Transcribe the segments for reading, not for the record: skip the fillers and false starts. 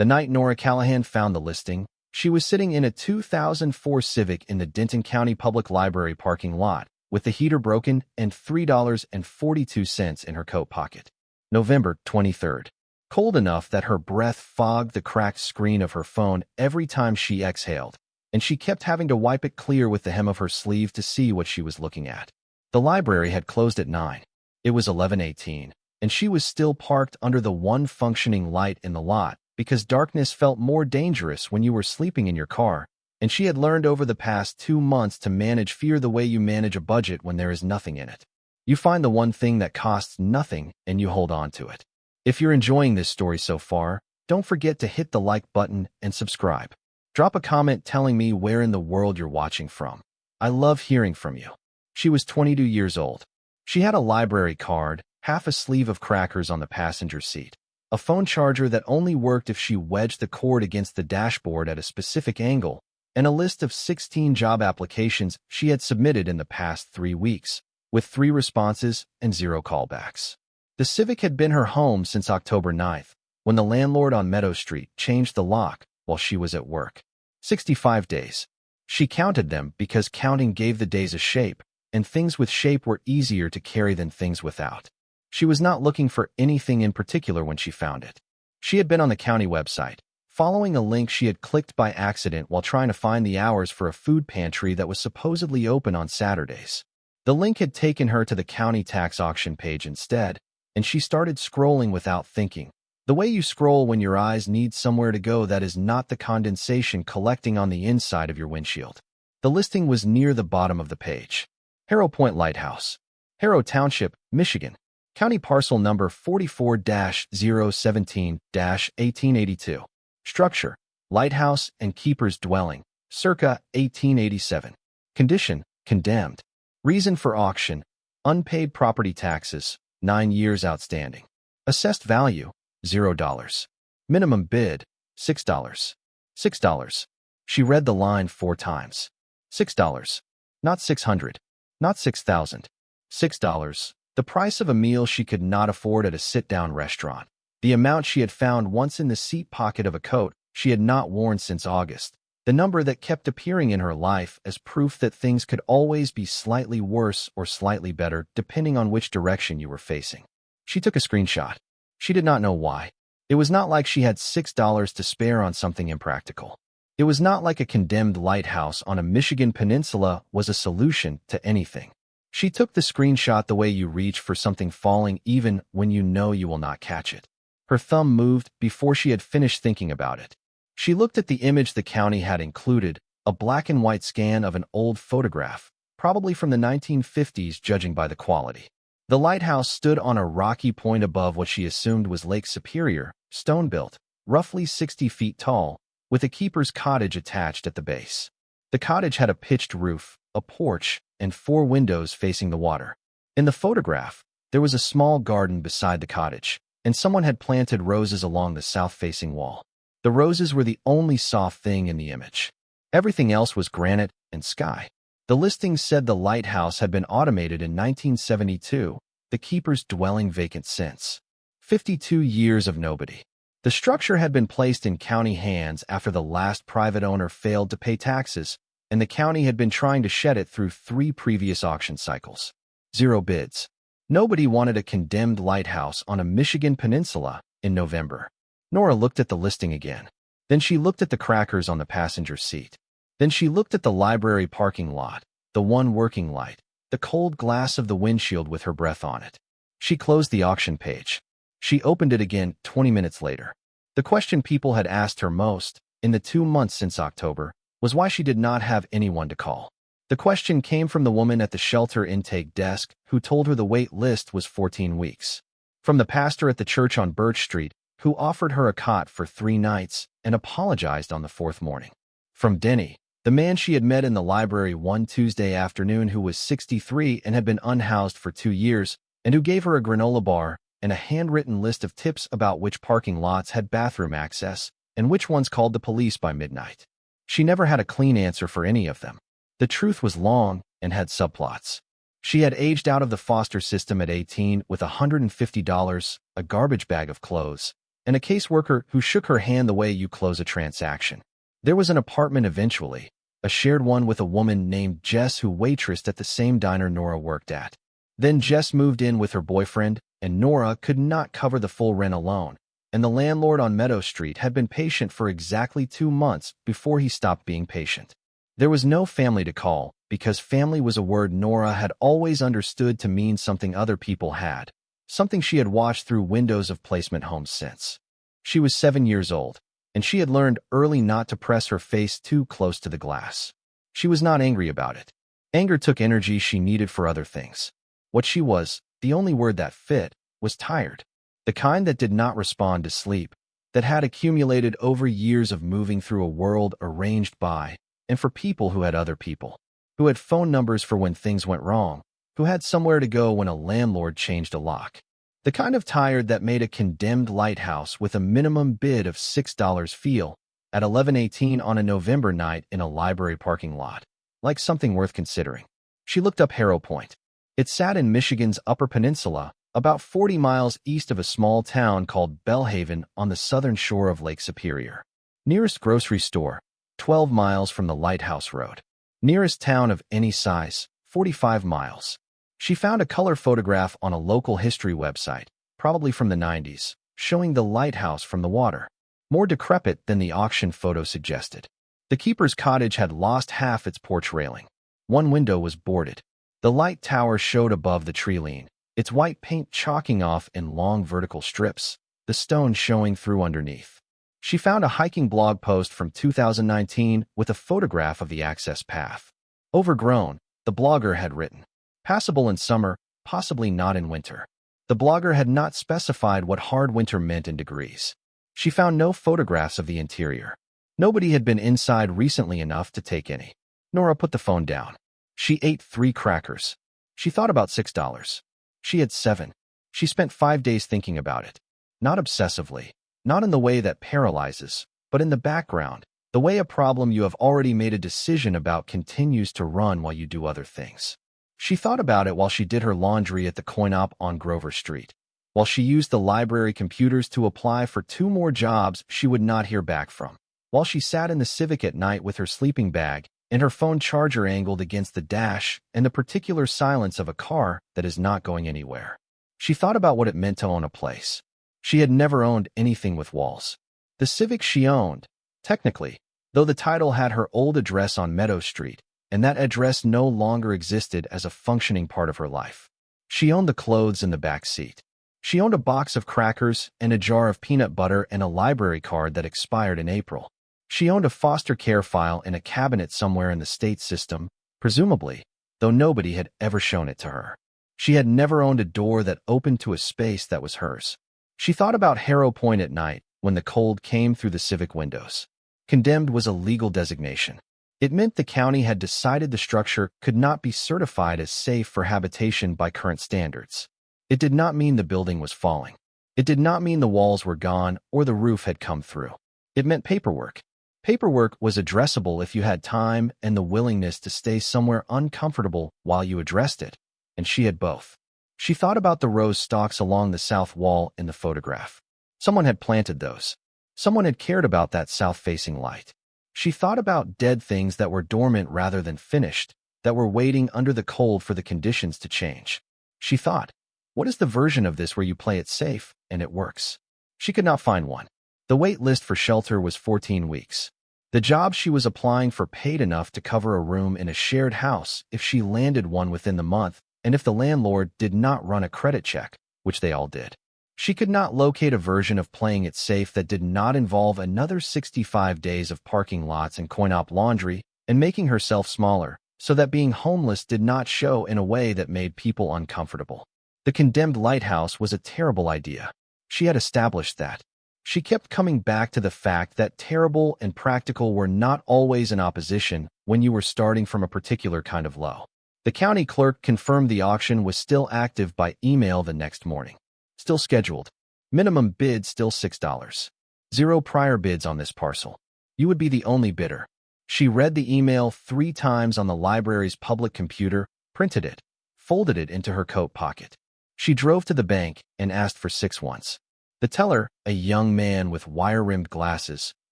The night Nora Callahan found the listing, she was sitting in a 2004 Civic in the Denton County Public Library parking lot, with the heater broken and $3.42 in her coat pocket. November 23rd. Cold enough that her breath fogged the cracked screen of her phone every time she exhaled, and she kept having to wipe it clear with the hem of her sleeve to see what she was looking at. The library had closed at 9. It was 11:18, and she was still parked under the one functioning light in the lot because darkness felt more dangerous when you were sleeping in your car, and she had learned over the past 2 months to manage fear the way you manage a budget when there is nothing in it. You find the one thing that costs nothing and you hold on to it. If you're enjoying this story so far, don't forget to hit the like button and subscribe. Drop a comment telling me where in the world you're watching from. I love hearing from you. She was 22 years old. She had a library card, half a sleeve of crackers on the passenger seat, a phone charger that only worked if she wedged the cord against the dashboard at a specific angle, and a list of 16 job applications she had submitted in the past 3 weeks, with 3 responses and 0 callbacks. The Civic had been her home since October 9th, when the landlord on Meadow Street changed the lock while she was at work. 65 days. She counted them because counting gave the days a shape, and things with shape were easier to carry than things without. She was not looking for anything in particular when she found it. She had been on the county website, following a link she had clicked by accident while trying to find the hours for a food pantry that was supposedly open on Saturdays. The link had taken her to the county tax auction page instead, and she started scrolling without thinking. The way you scroll when your eyes need somewhere to go that is not the condensation collecting on the inside of your windshield. The listing was near the bottom of the page. Harrow Point Lighthouse, Harrow Township, Michigan. County parcel number 44-017-1882. Structure, lighthouse and keeper's dwelling, circa 1887. Condition, condemned. Reason for auction, unpaid property taxes, 9 years outstanding. Assessed value, $0. Minimum bid, $6. $6. She read the line 4 times. $6. Not 600. Not 6,000. $6. The price of a meal she could not afford at a sit-down restaurant. The amount she had found once in the seat pocket of a coat she had not worn since August. The number that kept appearing in her life as proof that things could always be slightly worse or slightly better depending on which direction you were facing. She took a screenshot. She did not know why. It was not like she had $6 to spare on something impractical. It was not like a condemned lighthouse on a Michigan peninsula was a solution to anything. She took the screenshot the way you reach for something falling even when you know you will not catch it. Her thumb moved before she had finished thinking about it. She looked at the image the county had included, a black and white scan of an old photograph, probably from the 1950s judging by the quality. The lighthouse stood on a rocky point above what she assumed was Lake Superior, stone-built, roughly 60 feet tall, with a keeper's cottage attached at the base. The cottage had a pitched roof, a porch, and 4 windows facing the water. In the photograph, there was a small garden beside the cottage, and someone had planted roses along the south-facing wall. The roses were the only soft thing in the image. Everything else was granite and sky. The listing said the lighthouse had been automated in 1972, the keeper's dwelling vacant since. 52 years of nobody. The structure had been placed in county hands after the last private owner failed to pay taxes, and the county had been trying to shed it through 3 previous auction cycles. 0 bids. Nobody wanted a condemned lighthouse on a Michigan peninsula in November. Nora looked at the listing again. Then she looked at the crackers on the passenger seat. Then she looked at the library parking lot, the one working light, the cold glass of the windshield with her breath on it. She closed the auction page. She opened it again 20 minutes later. The question people had asked her most, in the 2 months since October, was why she did not have anyone to call. The question came from the woman at the shelter intake desk who told her the wait list was 14 weeks. From the pastor at the church on Verch Street who offered her a cot for 3 nights and apologized on the 4th morning. From Denny, the man she had met in the library one Tuesday afternoon who was 63 and had been unhoused for 2 years and who gave her a granola bar and a handwritten list of tips about which parking lots had bathroom access and which ones called the police by midnight. She never had a clean answer for any of them. The truth was long and had subplots. She had aged out of the foster system at 18 with $150, a garbage bag of clothes, and a caseworker who shook her hand the way you close a transaction. There was an apartment eventually, a shared one with a woman named Jess who waitressed at the same diner Nora worked at. Then Jess moved in with her boyfriend, and Nora could not cover the full rent alone, and the landlord on Meadow Street had been patient for exactly 2 months before he stopped being patient. There was no family to call, because family was a word Nora had always understood to mean something other people had, something she had watched through windows of placement homes since. She was 7 years old, and she had learned early not to press her face too close to the glass. She was not angry about it. Anger took energy she needed for other things. What she was, the only word that fit, was tired. The kind that did not respond to sleep, that had accumulated over years of moving through a world arranged by and for people who had other people, who had phone numbers for when things went wrong, who had somewhere to go when a landlord changed a lock. The kind of tired that made a condemned lighthouse with a minimum bid of $6 feel, at 11:18 on a November night in a library parking lot, like something worth considering. She looked up Harrow Point. It sat in Michigan's Upper Peninsula, about 40 miles east of a small town called Belhaven on the southern shore of Lake Superior. Nearest grocery store, 12 miles from the Lighthouse Road. Nearest town of any size, 45 miles. She found a color photograph on a local history website, probably from the 90s, showing the lighthouse from the water. More decrepit than the auction photo suggested. The keeper's cottage had lost half its porch railing. One window was boarded. The light tower showed above the tree lean, its white paint chalking off in long vertical strips, the stone showing through underneath. She found a hiking blog post from 2019 with a photograph of the access path. Overgrown, the blogger had written, "Passable in summer, possibly not in winter." The blogger had not specified what hard winter meant in degrees. She found no photographs of the interior. Nobody had been inside recently enough to take any. Nora put the phone down. She ate 3 crackers. She thought about $6. She had 7. She spent 5 days thinking about it. Not obsessively, not in the way that paralyzes, but in the background, the way a problem you have already made a decision about continues to run while you do other things. She thought about it while she did her laundry at the coin-op on Grover Street, while she used the library computers to apply for 2 more jobs she would not hear back from, while she sat in the Civic at night with her sleeping bag and her phone charger angled against the dash and the particular silence of a car that is not going anywhere. She thought about what it meant to own a place. She had never owned anything with walls. The Civic she owned, technically, though the title had her old address on Meadow Street, and that address no longer existed as a functioning part of her life. She owned the clothes in the back seat. She owned a box of crackers and a jar of peanut butter and a library card that expired in April. She owned a foster care file in a cabinet somewhere in the state system, presumably, though nobody had ever shown it to her. She had never owned a door that opened to a space that was hers. She thought about Harrow Point at night when the cold came through the Civic windows. Condemned was a legal designation. It meant the county had decided the structure could not be certified as safe for habitation by current standards. It did not mean the building was falling. It did not mean the walls were gone or the roof had come through. It meant paperwork. Paperwork was addressable if you had time and the willingness to stay somewhere uncomfortable while you addressed it, and she had both. She thought about the rose stalks along the south wall in the photograph. Someone had planted those. Someone had cared about that south-facing light. She thought about dead things that were dormant rather than finished, that were waiting under the cold for the conditions to change. She thought, what is the version of this where you play it safe and it works? She could not find one. The wait list for shelter was 14 weeks. The job she was applying for paid enough to cover a room in a shared house if she landed one within the month and if the landlord did not run a credit check, which they all did. She could not locate a version of playing it safe that did not involve another 65 days of parking lots and coin-op laundry and making herself smaller so that being homeless did not show in a way that made people uncomfortable. The condemned lighthouse was a terrible idea. She had established that. She kept coming back to the fact that terrible and practical were not always in opposition when you were starting from a particular kind of low. The county clerk confirmed the auction was still active by email the next morning. Still scheduled. Minimum bid still $6. 0 prior bids on this parcel. You would be the only bidder. She read the email 3 times on the library's public computer, printed it, folded it into her coat pocket. She drove to the bank and asked for 6 once. The teller, a young man with wire-rimmed glasses,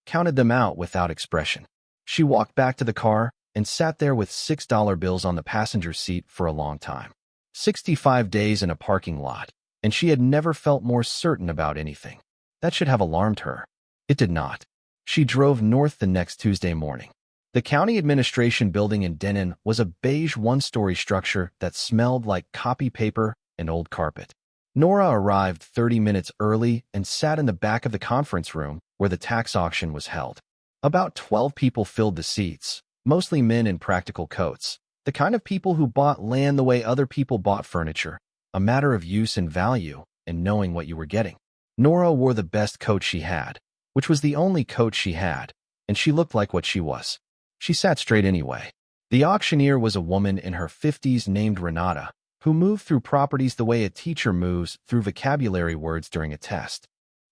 counted them out without expression. She walked back to the car and sat there with $6 bills on the passenger seat for a long time. 65 days in a parking lot, and she had never felt more certain about anything. That should have alarmed her. It did not. She drove north the next Tuesday morning. The county administration building in Denton was a beige one-story structure that smelled like copy paper and old carpet. Nora arrived 30 minutes early and sat in the back of the conference room where the tax auction was held. About 12 people filled the seats, mostly men in practical coats, the kind of people who bought land the way other people bought furniture, a matter of use and value and knowing what you were getting. Nora wore the best coat she had, which was the only coat she had, and she looked like what she was. She sat straight anyway. The auctioneer was a woman in her 50s named Renata, who moved through properties the way a teacher moves through vocabulary words during a test.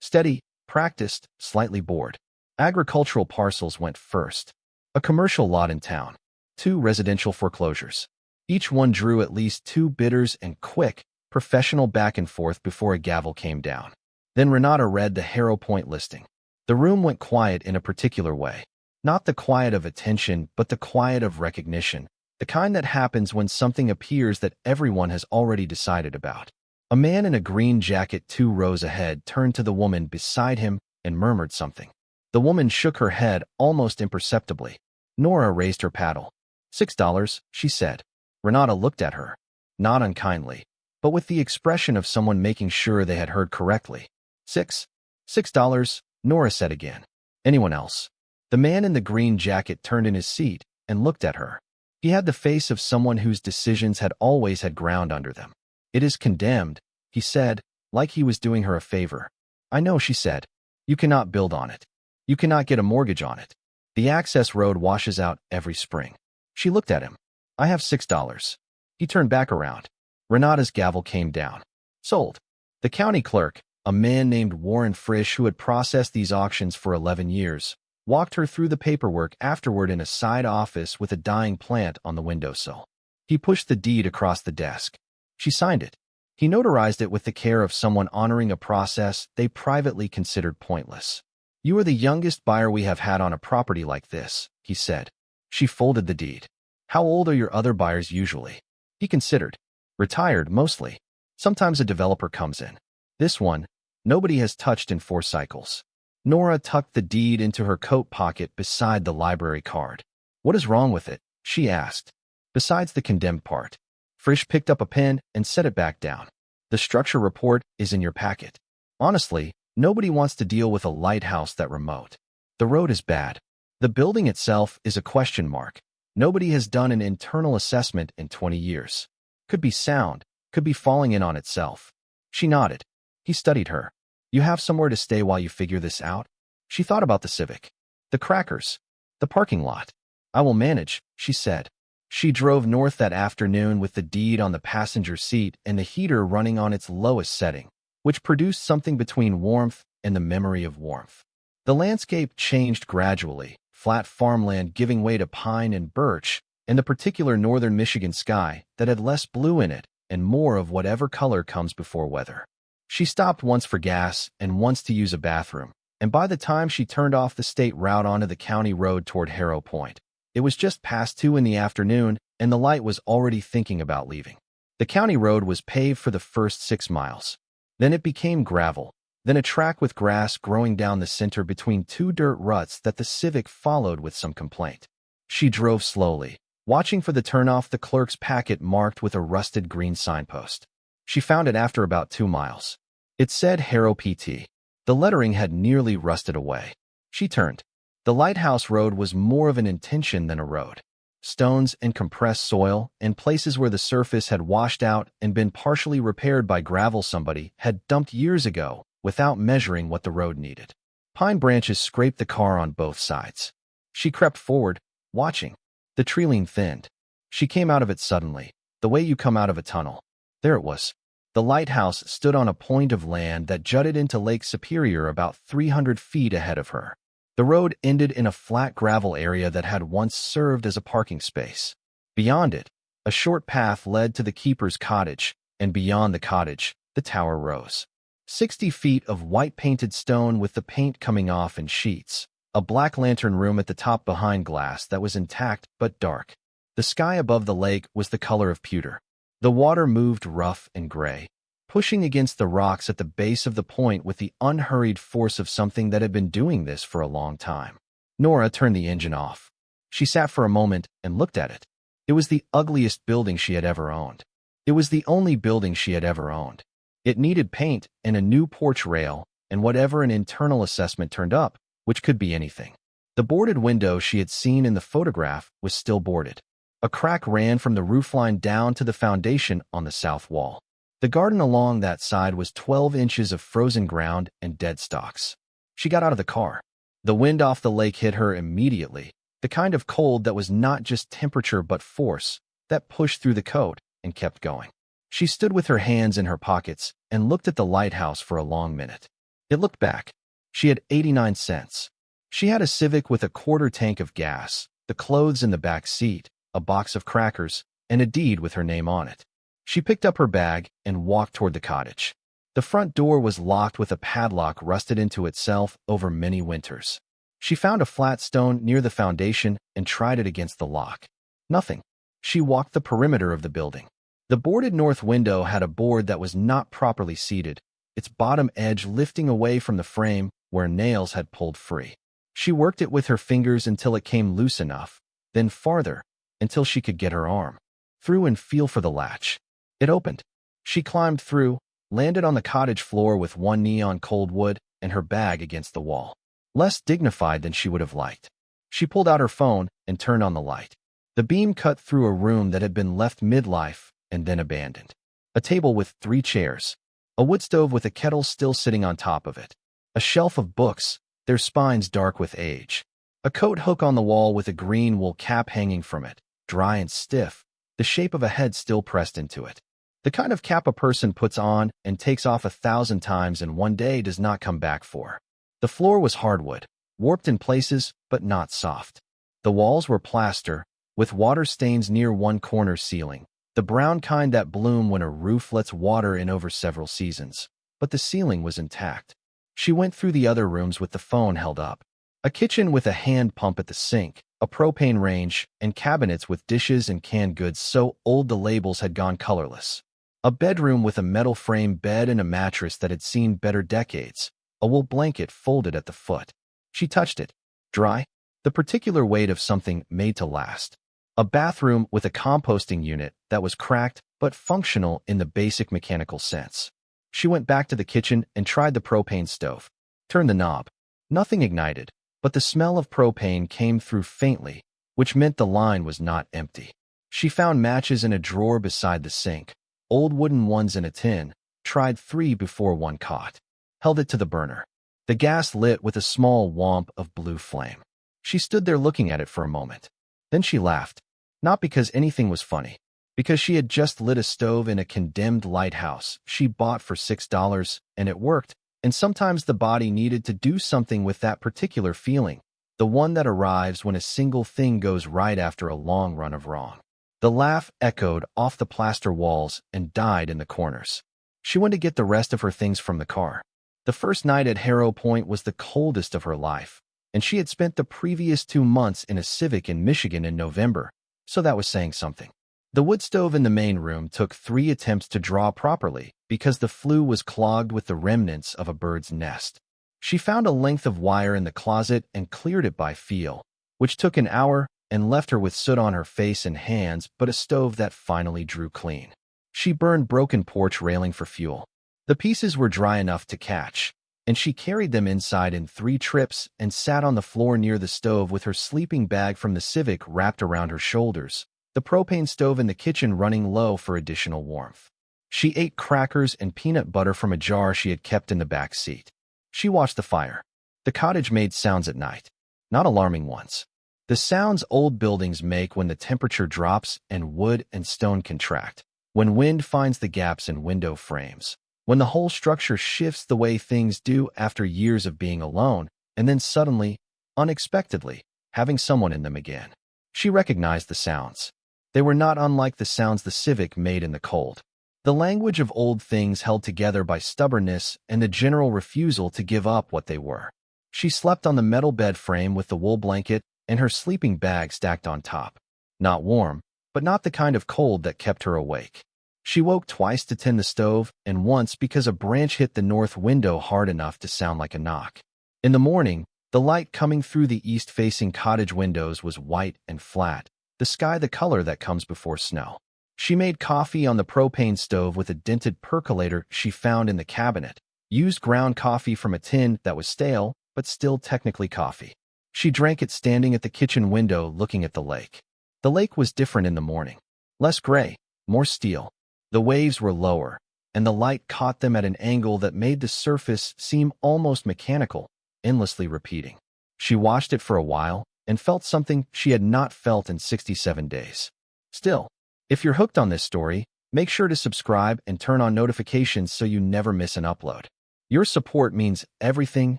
Steady, practiced, slightly bored. Agricultural parcels went first. A commercial lot in town. 2 residential foreclosures. Each one drew at least 2 bidders and quick, professional back and forth before a gavel came down. Then Renata read the Harrow listing. The room went quiet in a particular way. Not the quiet of attention, but the quiet of recognition, the kind that happens when something appears that everyone has already decided about. A man in a green jacket 2 rows ahead turned to the woman beside him and murmured something. The woman shook her head almost imperceptibly. Nora raised her paddle. $6, she said. Renata looked at her, not unkindly, but with the expression of someone making sure they had heard correctly. $6, Nora said again. Anyone else? The man in the green jacket turned in his seat and looked at her. He had the face of someone whose decisions had always had ground under them. It is condemned, he said, like he was doing her a favor. I know, she said. You cannot build on it. You cannot get a mortgage on it. The access road washes out every spring. She looked at him. I have $6. He turned back around. Renata's gavel came down. Sold. The county clerk, a man named Warren Frisch who had processed these auctions for 11 years, walked her through the paperwork afterward in a side office with a dying plant on the windowsill. He pushed the deed across the desk. She signed it. He notarized it with the care of someone honoring a process they privately considered pointless. You are the youngest buyer we have had on a property like this, he said. She folded the deed. How old are your other buyers usually? He considered. Retired, mostly. Sometimes a developer comes in. This one, nobody has touched in 4 cycles. Nora tucked the deed into her coat pocket beside the library card. What is wrong with it? She asked. Besides the condemned part. Frisch picked up a pen and set it back down. The structure report is in your packet. Honestly, nobody wants to deal with a lighthouse that remote. The road is bad. The building itself is a question mark. Nobody has done an internal assessment in 20 years. Could be sound, could be falling in on itself. She nodded. He studied her. You have somewhere to stay while you figure this out? She thought about the Civic. The crackers. The parking lot. I will manage, she said. She drove north that afternoon with the deed on the passenger seat and the heater running on its lowest setting, which produced something between warmth and the memory of warmth. The landscape changed gradually, flat farmland giving way to pine and birch, and the particular northern Michigan sky that had less blue in it and more of whatever color comes before weather. She stopped once for gas and once to use a bathroom, and by the time she turned off the state route onto the county road toward Harrow Point, it was just past 2 in the afternoon and the light was already thinking about leaving. The county road was paved for the first 6 miles. Then it became gravel, then a track with grass growing down the center between 2 dirt ruts that the Civic followed with some complaint. She drove slowly, watching for the turnoff the clerk's packet marked with a rusted green signpost. She found it after about 2 miles. It said Harrow PT. The lettering had nearly rusted away. She turned. The Lighthouse Road was more of an intention than a road. Stones and compressed soil, and places where the surface had washed out and been partially repaired by gravel somebody had dumped years ago without measuring what the road needed. Pine branches scraped the car on both sides. She crept forward, watching. The tree thinned. She came out of it suddenly, the way you come out of a tunnel. There it was. The lighthouse stood on a point of land that jutted into Lake Superior about 300 feet ahead of her. The road ended in a flat gravel area that had once served as a parking space. Beyond it, a short path led to the keeper's cottage, and beyond the cottage, the tower rose. 60 feet of white-painted stone with the paint coming off in sheets. A black lantern room at the top behind glass that was intact but dark. The sky above the lake was the color of pewter. The water moved rough and gray, pushing against the rocks at the base of the point with the unhurried force of something that had been doing this for a long time. Nora turned the engine off. She sat for a moment and looked at it. It was the ugliest building she had ever owned. It was the only building she had ever owned. It needed paint and a new porch rail and whatever an internal assessment turned up, which could be anything. The boarded window she had seen in the photograph was still boarded. A crack ran from the roofline down to the foundation on the south wall. The garden along that side was 12 inches of frozen ground and dead stalks. She got out of the car. The wind off the lake hit her immediately, the kind of cold that was not just temperature but force, that pushed through the coat and kept going. She stood with her hands in her pockets and looked at the lighthouse for a long minute. It looked back. She had 89 cents. She had a Civic with a quarter tank of gas, the clothes in the back seat, a box of crackers, and a deed with her name on it. She picked up her bag and walked toward the cottage. The front door was locked with a padlock rusted into itself over many winters. She found a flat stone near the foundation and tried it against the lock. Nothing. She walked the perimeter of the building. The boarded north window had a board that was not properly seated, its bottom edge lifting away from the frame where nails had pulled free. She worked it with her fingers until it came loose enough, then farther, until she could get her arm through and feel for the latch. It opened. She climbed through, landed on the cottage floor with one knee on cold wood and her bag against the wall. Less dignified than she would have liked. She pulled out her phone and turned on the light. The beam cut through a room that had been left midlife and then abandoned. A table with 3 chairs. A wood stove with a kettle still sitting on top of it. A shelf of books, their spines dark with age. A coat hook on the wall with a green wool cap hanging from it, dry and stiff, the shape of a head still pressed into it. The kind of cap a person puts on and takes off 1,000 times and one day does not come back for. The floor was hardwood, warped in places but not soft. The walls were plaster, with water stains near one corner ceiling, the brown kind that bloom when a roof lets water in over several seasons. But the ceiling was intact. She went through the other rooms with the phone held up. A kitchen with a hand pump at the sink, a propane range, and cabinets with dishes and canned goods so old the labels had gone colorless. A bedroom with a metal frame bed and a mattress that had seen better decades, a wool blanket folded at the foot. She touched it. Dry. The particular weight of something made to last. A bathroom with a composting unit that was cracked but functional in the basic mechanical sense. She went back to the kitchen and tried the propane stove. Turned the knob. Nothing ignited, but the smell of propane came through faintly, which meant the line was not empty. She found matches in a drawer beside the sink, old wooden ones in a tin, tried 3 before one caught. Held it to the burner. The gas lit with a small womp of blue flame. She stood there looking at it for a moment. Then she laughed. Not because anything was funny. Because she had just lit a stove in a condemned lighthouse she bought for $6, and it worked, and sometimes the body needed to do something with that particular feeling, the one that arrives when a single thing goes right after a long run of wrong. The laugh echoed off the plaster walls and died in the corners. She went to get the rest of her things from the car. The first night at Harrow Point was the coldest of her life, and she had spent the previous 2 months in a Civic in Michigan in November, so that was saying something. The wood stove in the main room took 3 attempts to draw properly because the flue was clogged with the remnants of a bird's nest. She found a length of wire in the closet and cleared it by feel, which took an hour and left her with soot on her face and hands, but a stove that finally drew clean. She burned broken porch railing for fuel. The pieces were dry enough to catch, and she carried them inside in 3 trips and sat on the floor near the stove with her sleeping bag from the Civic wrapped around her shoulders, the propane stove in the kitchen running low for additional warmth. She ate crackers and peanut butter from a jar she had kept in the back seat. She watched the fire. The cottage made sounds at night, not alarming ones. The sounds old buildings make when the temperature drops and wood and stone contract, when wind finds the gaps in window frames, when the whole structure shifts the way things do after years of being alone, and then suddenly, unexpectedly, having someone in them again. She recognized the sounds. They were not unlike the sounds the Civic made in the cold. The language of old things held together by stubbornness and the general refusal to give up what they were. She slept on the metal bed frame with the wool blanket and her sleeping bag stacked on top. Not warm, but not the kind of cold that kept her awake. She woke twice to tend the stove and once because a branch hit the north window hard enough to sound like a knock. In the morning, the light coming through the east-facing cottage windows was white and flat, the sky the color that comes before snow. She made coffee on the propane stove with a dented percolator she found in the cabinet, used ground coffee from a tin that was stale, but still technically coffee. She drank it standing at the kitchen window looking at the lake. The lake was different in the morning. Less gray, more steel. The waves were lower, and the light caught them at an angle that made the surface seem almost mechanical, endlessly repeating. She watched it for a while and felt something she had not felt in 67 days. Still, if you're hooked on this story, make sure to subscribe and turn on notifications so you never miss an upload. Your support means everything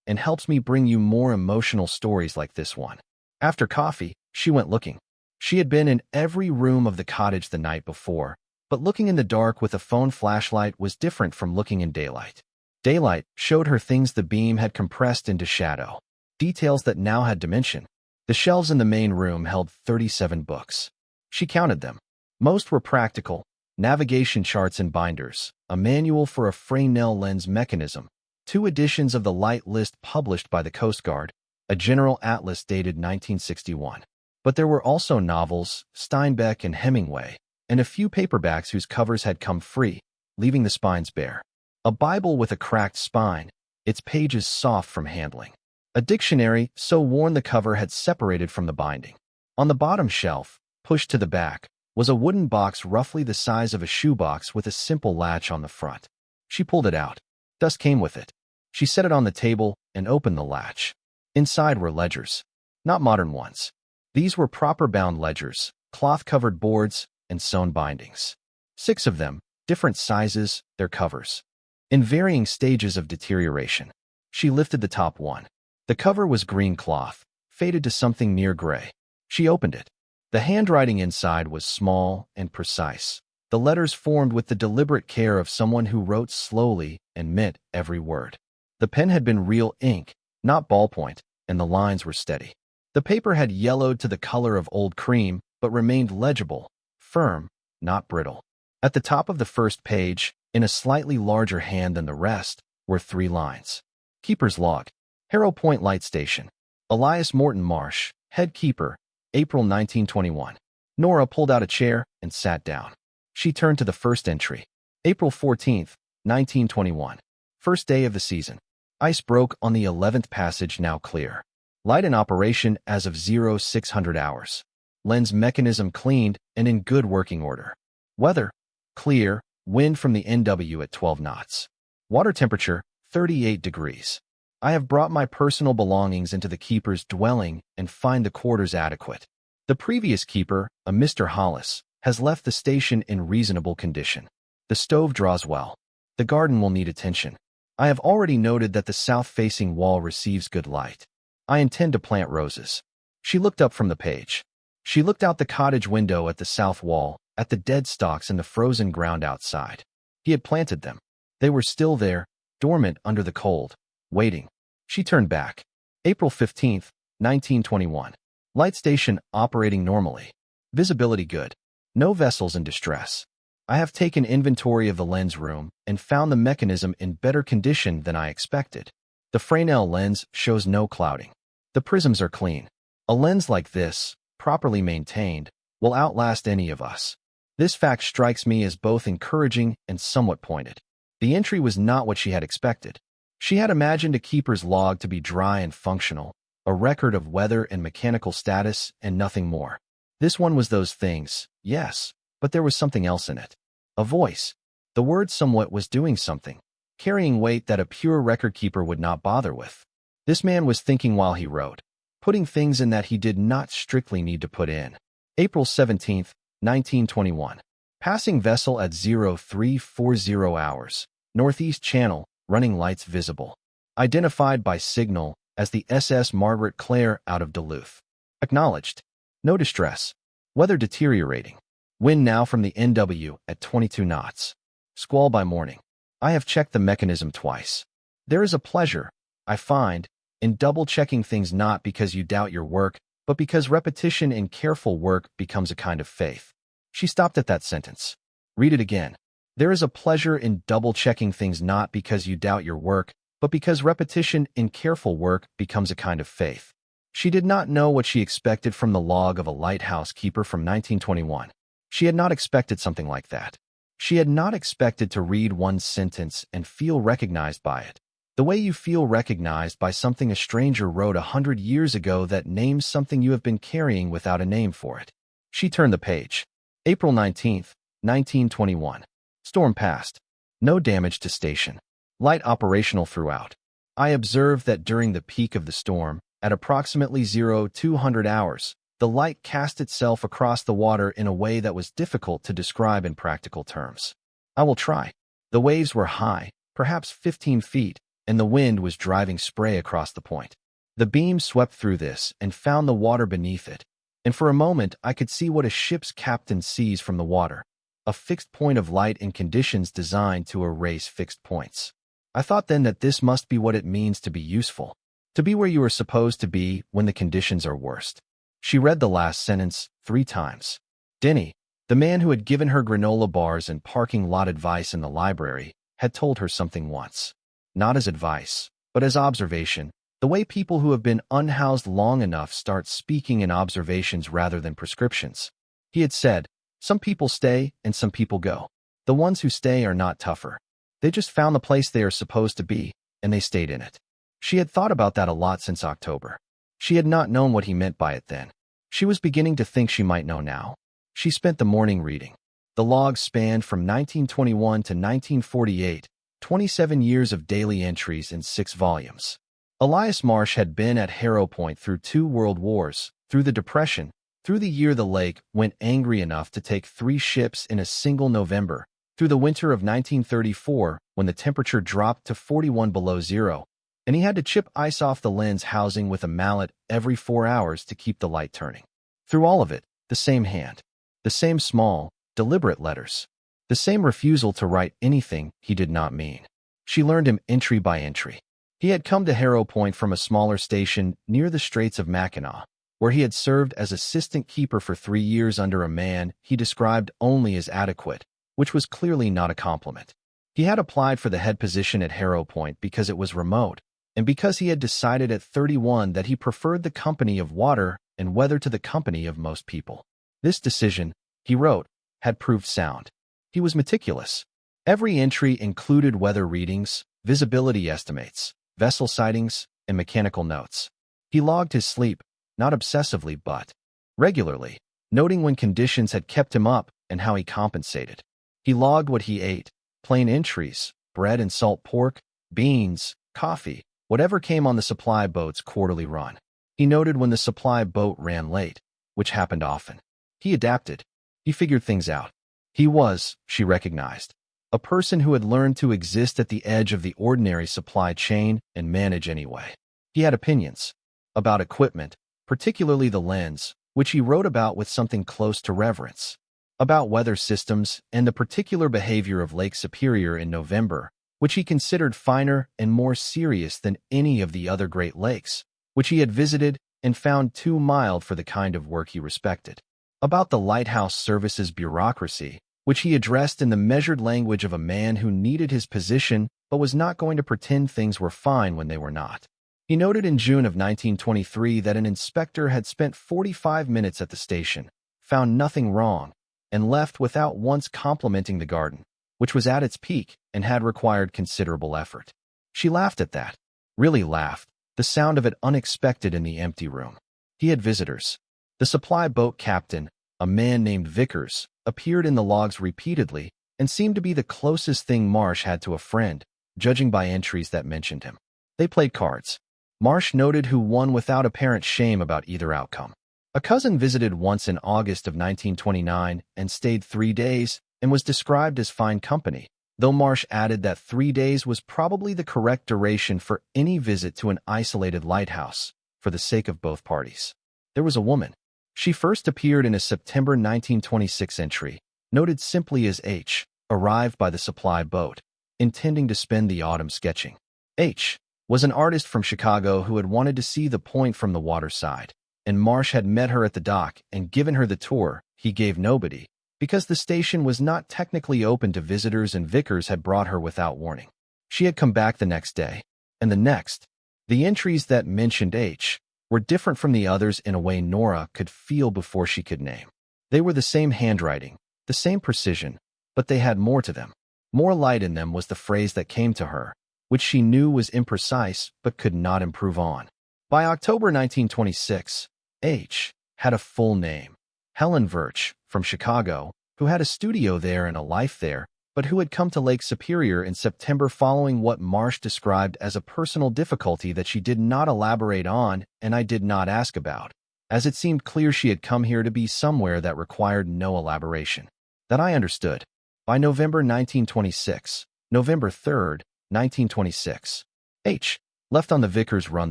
and helps me bring you more emotional stories like this one. After coffee, she went looking. She had been in every room of the cottage the night before, but looking in the dark with a phone flashlight was different from looking in daylight. Daylight showed her things the beam had compressed into shadow, details that now had dimension. The shelves in the main room held 37 books. She counted them. Most were practical, navigation charts and binders, a manual for a Fresnel lens mechanism, 2 editions of the Light List published by the Coast Guard, a general atlas dated 1961. But there were also novels, Steinbeck and Hemingway, and a few paperbacks whose covers had come free, leaving the spines bare. A Bible with a cracked spine, its pages soft from handling. A dictionary so worn the cover had separated from the binding. On the bottom shelf, pushed to the back, was a wooden box roughly the size of a shoebox with a simple latch on the front. She pulled it out. Dust came with it. She set it on the table and opened the latch. Inside were ledgers. Not modern ones. These were proper bound ledgers, cloth-covered boards, and sewn bindings. 6 of them, different sizes, their covers. In varying stages of deterioration. She lifted the top one. The cover was green cloth, faded to something near gray. She opened it. The handwriting inside was small and precise. The letters formed with the deliberate care of someone who wrote slowly and meant every word. The pen had been real ink, not ballpoint, and the lines were steady. The paper had yellowed to the color of old cream, but remained legible, firm, not brittle. At the top of the first page, in a slightly larger hand than the rest, were 3 lines. Keeper's log. Harrow Point Light Station. Elias Morton Marsh, head keeper, April 1921. Nora pulled out a chair and sat down. She turned to the first entry. April 14th, 1921. First day of the season. Ice broke on the 11th passage, now clear. Light in operation as of 0600 hours. Lens mechanism cleaned and in good working order. Weather, clear, wind from the NW at 12 knots. Water temperature, 38 degrees. I have brought my personal belongings into the keeper's dwelling and find the quarters adequate. The previous keeper, a Mr. Hollis, has left the station in reasonable condition. The stove draws well. The garden will need attention. I have already noted that the south-facing wall receives good light. I intend to plant roses. She looked up from the page. She looked out the cottage window at the south wall, at the dead stalks in the frozen ground outside. He had planted them. They were still there, dormant under the cold, waiting. She turned back. April 15th, 1921. Light station operating normally. Visibility good. No vessels in distress. I have taken inventory of the lens room and found the mechanism in better condition than I expected. The Fresnel lens shows no clouding. The prisms are clean. A lens like this, properly maintained, will outlast any of us. This fact strikes me as both encouraging and somewhat pointed. The entry was not what she had expected. She had imagined a keeper's log to be dry and functional, a record of weather and mechanical status, and nothing more. This one was those things, yes, but there was something else in it. A voice. The word somewhat was doing something, carrying weight that a pure record keeper would not bother with. This man was thinking while he wrote, putting things in that he did not strictly need to put in. April 17th, 1921. Passing vessel at 0340 hours. Northeast Channel, running lights visible. Identified by signal as the SS Margaret Clare out of Duluth. Acknowledged. No distress. Weather deteriorating. Wind now from the NW at 22 knots. Squall by morning. I have checked the mechanism twice. There is a pleasure, I find, in double-checking things not because you doubt your work, but because repetition in careful work becomes a kind of faith. She stopped at that sentence. Read it again. There is a pleasure in double-checking things not because you doubt your work, but because repetition in careful work becomes a kind of faith. She did not know what she expected from the log of a lighthouse keeper from 1921. She had not expected something like that. She had not expected to read one sentence and feel recognized by it. The way you feel recognized by something a stranger wrote 100 years ago that names something you have been carrying without a name for it. She turned the page. April 19th, 1921. Storm passed. No damage to station. Light operational throughout. I observed that during the peak of the storm, at approximately 0200 hours, the light cast itself across the water in a way that was difficult to describe in practical terms. I will try. The waves were high, perhaps 15 feet, and the wind was driving spray across the point. The beam swept through this and found the water beneath it, and for a moment I could see what a ship's captain sees from the water, a fixed point of light in conditions designed to erase fixed points. I thought then that this must be what it means to be useful, to be where you are supposed to be when the conditions are worst. She read the last sentence 3 times. Denny, the man who had given her granola bars and parking lot advice in the library, had told her something once. Not as advice, but as observation, the way people who have been unhoused long enough start speaking in observations rather than prescriptions. He had said, some people stay and some people go. The ones who stay are not tougher. They just found the place they are supposed to be, and they stayed in it. She had thought about that a lot since October. She had not known what he meant by it then. She was beginning to think she might know now. She spent the morning reading. The logs spanned from 1921 to 1948, 27 years of daily entries in 6 volumes. Elias Marsh had been at Harrow Point through 2 world wars, through the Depression, through the year the lake went angry enough to take 3 ships in a single November, through the winter of 1934 when the temperature dropped to 41 below zero, and he had to chip ice off the lens housing with a mallet every 4 hours to keep the light turning. Through all of it, the same hand, the same small, deliberate letters, the same refusal to write anything he did not mean. She learned him entry by entry. He had come to Harrow Point from a smaller station near the Straits of Mackinac, where he had served as assistant keeper for 3 years under a man he described only as adequate, which was clearly not a compliment. He had applied for the head position at Harrow Point because it was remote, and because he had decided at 31 that he preferred the company of water and weather to the company of most people. This decision, he wrote, had proved sound. He was meticulous. Every entry included weather readings, visibility estimates, vessel sightings, and mechanical notes. He logged his sleep, not obsessively but regularly, noting when conditions had kept him up and how he compensated. He logged what he ate, plain entries, bread and salt pork, beans, coffee, whatever came on the supply boat's quarterly run. He noted when the supply boat ran late, which happened often. He adapted. He figured things out. He was, she recognized, a person who had learned to exist at the edge of the ordinary supply chain and manage anyway. He had opinions about equipment, particularly the lens, which he wrote about with something close to reverence, about weather systems and the particular behavior of Lake Superior in November, which he considered finer and more serious than any of the other Great Lakes, which he had visited and found too mild for the kind of work he respected, about the Lighthouse Services bureaucracy, which he addressed in the measured language of a man who needed his position but was not going to pretend things were fine when they were not. He noted in June of 1923 that an inspector had spent 45 minutes at the station, found nothing wrong, and left without once complimenting the garden, which was at its peak and had required considerable effort. She laughed at that, really laughed, the sound of it unexpected in the empty room. He had visitors. The supply boat captain, a man named Vickers, appeared in the logs repeatedly and seemed to be the closest thing Marsh had to a friend, judging by entries that mentioned him. They played cards. Marsh noted who won without apparent shame about either outcome. A cousin visited once in August of 1929 and stayed 3 days and was described as fine company, though Marsh added that 3 days was probably the correct duration for any visit to an isolated lighthouse, for the sake of both parties. There was a woman. She first appeared in a September 1926 entry, noted simply as H, arrived by the supply boat, intending to spend the autumn sketching. H was an artist from Chicago who had wanted to see the point from the waterside, and Marsh had met her at the dock and given her the tour he gave nobody, because the station was not technically open to visitors and Vickers had brought her without warning. She had come back the next day, and the next. The entries that mentioned H were different from the others in a way Nora could feel before she could name. They were the same handwriting, the same precision, but they had more to them. More light in them was the phrase that came to her, which she knew was imprecise but could not improve on. By October 1926, H had a full name. Helen Verch, from Chicago, who had a studio there and a life there, but who had come to Lake Superior in September following what Marsh described as a personal difficulty that she did not elaborate on and I did not ask about, as it seemed clear she had come here to be somewhere that required no elaboration. That I understood. By November 1926, November 3rd, 1926, H left on the Vickers run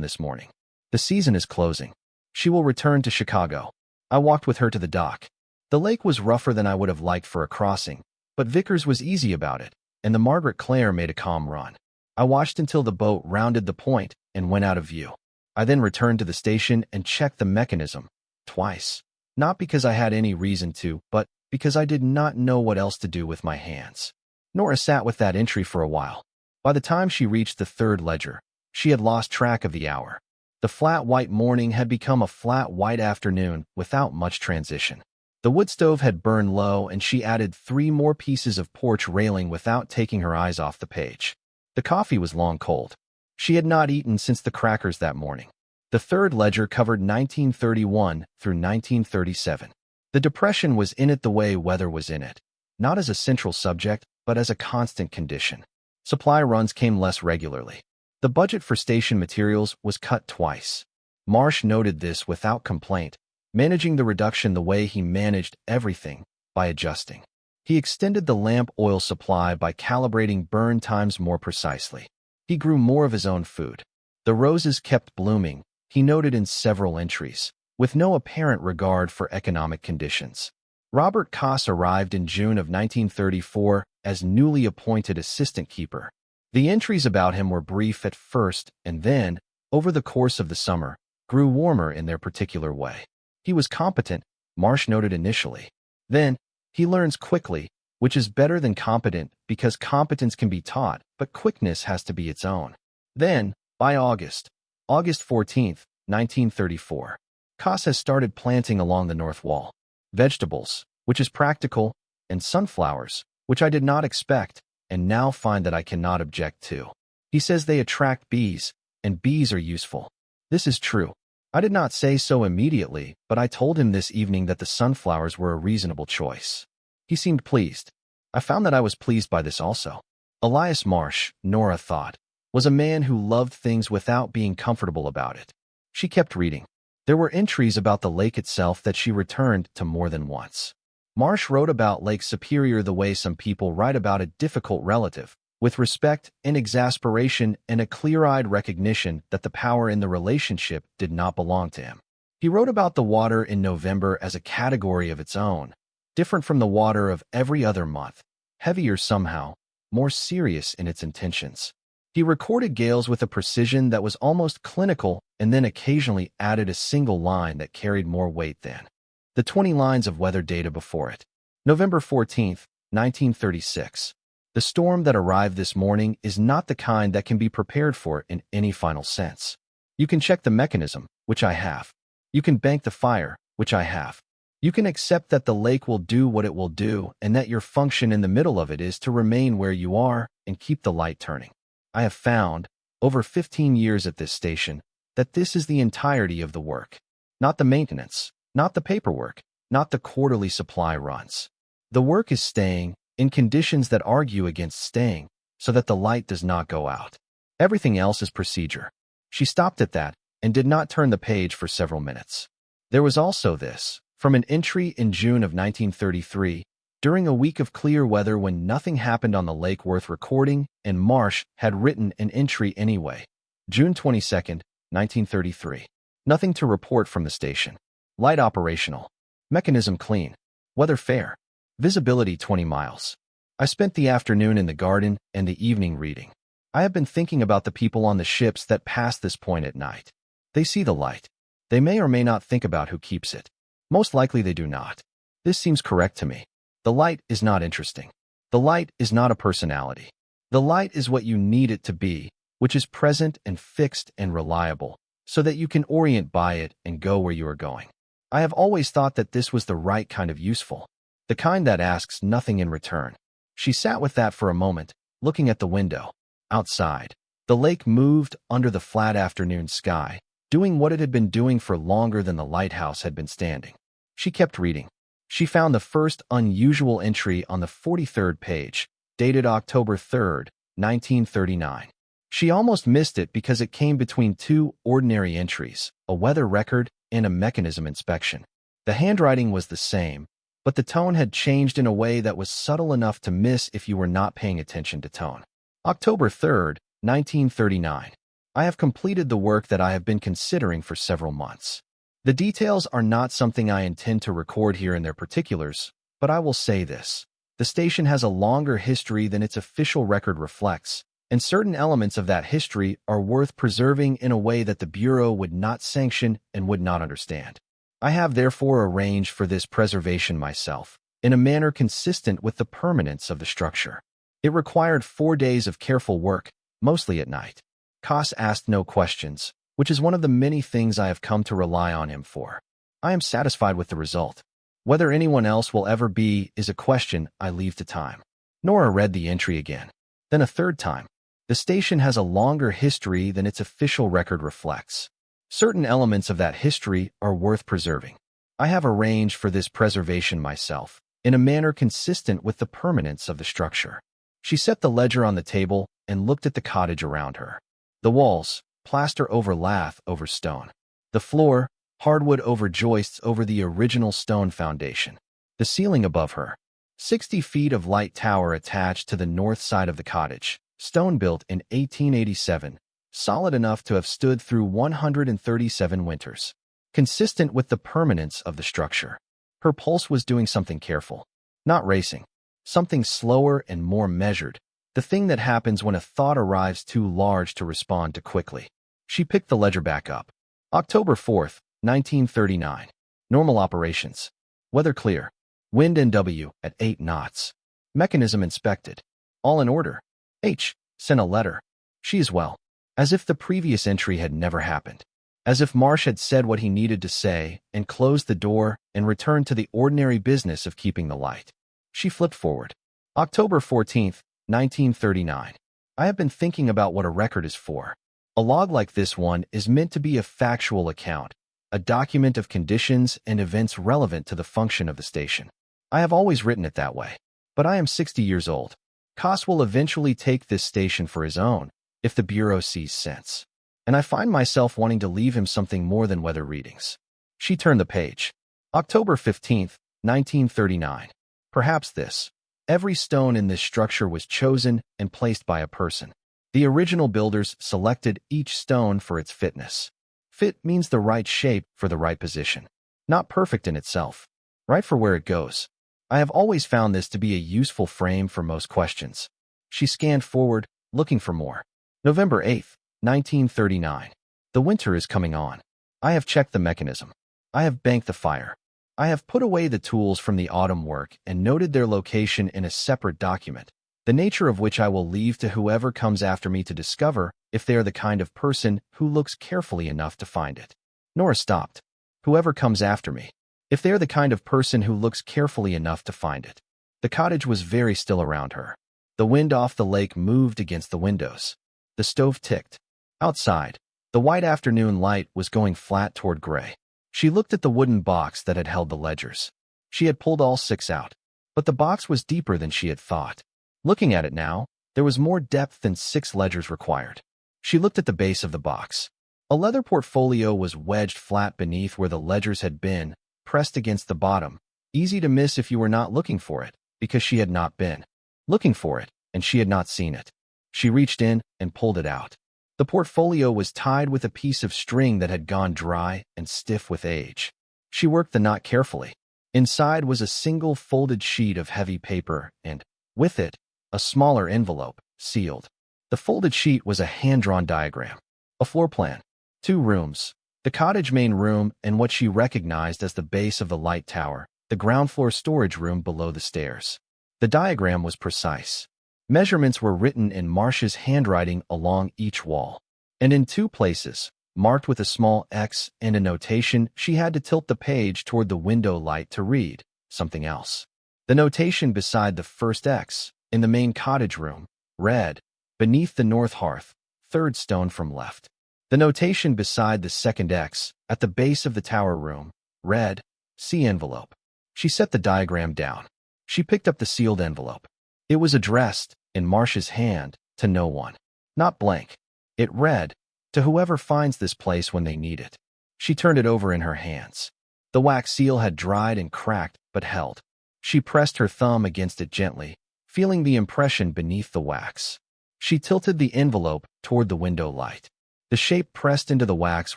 this morning. The season is closing. She will return to Chicago. I walked with her to the dock. The lake was rougher than I would have liked for a crossing, but Vickers was easy about it, and the Margaret Clare made a calm run. I watched until the boat rounded the point and went out of view. I then returned to the station and checked the mechanism, twice. Not because I had any reason to, but because I did not know what else to do with my hands. Nora sat with that entry for a while. By the time she reached the third ledger, she had lost track of the hour. The flat white morning had become a flat white afternoon without much transition. The wood stove had burned low and she added 3 more pieces of porch railing without taking her eyes off the page. The coffee was long cold. She had not eaten since the crackers that morning. The third ledger covered 1931 through 1937. The Depression was in it the way weather was in it, not as a central subject, but as a constant condition. Supply runs came less regularly. The budget for station materials was cut twice. Marsh noted this without complaint, managing the reduction the way he managed everything, by adjusting. He extended the lamp oil supply by calibrating burn times more precisely. He grew more of his own food. The roses kept blooming, he noted in several entries, with no apparent regard for economic conditions. Robert Koss arrived in June of 1934 as newly appointed assistant keeper. The entries about him were brief at first and then, over the course of the summer, grew warmer in their particular way. He was competent, Marsh noted initially. Then, he learns quickly, which is better than competent because competence can be taught, but quickness has to be its own. Then, by August 14, 1934, Koss has started planting along the north wall. Vegetables, which is practical, and sunflowers, which I did not expect, and now find that I cannot object to. He says they attract bees, and bees are useful. This is true. I did not say so immediately, but I told him this evening that the sunflowers were a reasonable choice. He seemed pleased. I found that I was pleased by this also. Elias Marsh, Nora thought, was a man who loved things without being comfortable about it. She kept reading. There were entries about the lake itself that she returned to more than once. Marsh wrote about Lake Superior the way some people write about a difficult relative, with respect and exasperation and a clear-eyed recognition that the power in the relationship did not belong to him. He wrote about the water in November as a category of its own, different from the water of every other month, heavier somehow, more serious in its intentions. He recorded gales with a precision that was almost clinical and then occasionally added a single line that carried more weight than the 20 lines of weather data before it. November 14, 1936. The storm that arrived this morning is not the kind that can be prepared for in any final sense. You can check the mechanism, which I have. You can bank the fire, which I have. You can accept that the lake will do what it will do and that your function in the middle of it is to remain where you are and keep the light turning. I have found, over 15 years at this station, that this is the entirety of the work. Not the maintenance, not the paperwork, not the quarterly supply runs. The work is staying, in conditions that argue against staying, so that the light does not go out. Everything else is procedure. She stopped at that and did not turn the page for several minutes. There was also this, from an entry in June of 1933, during a week of clear weather when nothing happened on the lake worth recording, and Marsh had written an entry anyway. June 22, 1933. Nothing to report from the station. Light operational. Mechanism clean. Weather fair. Visibility 20 miles. I spent the afternoon in the garden and the evening reading. I have been thinking about the people on the ships that pass this point at night. They see the light. They may or may not think about who keeps it. Most likely they do not. This seems correct to me. The light is not interesting. The light is not a personality. The light is what you need it to be, which is present and fixed and reliable, so that you can orient by it and go where you are going. I have always thought that this was the right kind of useful, the kind that asks nothing in return. She sat with that for a moment, looking at the window. Outside, the lake moved under the flat afternoon sky, doing what it had been doing for longer than the lighthouse had been standing. She kept reading. She found the first unusual entry on the 43rd page, dated October 3rd, 1939. She almost missed it because it came between two ordinary entries, a weather record and a mechanism inspection. The handwriting was the same, but the tone had changed in a way that was subtle enough to miss if you were not paying attention to tone. October 3rd, 1939. I have completed the work that I have been considering for several months. The details are not something I intend to record here in their particulars, but I will say this. The station has a longer history than its official record reflects, and certain elements of that history are worth preserving in a way that the Bureau would not sanction and would not understand. I have therefore arranged for this preservation myself, in a manner consistent with the permanence of the structure. It required 4 days of careful work, mostly at night. Koss asked no questions, which is one of the many things I have come to rely on him for. I am satisfied with the result. Whether anyone else will ever be is a question I leave to time. Nora read the entry again, then a third time. The station has a longer history than its official record reflects. Certain elements of that history are worth preserving. I have arranged for this preservation myself, in a manner consistent with the permanence of the structure. She set the ledger on the table and looked at the cottage around her. The walls, plaster over lath over stone. The floor, hardwood over joists over the original stone foundation. The ceiling above her. 60 feet of light tower attached to the north side of the cottage, stone built in 1887, solid enough to have stood through 137 winters. Consistent with the permanence of the structure. Her pulse was doing something careful. Not racing. Something slower and more measured. The thing that happens when a thought arrives too large to respond to quickly. She picked the ledger back up. October 4th, 1939. Normal operations. Weather clear. Wind NW at 8 knots. Mechanism inspected. All in order. H. Sent a letter. She is well. As if the previous entry had never happened. As if Marsh had said what he needed to say and closed the door and returned to the ordinary business of keeping the light. She flipped forward. October 14th, 1939. I have been thinking about what a record is for. A log like this one is meant to be a factual account, a document of conditions and events relevant to the function of the station. I have always written it that way. But I am 60 years old. Koss will eventually take this station for his own, if the Bureau sees sense. And I find myself wanting to leave him something more than weather readings. She turned the page. October 15th, 1939. Perhaps this. Every stone in this structure was chosen and placed by a person. The original builders selected each stone for its fitness. Fit means the right shape for the right position. Not perfect in itself. Right for where it goes. I have always found this to be a useful frame for most questions. She scanned forward, looking for more. November 8th, 1939. The winter is coming on. I have checked the mechanism. I have banked the fire. I have put away the tools from the autumn work and noted their location in a separate document, the nature of which I will leave to whoever comes after me to discover if they are the kind of person who looks carefully enough to find it. Nora stopped. Whoever comes after me. If they are the kind of person who looks carefully enough to find it. The cottage was very still around her. The wind off the lake moved against the windows. The stove ticked. Outside, the white afternoon light was going flat toward gray. She looked at the wooden box that had held the ledgers. She had pulled all 6 out, but the box was deeper than she had thought. Looking at it now, there was more depth than 6 ledgers required. She looked at the base of the box. A leather portfolio was wedged flat beneath where the ledgers had been, pressed against the bottom, easy to miss if you were not looking for it, because she had not been looking for it, and she had not seen it. She reached in and pulled it out. The portfolio was tied with a piece of string that had gone dry and stiff with age. She worked the knot carefully. Inside was a single folded sheet of heavy paper and, With it, a smaller envelope, sealed. The folded sheet was a hand-drawn diagram, a floor plan, 2 rooms, the cottage main room and what she recognized as the base of the light tower, the ground floor storage room below the stairs. The diagram was precise. Measurements were written in Marsh's handwriting along each wall, and in 2 places, marked with a small X and a notation, she had to tilt the page toward the window light to read something else. The notation beside the first X, in the main cottage room, read, "Beneath the north hearth, 3rd stone from left." The notation beside the second X, at the base of the tower room, read, "See envelope." She set the diagram down. She picked up the sealed envelope. It was addressed, in Marsh's hand, to no one. Not blank. It read, "To whoever finds this place when they need it." She turned it over in her hands. The wax seal had dried and cracked, but held. She pressed her thumb against it gently, feeling the impression beneath the wax. She tilted the envelope toward the window light. The shape pressed into the wax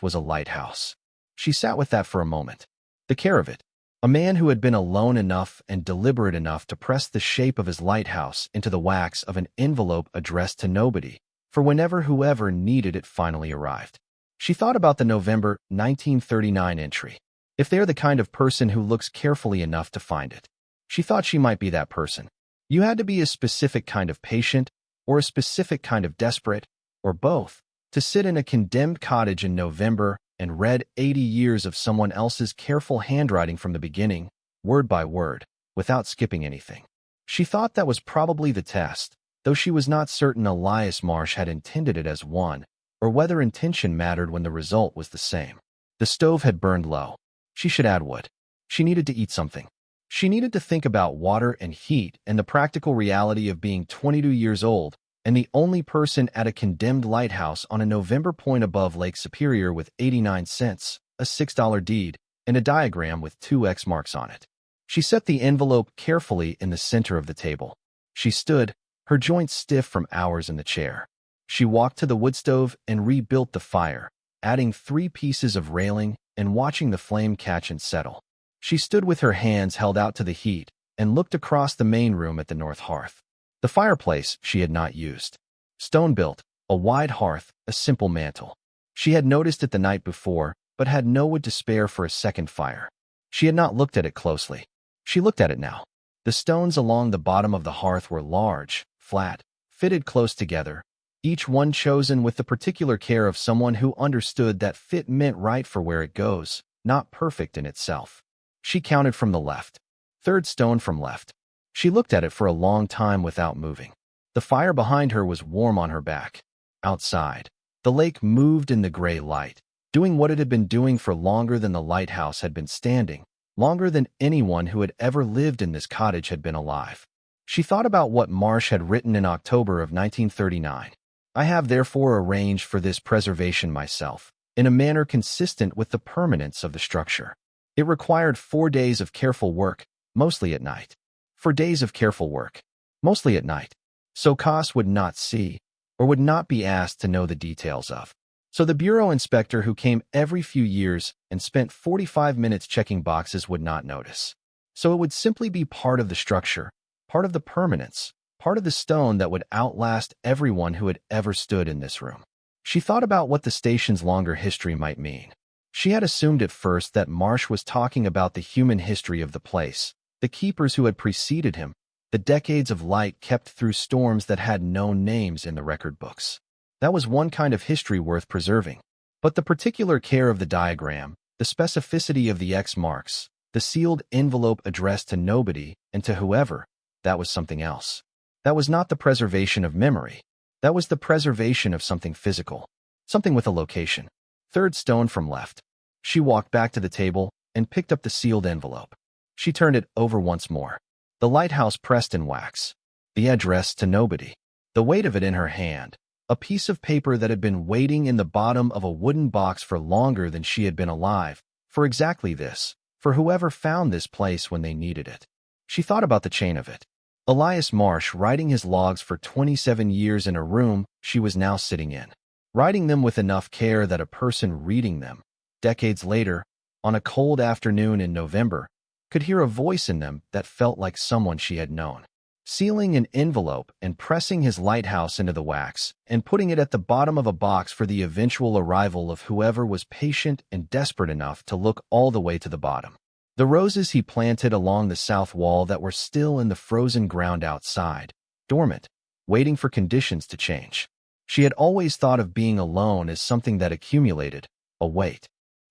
was a lighthouse. She sat with that for a moment. The care of it. A man who had been alone enough and deliberate enough to press the shape of his lighthouse into the wax of an envelope addressed to nobody, for whenever whoever needed it finally arrived. She thought about the November 1939 entry. If they're the kind of person who looks carefully enough to find it. She thought she might be that person. You had to be a specific kind of patient, or a specific kind of desperate, or both, to sit in a condemned cottage in November and read 80 years of someone else's careful handwriting from the beginning, word by word, without skipping anything. She thought that was probably the test, though she was not certain Elias Marsh had intended it as one, or whether intention mattered when the result was the same. The stove had burned low. She should add wood. She needed to eat something. She needed to think about water and heat and the practical reality of being 22 years old and the only person at a condemned lighthouse on a November point above Lake Superior with 89 cents, a $6 deed, and a diagram with 2 X marks on it. She set the envelope carefully in the center of the table. She stood, her joints stiff from hours in the chair. She walked to the wood stove and rebuilt the fire, adding 3 pieces of railing and watching the flame catch and settle. She stood with her hands held out to the heat and looked across the main room at the north hearth. The fireplace she had not used. Stone-built, a wide hearth, a simple mantel. She had noticed it the night before, but had no wood to spare for a second fire. She had not looked at it closely. She looked at it now. The stones along the bottom of the hearth were large, flat, fitted close together, each one chosen with the particular care of someone who understood that fit meant right for where it goes, not perfect in itself. She counted from the left. 3rd stone from left. She looked at it for a long time without moving. The fire behind her was warm on her back. Outside, the lake moved in the gray light, doing what it had been doing for longer than the lighthouse had been standing, longer than anyone who had ever lived in this cottage had been alive. She thought about what Marsh had written in October of 1939. I have therefore arranged for this preservation myself, in a manner consistent with the permanence of the structure. It required 4 days of careful work, mostly at night. 4 days of careful work, mostly at night. So Koss would not see, or would not be asked to know the details of. So the bureau inspector who came every few years and spent 45 minutes checking boxes would not notice. So it would simply be part of the structure, part of the permanence, part of the stone that would outlast everyone who had ever stood in this room. She thought about what the station's longer history might mean. She had assumed at first that Marsh was talking about the human history of the place, the keepers who had preceded him, the decades of light kept through storms that had no names in the record books. That was one kind of history worth preserving. But the particular care of the diagram, the specificity of the X marks, the sealed envelope addressed to nobody and to whoever, that was something else. That was not the preservation of memory. That was the preservation of something physical, something with a location. 3rd stone from left. She walked back to the table and picked up the sealed envelope. She turned it over once more. The lighthouse pressed in wax. The address to nobody. The weight of it in her hand. A piece of paper that had been waiting in the bottom of a wooden box for longer than she had been alive, for exactly this, for whoever found this place when they needed it. She thought about the chain of it. Elias Marsh writing his logs for 27 years in a room she was now sitting in. Writing them with enough care that a person reading them, decades later, on a cold afternoon in November, could hear a voice in them that felt like someone she had known. sealing an envelope and pressing his lighthouse into the wax, and putting it at the bottom of a box for the eventual arrival of whoever was patient and desperate enough to look all the way to the bottom. The roses he planted along the south wall that were still in the frozen ground outside, dormant, waiting for conditions to change. She had always thought of being alone as something that accumulated, a weight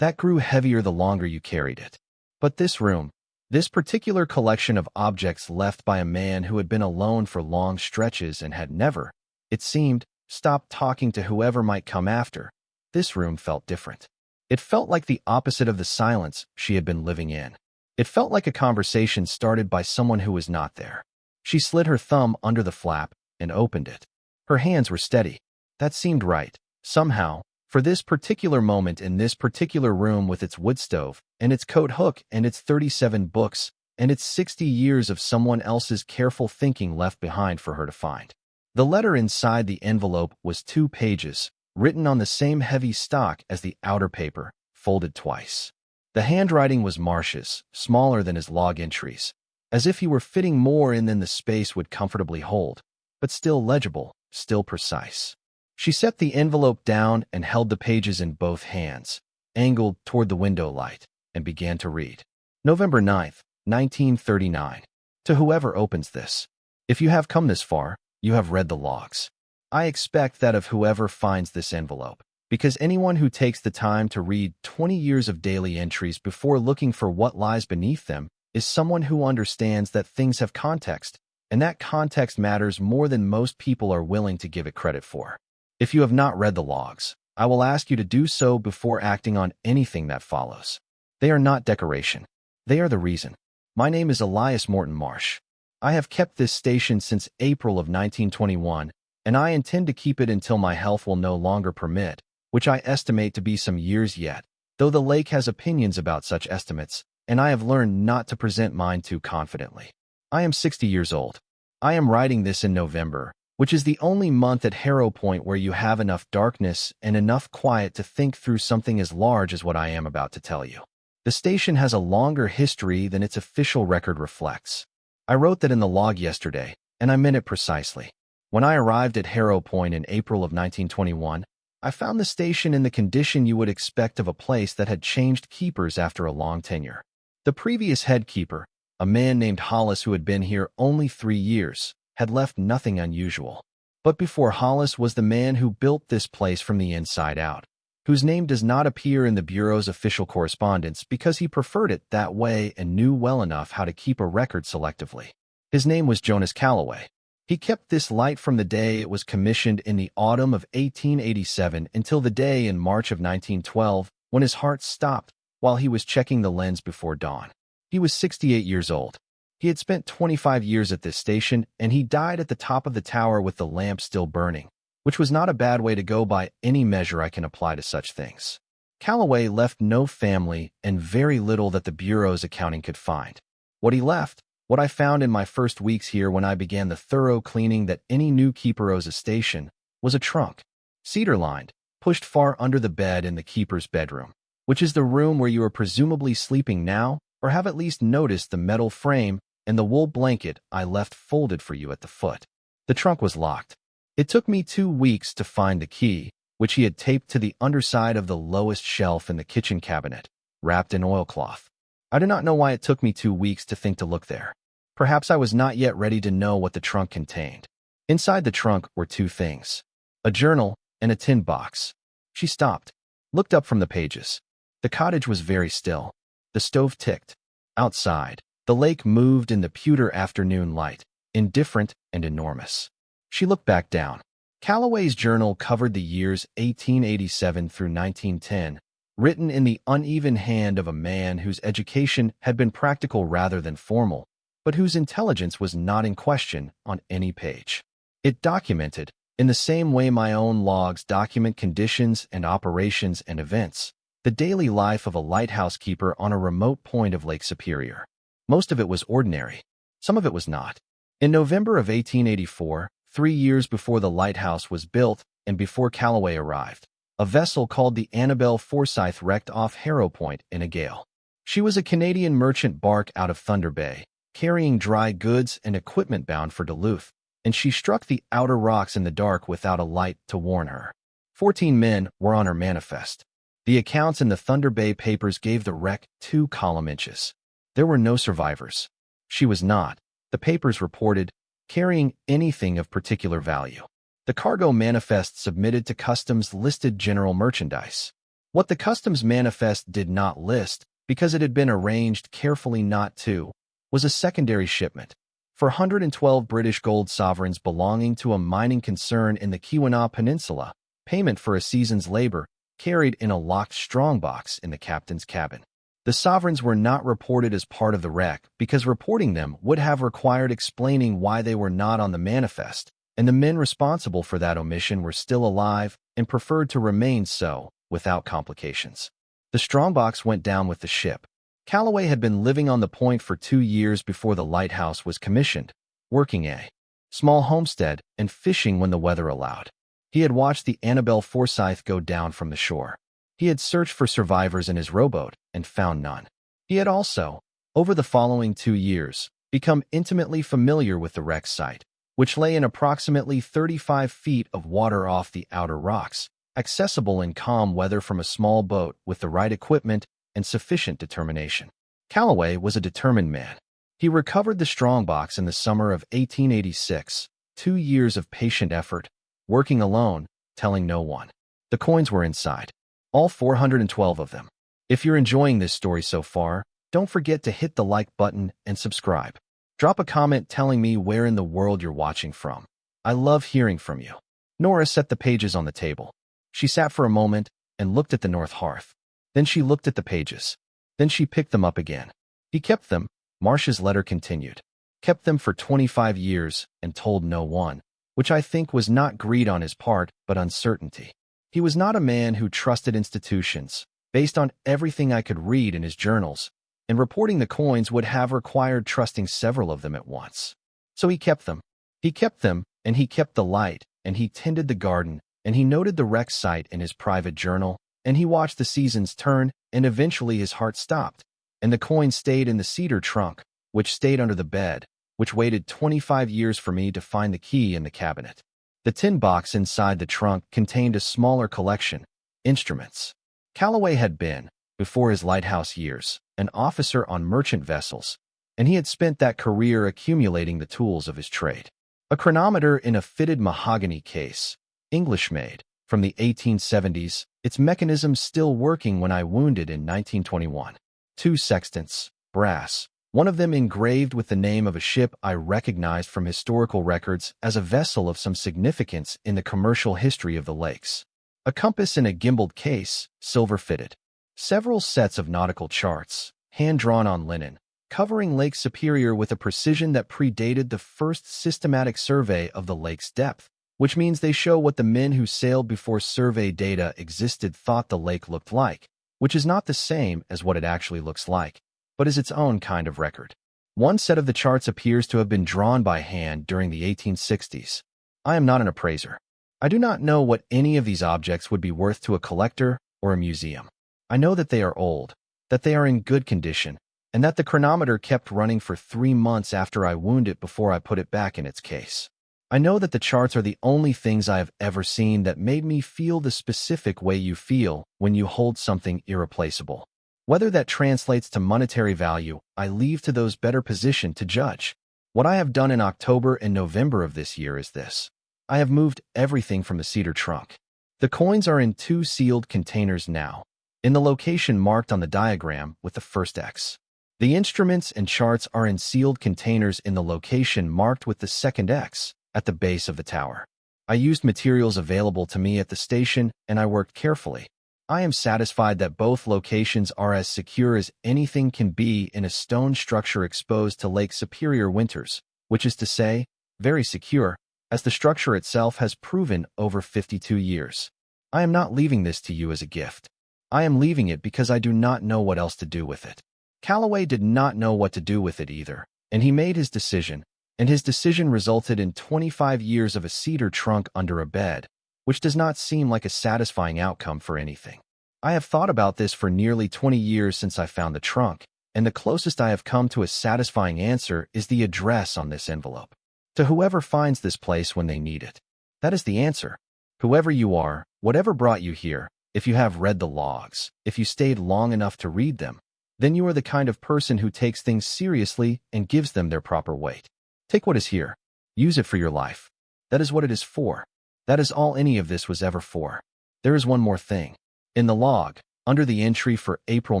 that grew heavier the longer you carried it. But this room, this particular collection of objects left by a man who had been alone for long stretches and had never, it seemed, stopped talking to whoever might come after, this room felt different. It felt like the opposite of the silence she had been living in. It felt like a conversation started by someone who was not there. She slid her thumb under the flap and opened it. Her hands were steady. That seemed right, somehow, for this particular moment in this particular room with its wood stove, and its coat hook, and its 37 books, and its 60 years of someone else's careful thinking left behind for her to find. The letter inside the envelope was 2 pages, written on the same heavy stock as the outer paper, folded twice. The handwriting was Marsh's, smaller than his log entries, as if he were fitting more in than the space would comfortably hold, but still legible, still precise. She set the envelope down and held the pages in both hands, angled toward the window light, and began to read. November 9th, 1939. To whoever opens this. If you have come this far, you have read the logs. I expect that of whoever finds this envelope, because anyone who takes the time to read 20 years of daily entries before looking for what lies beneath them is someone who understands that things have context, and that context matters more than most people are willing to give it credit for. If you have not read the logs, I will ask you to do so before acting on anything that follows. They are not decoration. They are the reason. My name is Elias Morton Marsh. I have kept this station since April of 1921, and I intend to keep it until my health will no longer permit, which I estimate to be some years yet, though the lake has opinions about such estimates, and I have learned not to present mine too confidently. I am 60 years old. I am writing this in November, which is the only month at Harrow Point where you have enough darkness and enough quiet to think through something as large as what I am about to tell you. The station has a longer history than its official record reflects. I wrote that in the log yesterday, and I meant it precisely. When I arrived at Harrow Point in April of 1921, I found the station in the condition you would expect of a place that had changed keepers after a long tenure. The previous head keeper, a man named Hollis who had been here only 3 years, had left nothing unusual. But before Hollis was the man who built this place from the inside out, whose name does not appear in the Bureau's official correspondence because he preferred it that way and knew well enough how to keep a record selectively. His name was Jonas Calloway. He kept this light from the day it was commissioned in the autumn of 1887 until the day in March of 1912 when his heart stopped while he was checking the lens before dawn. He was 68 years old. He had spent 25 years at this station, and he died at the top of the tower with the lamp still burning, which was not a bad way to go by any measure I can apply to such things. Calloway left no family and very little that the Bureau's accounting could find. What he left, what I found in my first weeks here when I began the thorough cleaning that any new keeper owes a station, was a trunk, cedar-lined, pushed far under the bed in the keeper's bedroom, which is the room where you are presumably sleeping now, or have at least noticed the metal frame and the wool blanket I left folded for you at the foot. The trunk was locked. It took me 2 weeks to find the key, which he had taped to the underside of the lowest shelf in the kitchen cabinet, wrapped in oilcloth. I do not know why it took me 2 weeks to think to look there. Perhaps I was not yet ready to know what the trunk contained. Inside the trunk were 2 things, a journal and a tin box. She stopped, looked up from the pages. The cottage was very still. The stove ticked. Outside, the lake moved in the pewter afternoon light, indifferent and enormous. She looked back down. Calloway's journal covered the years 1887 through 1910, written in the uneven hand of a man whose education had been practical rather than formal, but whose intelligence was not in question on any page. It documented, in the same way my own logs document conditions and operations and events, the daily life of a lighthouse keeper on a remote point of Lake Superior. Most of it was ordinary. Some of it was not. In November of 1884, 3 years before the lighthouse was built and before Calloway arrived, a vessel called the Annabelle Forsyth wrecked off Harrow Point in a gale. She was a Canadian merchant bark out of Thunder Bay, carrying dry goods and equipment bound for Duluth, and she struck the outer rocks in the dark without a light to warn her. 14 men were on her manifest. The accounts in the Thunder Bay papers gave the wreck 2 column inches. There were no survivors. She was not, the papers reported, carrying anything of particular value. The cargo manifest submitted to Customs listed general merchandise. What the Customs manifest did not list, because it had been arranged carefully not to, was a secondary shipment for 112 British gold sovereigns belonging to a mining concern in the Keweenaw Peninsula, payment for a season's labor, carried in a locked strongbox in the captain's cabin. The sovereigns were not reported as part of the wreck because reporting them would have required explaining why they were not on the manifest, and the men responsible for that omission were still alive and preferred to remain so without complications. The strongbox went down with the ship. Calloway had been living on the point for 2 years before the lighthouse was commissioned, working a small homestead and fishing when the weather allowed. He had watched the Annabelle Forsyth go down from the shore. He had searched for survivors in his rowboat and found none. He had also, over the following 2 years, become intimately familiar with the wreck site, which lay in approximately 35 feet of water off the outer rocks, accessible in calm weather from a small boat with the right equipment and sufficient determination. Calloway was a determined man. He recovered the strongbox in the summer of 1886, 2 years of patient effort, working alone, telling no one. The coins were inside, all 412 of them. If you're enjoying this story so far, don't forget to hit the like button and subscribe. Drop a comment telling me where in the world you're watching from. I love hearing from you. Nora set the pages on the table. She sat for a moment and looked at the north hearth. Then she looked at the pages. Then she picked them up again. He kept them, Marsh's letter continued. Kept them for 25 years and told no one, which I think was not greed on his part, but uncertainty. He was not a man who trusted institutions, based on everything I could read in his journals, and reporting the coins would have required trusting several of them at once. So he kept them. He kept them, and he kept the light, and he tended the garden, and he noted the wreck site in his private journal, and he watched the seasons turn, and eventually his heart stopped, and the coin stayed in the cedar trunk, which stayed under the bed, which waited 25 years for me to find the key in the cabinet. The tin box inside the trunk contained a smaller collection, instruments. Calloway had been, before his lighthouse years, an officer on merchant vessels, and he had spent that career accumulating the tools of his trade. A chronometer in a fitted mahogany case, English-made, from the 1870s, its mechanism still working when I wounded in 1921. 2 sextants, brass, one of them engraved with the name of a ship I recognized from historical records as a vessel of some significance in the commercial history of the lakes. A compass in a gimbaled case, silver-fitted. Several sets of nautical charts, hand-drawn on linen, covering Lake Superior with a precision that predated the first systematic survey of the lake's depth, which means they show what the men who sailed before survey data existed thought the lake looked like, which is not the same as what it actually looks like, but is its own kind of record. One set of the charts appears to have been drawn by hand during the 1860s. I am not an appraiser. I do not know what any of these objects would be worth to a collector or a museum. I know that they are old, that they are in good condition, and that the chronometer kept running for 3 months after I wounded it before I put it back in its case. I know that the charts are the only things I have ever seen that made me feel the specific way you feel when you hold something irreplaceable. Whether that translates to monetary value, I leave to those better positioned to judge. What I have done in October and November of this year is this. I have moved everything from the cedar trunk. The coins are in 2 sealed containers now, in the location marked on the diagram with the first X. The instruments and charts are in sealed containers in the location marked with the second X, at the base of the tower. I used materials available to me at the station, and I worked carefully. I am satisfied that both locations are as secure as anything can be in a stone structure exposed to Lake Superior winters, which is to say, very secure, as the structure itself has proven over 52 years. I am not leaving this to you as a gift. I am leaving it because I do not know what else to do with it. Calloway did not know what to do with it either, and he made his decision, and his decision resulted in 25 years of a cedar trunk under a bed, which does not seem like a satisfying outcome for anything. I have thought about this for nearly 20 years since I found the trunk, and the closest I have come to a satisfying answer is the address on this envelope. To whoever finds this place when they need it. That is the answer. Whoever you are, whatever brought you here, if you have read the logs, if you stayed long enough to read them, then you are the kind of person who takes things seriously and gives them their proper weight. Take what is here. Use it for your life. That is what it is for. That is all any of this was ever for. There is one more thing. In the log, under the entry for April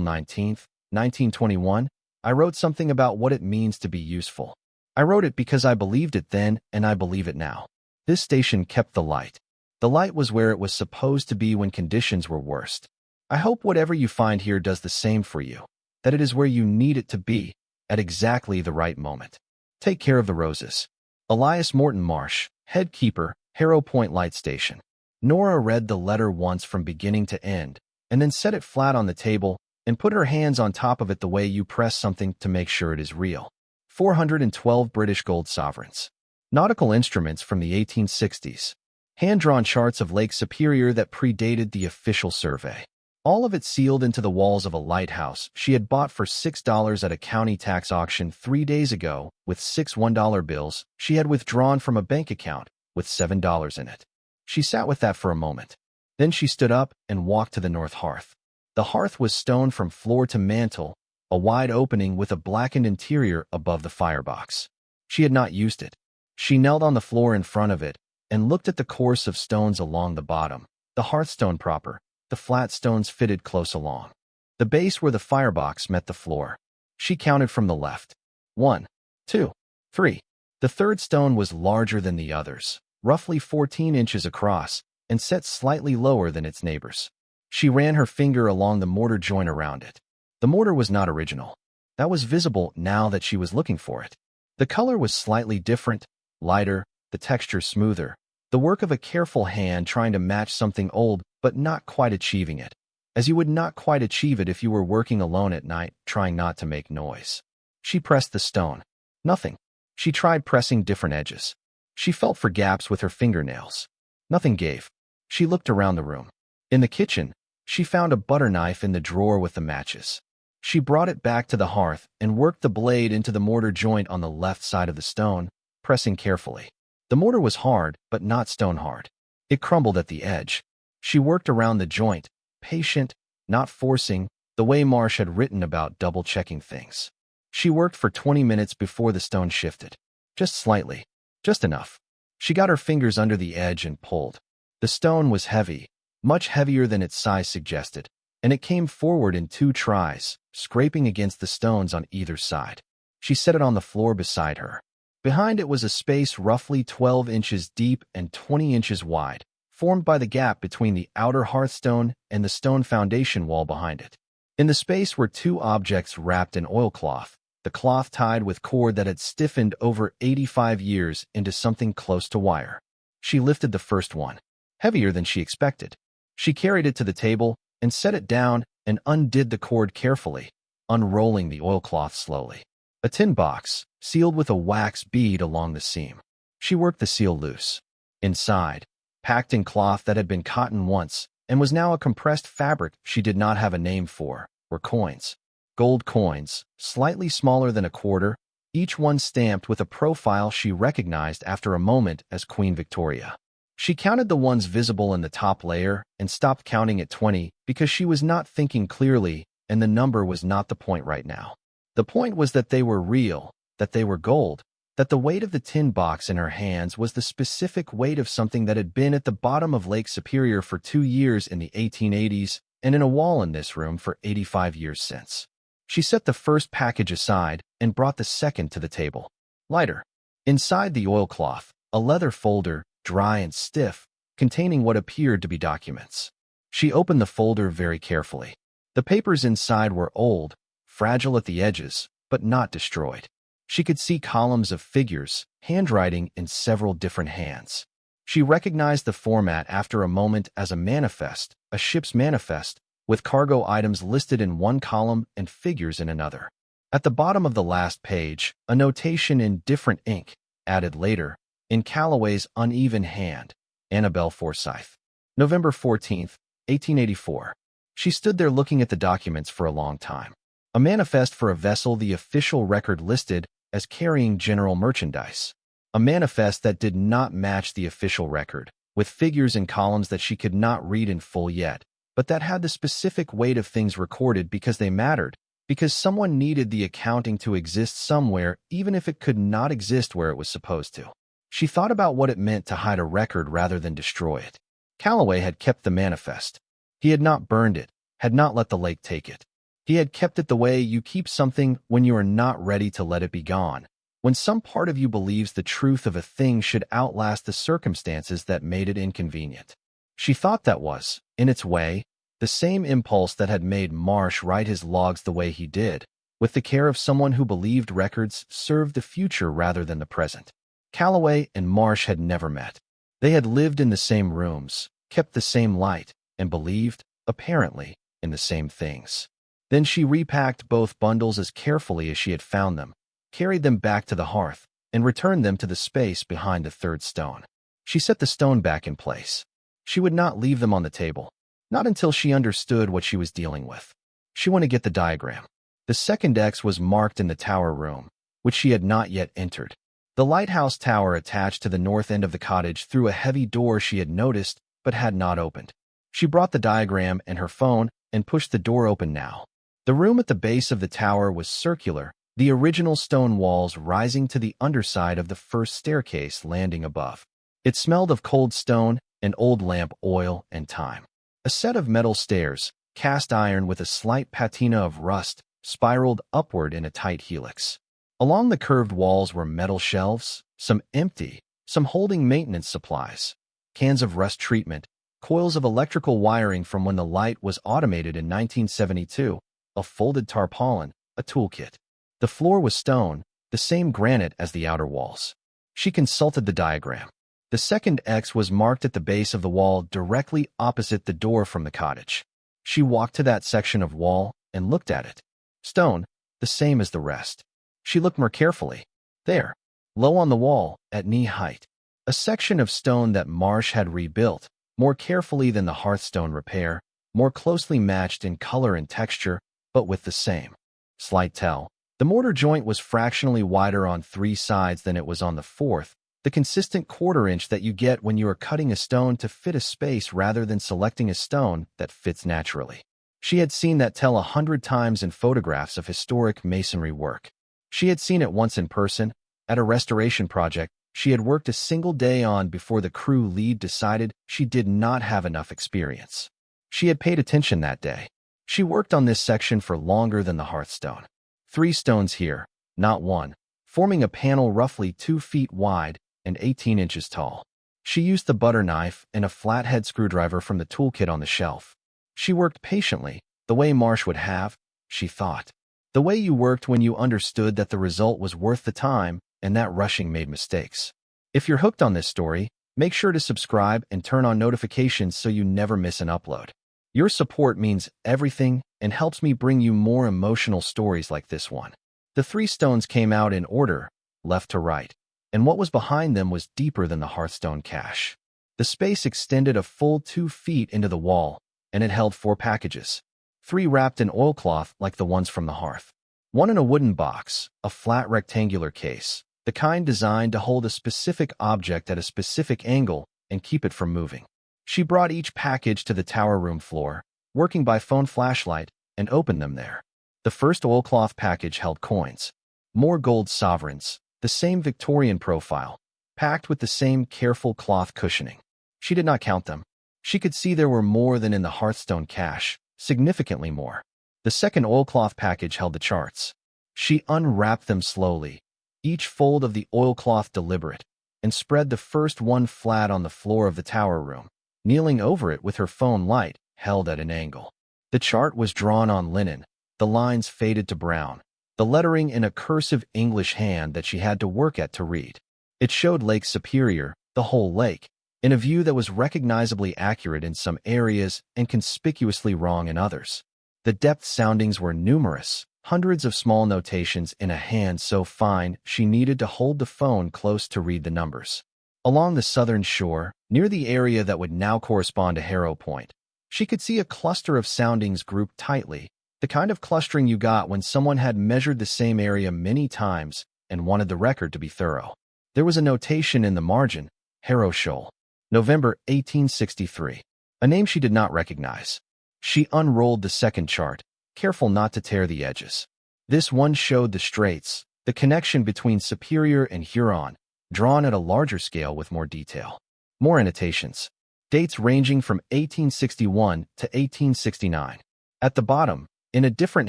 19th, 1921, I wrote something about what it means to be useful. I wrote it because I believed it then and I believe it now. This station kept the light. The light was where it was supposed to be when conditions were worst. I hope whatever you find here does the same for you, that it is where you need it to be, at exactly the right moment. Take care of the roses. Elias Morton Marsh, head keeper, Harrow Point Light Station. Nora read the letter once from beginning to end, and then set it flat on the table and put her hands on top of it the way you press something to make sure it is real. 412 British gold sovereigns. Nautical instruments from the 1860s. Hand-drawn charts of Lake Superior that predated the official survey. All of it sealed into the walls of a lighthouse she had bought for $6 at a county tax auction 3 days ago with 6 $1 bills she had withdrawn from a bank account with $7 in it. She sat with that for a moment. Then she stood up and walked to the north hearth. The hearth was stone from floor to mantel, a wide opening with a blackened interior above the firebox. She had not used it. She knelt on the floor in front of it and looked at the course of stones along the bottom, the hearthstone proper, the flat stones fitted close along. The base where the firebox met the floor. She counted from the left. 1, 2, 3. The third stone was larger than the others, roughly 14 inches across, and set slightly lower than its neighbors. She ran her finger along the mortar joint around it. The mortar was not original. That was visible now that she was looking for it. The color was slightly different, lighter, the texture smoother, the work of a careful hand trying to match something old but not quite achieving it, as you would not quite achieve it if you were working alone at night, trying not to make noise. She pressed the stone. Nothing. She tried pressing different edges. She felt for gaps with her fingernails. Nothing gave. She looked around the room. In the kitchen, she found a butter knife in the drawer with the matches. She brought it back to the hearth and worked the blade into the mortar joint on the left side of the stone, pressing carefully. The mortar was hard, but not stone hard. It crumbled at the edge. She worked around the joint, patient, not forcing, the way Marsh had written about double-checking things. She worked for 20 minutes before the stone shifted. Just slightly. Just enough. She got her fingers under the edge and pulled. The stone was heavy, much heavier than its size suggested, and it came forward in 2 tries, scraping against the stones on either side. She set it on the floor beside her. Behind it was a space roughly 12 inches deep and 20 inches wide, formed by the gap between the outer hearthstone and the stone foundation wall behind it. In the space were 2 objects wrapped in oilcloth, the cloth tied with cord that had stiffened over 85 years into something close to wire. She lifted the first one, heavier than she expected. She carried it to the table and set it down and undid the cord carefully, unrolling the oilcloth slowly. A tin box, sealed with a wax bead along the seam. She worked the seal loose. Inside, packed in cloth that had been cotton once and was now a compressed fabric she did not have a name for, were coins. Gold coins, slightly smaller than a quarter, each one stamped with a profile she recognized after a moment as Queen Victoria. She counted the ones visible in the top layer and stopped counting at 20 because she was not thinking clearly and the number was not the point right now. The point was that they were real, that they were gold, that the weight of the tin box in her hands was the specific weight of something that had been at the bottom of Lake Superior for 2 years in the 1880s and in a wall in this room for 85 years since. She set the first package aside and brought the second to the table. Lighter. Inside the oilcloth, a leather folder, dry and stiff, containing what appeared to be documents. She opened the folder very carefully. The papers inside were old, fragile at the edges, but not destroyed. She could see columns of figures, handwriting in several different hands. She recognized the format after a moment as a manifest, a ship's manifest, with cargo items listed in one column and figures in another. At the bottom of the last page, a notation in different ink, added later, in Calloway's uneven hand, Annabelle Forsyth. November 14th, 1884. She stood there looking at the documents for a long time. A manifest for a vessel the official record listed as carrying general merchandise. A manifest that did not match the official record, with figures and columns that she could not read in full yet, but that had the specific weight of things recorded because they mattered, because someone needed the accounting to exist somewhere even if it could not exist where it was supposed to. She thought about what it meant to hide a record rather than destroy it. Calloway had kept the manifest. He had not burned it, had not let the lake take it. He had kept it the way you keep something when you are not ready to let it be gone, when some part of you believes the truth of a thing should outlast the circumstances that made it inconvenient. She thought that was, in its way, the same impulse that had made Marsh write his logs the way he did, with the care of someone who believed records served the future rather than the present. Calloway and Marsh had never met. They had lived in the same rooms, kept the same light, and believed, apparently, in the same things. Then she repacked both bundles as carefully as she had found them, carried them back to the hearth, and returned them to the space behind the third stone. She set the stone back in place. She would not leave them on the table, not until she understood what she was dealing with. She wanted to get the diagram. The second X was marked in the tower room, which she had not yet entered. The lighthouse tower attached to the north end of the cottage through a heavy door she had noticed but had not opened. She brought the diagram and her phone and pushed the door open now. The room at the base of the tower was circular, the original stone walls rising to the underside of the first staircase landing above. It smelled of cold stone and old lamp oil and time. A set of metal stairs, cast iron with a slight patina of rust, spiraled upward in a tight helix. Along the curved walls were metal shelves, some empty, some holding maintenance supplies, cans of rust treatment, coils of electrical wiring from when the light was automated in 1972, a folded tarpaulin, a toolkit. The floor was stone, the same granite as the outer walls. She consulted the diagram. The second X was marked at the base of the wall directly opposite the door from the cottage. She walked to that section of wall and looked at it. Stone, the same as the rest. She looked more carefully. There, low on the wall, at knee height. A section of stone that Marsh had rebuilt, more carefully than the hearthstone repair, more closely matched in color and texture, but with the same slight tell. The mortar joint was fractionally wider on 3 sides than it was on the 4th, the consistent quarter-inch that you get when you are cutting a stone to fit a space rather than selecting a stone that fits naturally. She had seen that tell 100 times in photographs of historic masonry work. She had seen it once in person, at a restoration project she had worked a single day on before the crew lead decided she did not have enough experience. She had paid attention that day. She worked on this section for longer than the hearthstone. 3 stones here, not one, forming a panel roughly 2 feet wide and 18 inches tall. She used the butter knife and a flathead screwdriver from the toolkit on the shelf. She worked patiently, the way Marsh would have, she thought. The way you worked when you understood that the result was worth the time and that rushing made mistakes. If you're hooked on this story, make sure to subscribe and turn on notifications so you never miss an upload. Your support means everything and helps me bring you more emotional stories like this one. The 3 stones came out in order, left to right, and what was behind them was deeper than the hearthstone cache. The space extended a full 2 feet into the wall, and it held 4 packages. 3 wrapped in oilcloth like the ones from the hearth. 1 in a wooden box, a flat rectangular case, the kind designed to hold a specific object at a specific angle and keep it from moving. She brought each package to the tower room floor, working by phone flashlight, and opened them there. The first oilcloth package held coins. More gold sovereigns, the same Victorian profile, packed with the same careful cloth cushioning. She did not count them. She could see there were more than in the hearthstone cache, significantly more. The second oilcloth package held the charts. She unwrapped them slowly, each fold of the oilcloth deliberate, and spread the first one flat on the floor of the tower room, kneeling over it with her phone light held at an angle. The chart was drawn on linen, the lines faded to brown, the lettering in a cursive English hand that she had to work at to read. It showed Lake Superior, the whole lake, in a view that was recognizably accurate in some areas and conspicuously wrong in others. The depth soundings were numerous, hundreds of small notations in a hand so fine she needed to hold the phone close to read the numbers. Along the southern shore, near the area that would now correspond to Harrow Point, she could see a cluster of soundings grouped tightly, The kind of clustering you got when someone had measured the same area many times and wanted the record to be thorough. There was a notation in the margin, Harrow Shoal, November 1863, a name she did not recognize. She unrolled the second chart, careful not to tear the edges. This one showed the straits, the connection between Superior and Huron, drawn at a larger scale with more detail. More annotations. Dates ranging from 1861 to 1869. At the bottom, in a different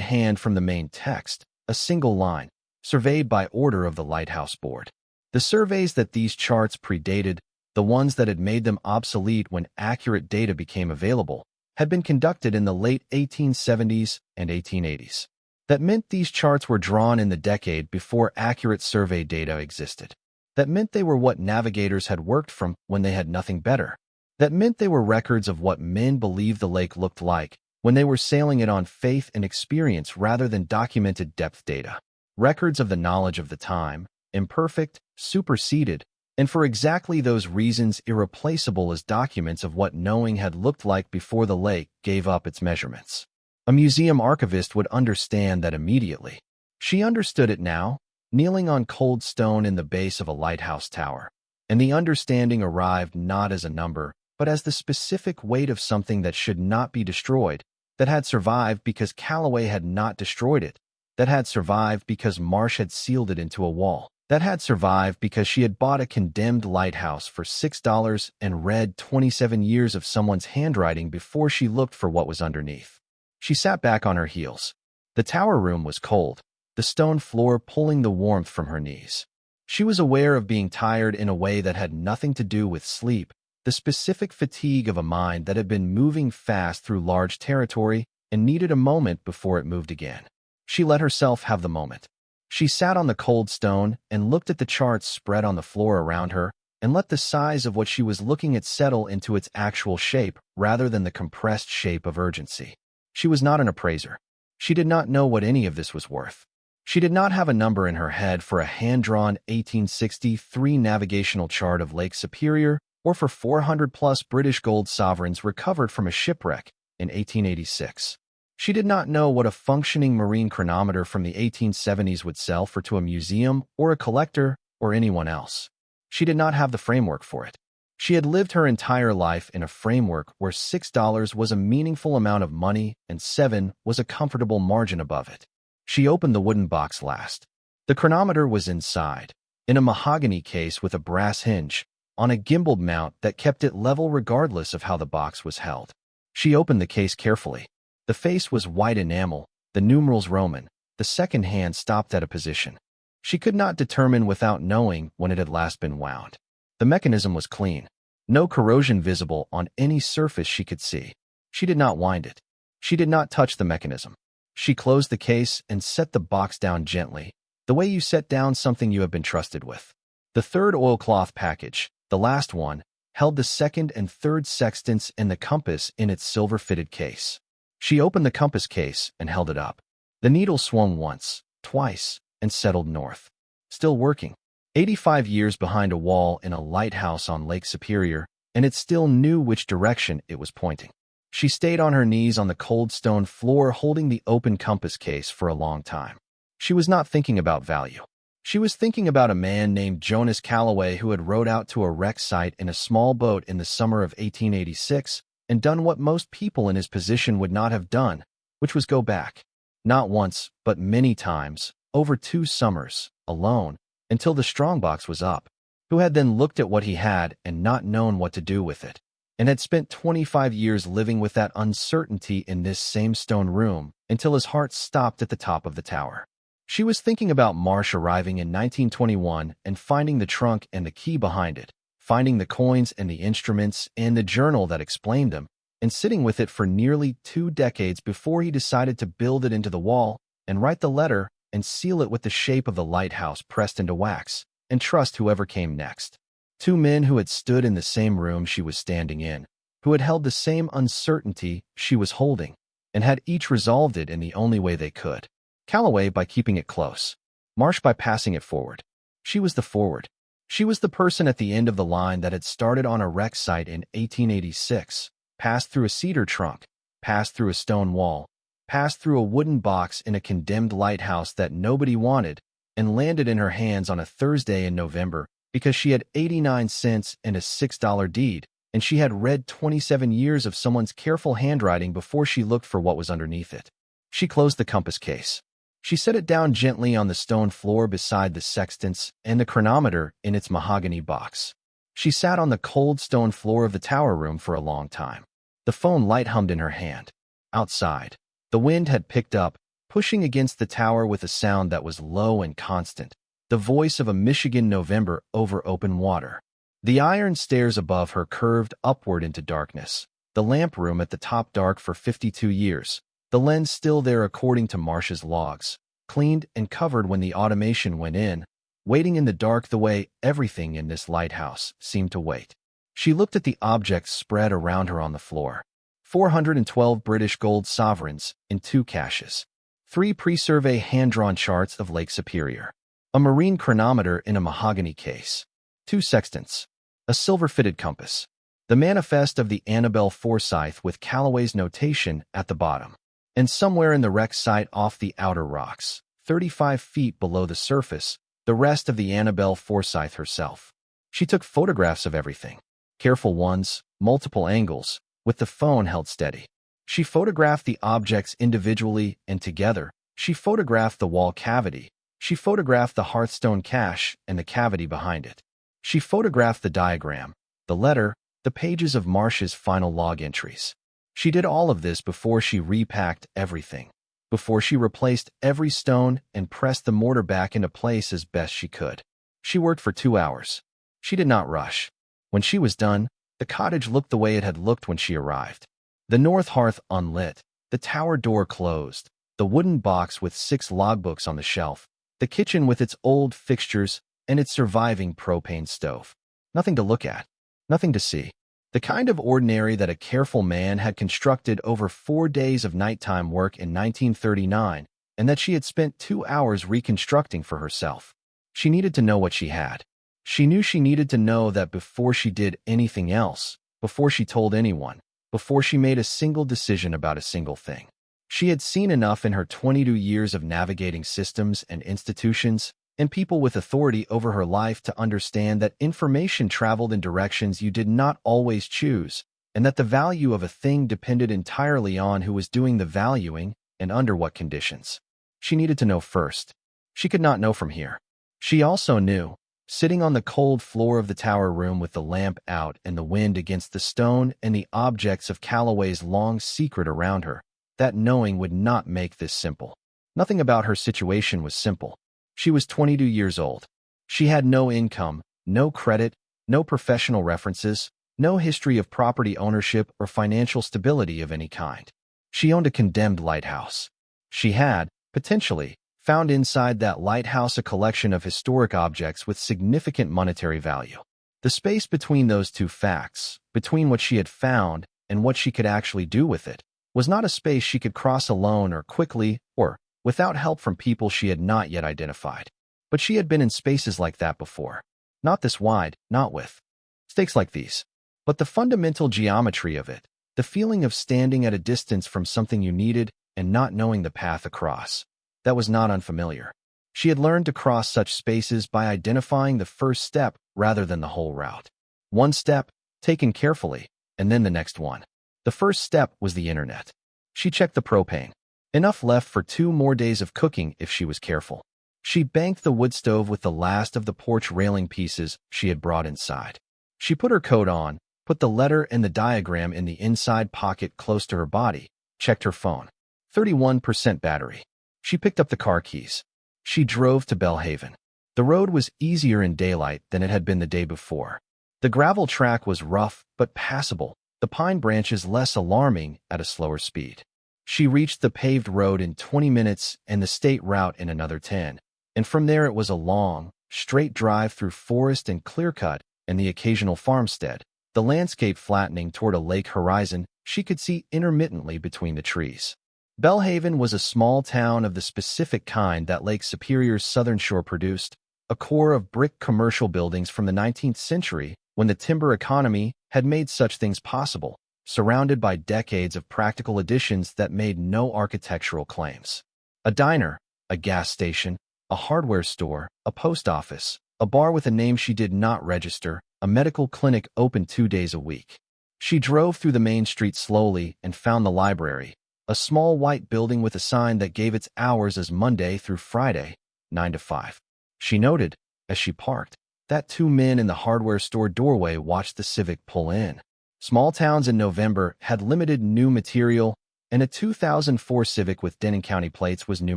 hand from the main text, a single line, surveyed by order of the Lighthouse Board. The surveys that these charts predated, the ones that had made them obsolete when accurate data became available, had been conducted in the late 1870s and 1880s. That meant these charts were drawn in the decade before accurate survey data existed. That meant they were what navigators had worked from when they had nothing better. That meant they were records of what men believed the lake looked like when they were sailing it on faith and experience rather than documented depth data. Records of the knowledge of the time, imperfect, superseded, and for exactly those reasons irreplaceable as documents of what knowing had looked like before the lake gave up its measurements. A museum archivist would understand that immediately. She understood it now, kneeling on cold stone in the base of a lighthouse tower. And the understanding arrived not as a number, but as the specific weight of something that should not be destroyed, that had survived because Callaway had not destroyed it, that had survived because Marsh had sealed it into a wall, that had survived because she had bought a condemned lighthouse for $6 and read 27 years of someone's handwriting before she looked for what was underneath. She sat back on her heels. The tower room was cold, the stone floor pulling the warmth from her knees. She was aware of being tired in a way that had nothing to do with sleep, the specific fatigue of a mind that had been moving fast through large territory and needed a moment before it moved again. She let herself have the moment. She sat on the cold stone and looked at the charts spread on the floor around her and let the size of what she was looking at settle into its actual shape rather than the compressed shape of urgency. She was not an appraiser. She did not know what any of this was worth. She did not have a number in her head for a hand-drawn 1863 navigational chart of Lake Superior or for 400-plus British gold sovereigns recovered from a shipwreck in 1886. She did not know what a functioning marine chronometer from the 1870s would sell for to a museum or a collector or anyone else. She did not have the framework for it. She had lived her entire life in a framework where $6 was a meaningful amount of money and $7 was a comfortable margin above it. She opened the wooden box last. The chronometer was inside, in a mahogany case with a brass hinge, on a gimbaled mount that kept it level regardless of how the box was held. She opened the case carefully. The face was white enamel, the numerals Roman, the second hand stopped at a position. She could not determine without knowing when it had last been wound. The mechanism was clean. No corrosion visible on any surface she could see. She did not wind it. She did not touch the mechanism. She closed the case and set the box down gently, the way you set down something you have been trusted with. The third oilcloth package, the last one, held the second and third sextants and the compass in its silver-fitted case. She opened the compass case and held it up. The needle swung once, twice, and settled north. Still working. 85 years behind a wall in a lighthouse on Lake Superior, and it still knew which direction it was pointing. She stayed on her knees on the cold stone floor holding the open compass case for a long time. She was not thinking about value. She was thinking about a man named Jonas Callaway who had rowed out to a wreck site in a small boat in the summer of 1886 and done what most people in his position would not have done, which was go back. Not once, but many times, over 2 summers, alone, until the strongbox was up, who had then looked at what he had and not known what to do with it, and had spent 25 years living with that uncertainty in this same stone room until his heart stopped at the top of the tower. She was thinking about Marsh arriving in 1921 and finding the trunk and the key behind it, finding the coins and the instruments and the journal that explained them, and sitting with it for nearly 2 decades before he decided to build it into the wall and write the letter and seal it with the shape of the lighthouse pressed into wax, and trust whoever came next. 2 men who had stood in the same room she was standing in, who had held the same uncertainty she was holding, and had each resolved it in the only way they could. Callaway by keeping it close, Marsh by passing it forward. She was the forward. She was the person at the end of the line that had started on a wreck site in 1886, passed through a cedar trunk, passed through a stone wall, passed through a wooden box in a condemned lighthouse that nobody wanted, and landed in her hands on a Thursday in November because she had 89 cents and a $6 deed, and she had read 27 years of someone's careful handwriting before she looked for what was underneath it. She closed the compass case. She set it down gently on the stone floor beside the sextants and the chronometer in its mahogany box. She sat on the cold stone floor of the tower room for a long time. The phone light hummed in her hand. Outside, the wind had picked up, pushing against the tower with a sound that was low and constant, the voice of a Michigan November over open water. The iron stairs above her curved upward into darkness, the lamp room at the top dark for 52 years, the lens still there according to Marsh's logs, cleaned and covered when the automation went in, waiting in the dark the way everything in this lighthouse seemed to wait. She looked at the objects spread around her on the floor. 412 British gold sovereigns in 2 caches. 3 pre-survey hand-drawn charts of Lake Superior. A marine chronometer in a mahogany case. 2 sextants. A silver-fitted compass. The manifest of the Annabelle Forsyth with Callaway's notation at the bottom. And somewhere in the wreck site off the outer rocks, 35 feet below the surface, the rest of the Annabelle Forsyth herself. She took photographs of everything. Careful ones, multiple angles, with the phone held steady. She photographed the objects individually and together. She photographed the wall cavity. She photographed the hearthstone cache and the cavity behind it. She photographed the diagram, the letter, the pages of Marsh's final log entries. She did all of this before she repacked everything, before she replaced every stone and pressed the mortar back into place as best she could. She worked for 2 hours. She did not rush. When she was done, the cottage looked the way it had looked when she arrived. The north hearth unlit, the tower door closed, the wooden box with 6 logbooks on the shelf, the kitchen with its old fixtures and its surviving propane stove. Nothing to look at, nothing to see. The kind of ordinary that a careful man had constructed over 4 days of nighttime work in 1939, and that she had spent 2 hours reconstructing for herself. She needed to know what she had. She knew she needed to know that before she did anything else, before she told anyone, before she made a single decision about a single thing. She had seen enough in her 22 years of navigating systems and institutions and people with authority over her life to understand that information traveled in directions you did not always choose, and that the value of a thing depended entirely on who was doing the valuing and under what conditions. She needed to know first. She could not know from here. She also knew, sitting on the cold floor of the tower room with the lamp out and the wind against the stone and the objects of Callaway's long secret around her, that knowing would not make this simple. Nothing about her situation was simple. She was 22 years old. She had no income, no credit, no professional references, no history of property ownership or financial stability of any kind. She owned a condemned lighthouse. She had, potentially, found inside that lighthouse a collection of historic objects with significant monetary value. The space between those two facts, between what she had found and what she could actually do with it, was not a space she could cross alone or quickly or without help from people she had not yet identified. But she had been in spaces like that before. Not this wide, not with stakes like these. But the fundamental geometry of it, the feeling of standing at a distance from something you needed and not knowing the path across, that was not unfamiliar. She had learned to cross such spaces by identifying the first step rather than the whole route. One step, taken carefully, and then the next one. The first step was the internet. She checked the propane. Enough left for 2 more days of cooking if she was careful. She banked the wood stove with the last of the porch railing pieces she had brought inside. She put her coat on, put the letter and the diagram in the inside pocket close to her body, checked her phone. 31% battery. She picked up the car keys. She drove to Belhaven. The road was easier in daylight than it had been the day before. The gravel track was rough but passable, the pine branches less alarming at a slower speed. She reached the paved road in 20 minutes and the state route in another 10, and from there it was a long, straight drive through forest and clear-cut and the occasional farmstead, the landscape flattening toward a lake horizon she could see intermittently between the trees. Belhaven was a small town of the specific kind that Lake Superior's southern shore produced, a core of brick commercial buildings from the 19th century when the timber economy had made such things possible, surrounded by decades of practical additions that made no architectural claims. A diner, a gas station, a hardware store, a post office, a bar with a name she did not register, a medical clinic open 2 days a week. She drove through the main street slowly and found the library, a small white building with a sign that gave its hours as Monday through Friday, 9 to 5. She noted, as she parked, that 2 men in the hardware store doorway watched the Civic pull in. Small towns in November had limited new material, and a 2004 Civic with Denton County plates was new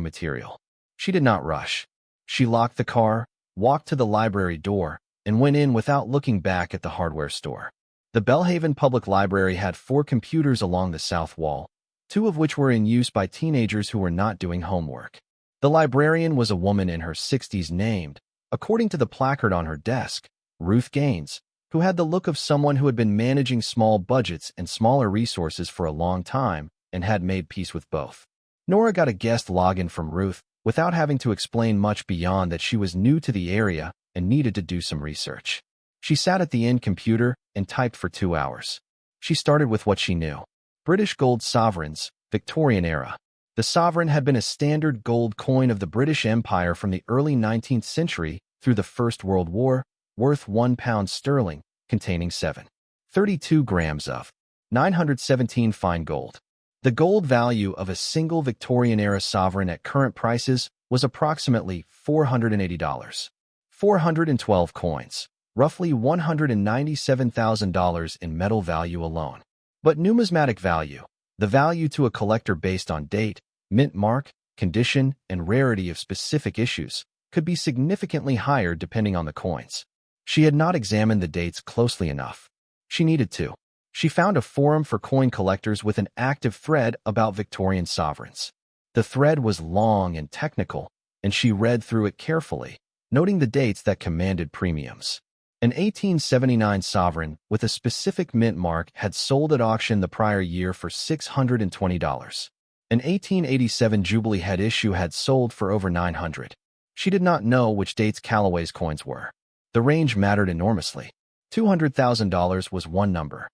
material. She did not rush. She locked the car, walked to the library door, and went in without looking back at the hardware store. The Belhaven Public Library had 4 computers along the south wall, 2 of which were in use by teenagers who were not doing homework. The librarian was a woman in her 60s named, according to the placard on her desk, Ruth Gaines, who had the look of someone who had been managing small budgets and smaller resources for a long time and had made peace with both. Nora got a guest login from Ruth without having to explain much beyond that she was new to the area and needed to do some research. She sat at the end computer and typed for 2 hours. She started with what she knew. British gold sovereigns, Victorian era. The sovereign had been a standard gold coin of the British Empire from the early 19th century through the First World War, worth £1 sterling, containing 7.32 grams of 917 fine gold. The gold value of a single Victorian-era sovereign at current prices was approximately $480. 412 coins, roughly $197,000 in metal value alone. But numismatic value, the value to a collector based on date, mint mark, condition, and rarity of specific issues, could be significantly higher depending on the coins. She had not examined the dates closely enough. She needed to. She found a forum for coin collectors with an active thread about Victorian sovereigns. The thread was long and technical, and she read through it carefully, noting the dates that commanded premiums. An 1879 sovereign with a specific mint mark had sold at auction the prior year for $620. An 1887 Jubilee head issue had sold for over $900. She did not know which dates Callaway's coins were. The range mattered enormously. $200,000 was one number.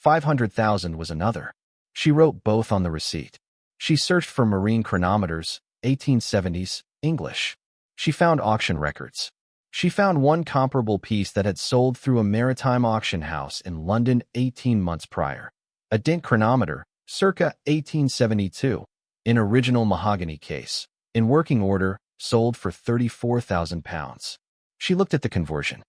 $500,000 was another. She wrote both on the receipt. She searched for marine chronometers, 1870s, English. She found auction records. She found one comparable piece that had sold through a maritime auction house in London 18 months prior. A Dent chronometer, circa 1872, in original mahogany case, in working order, sold for £34,000. She looked at the conversion.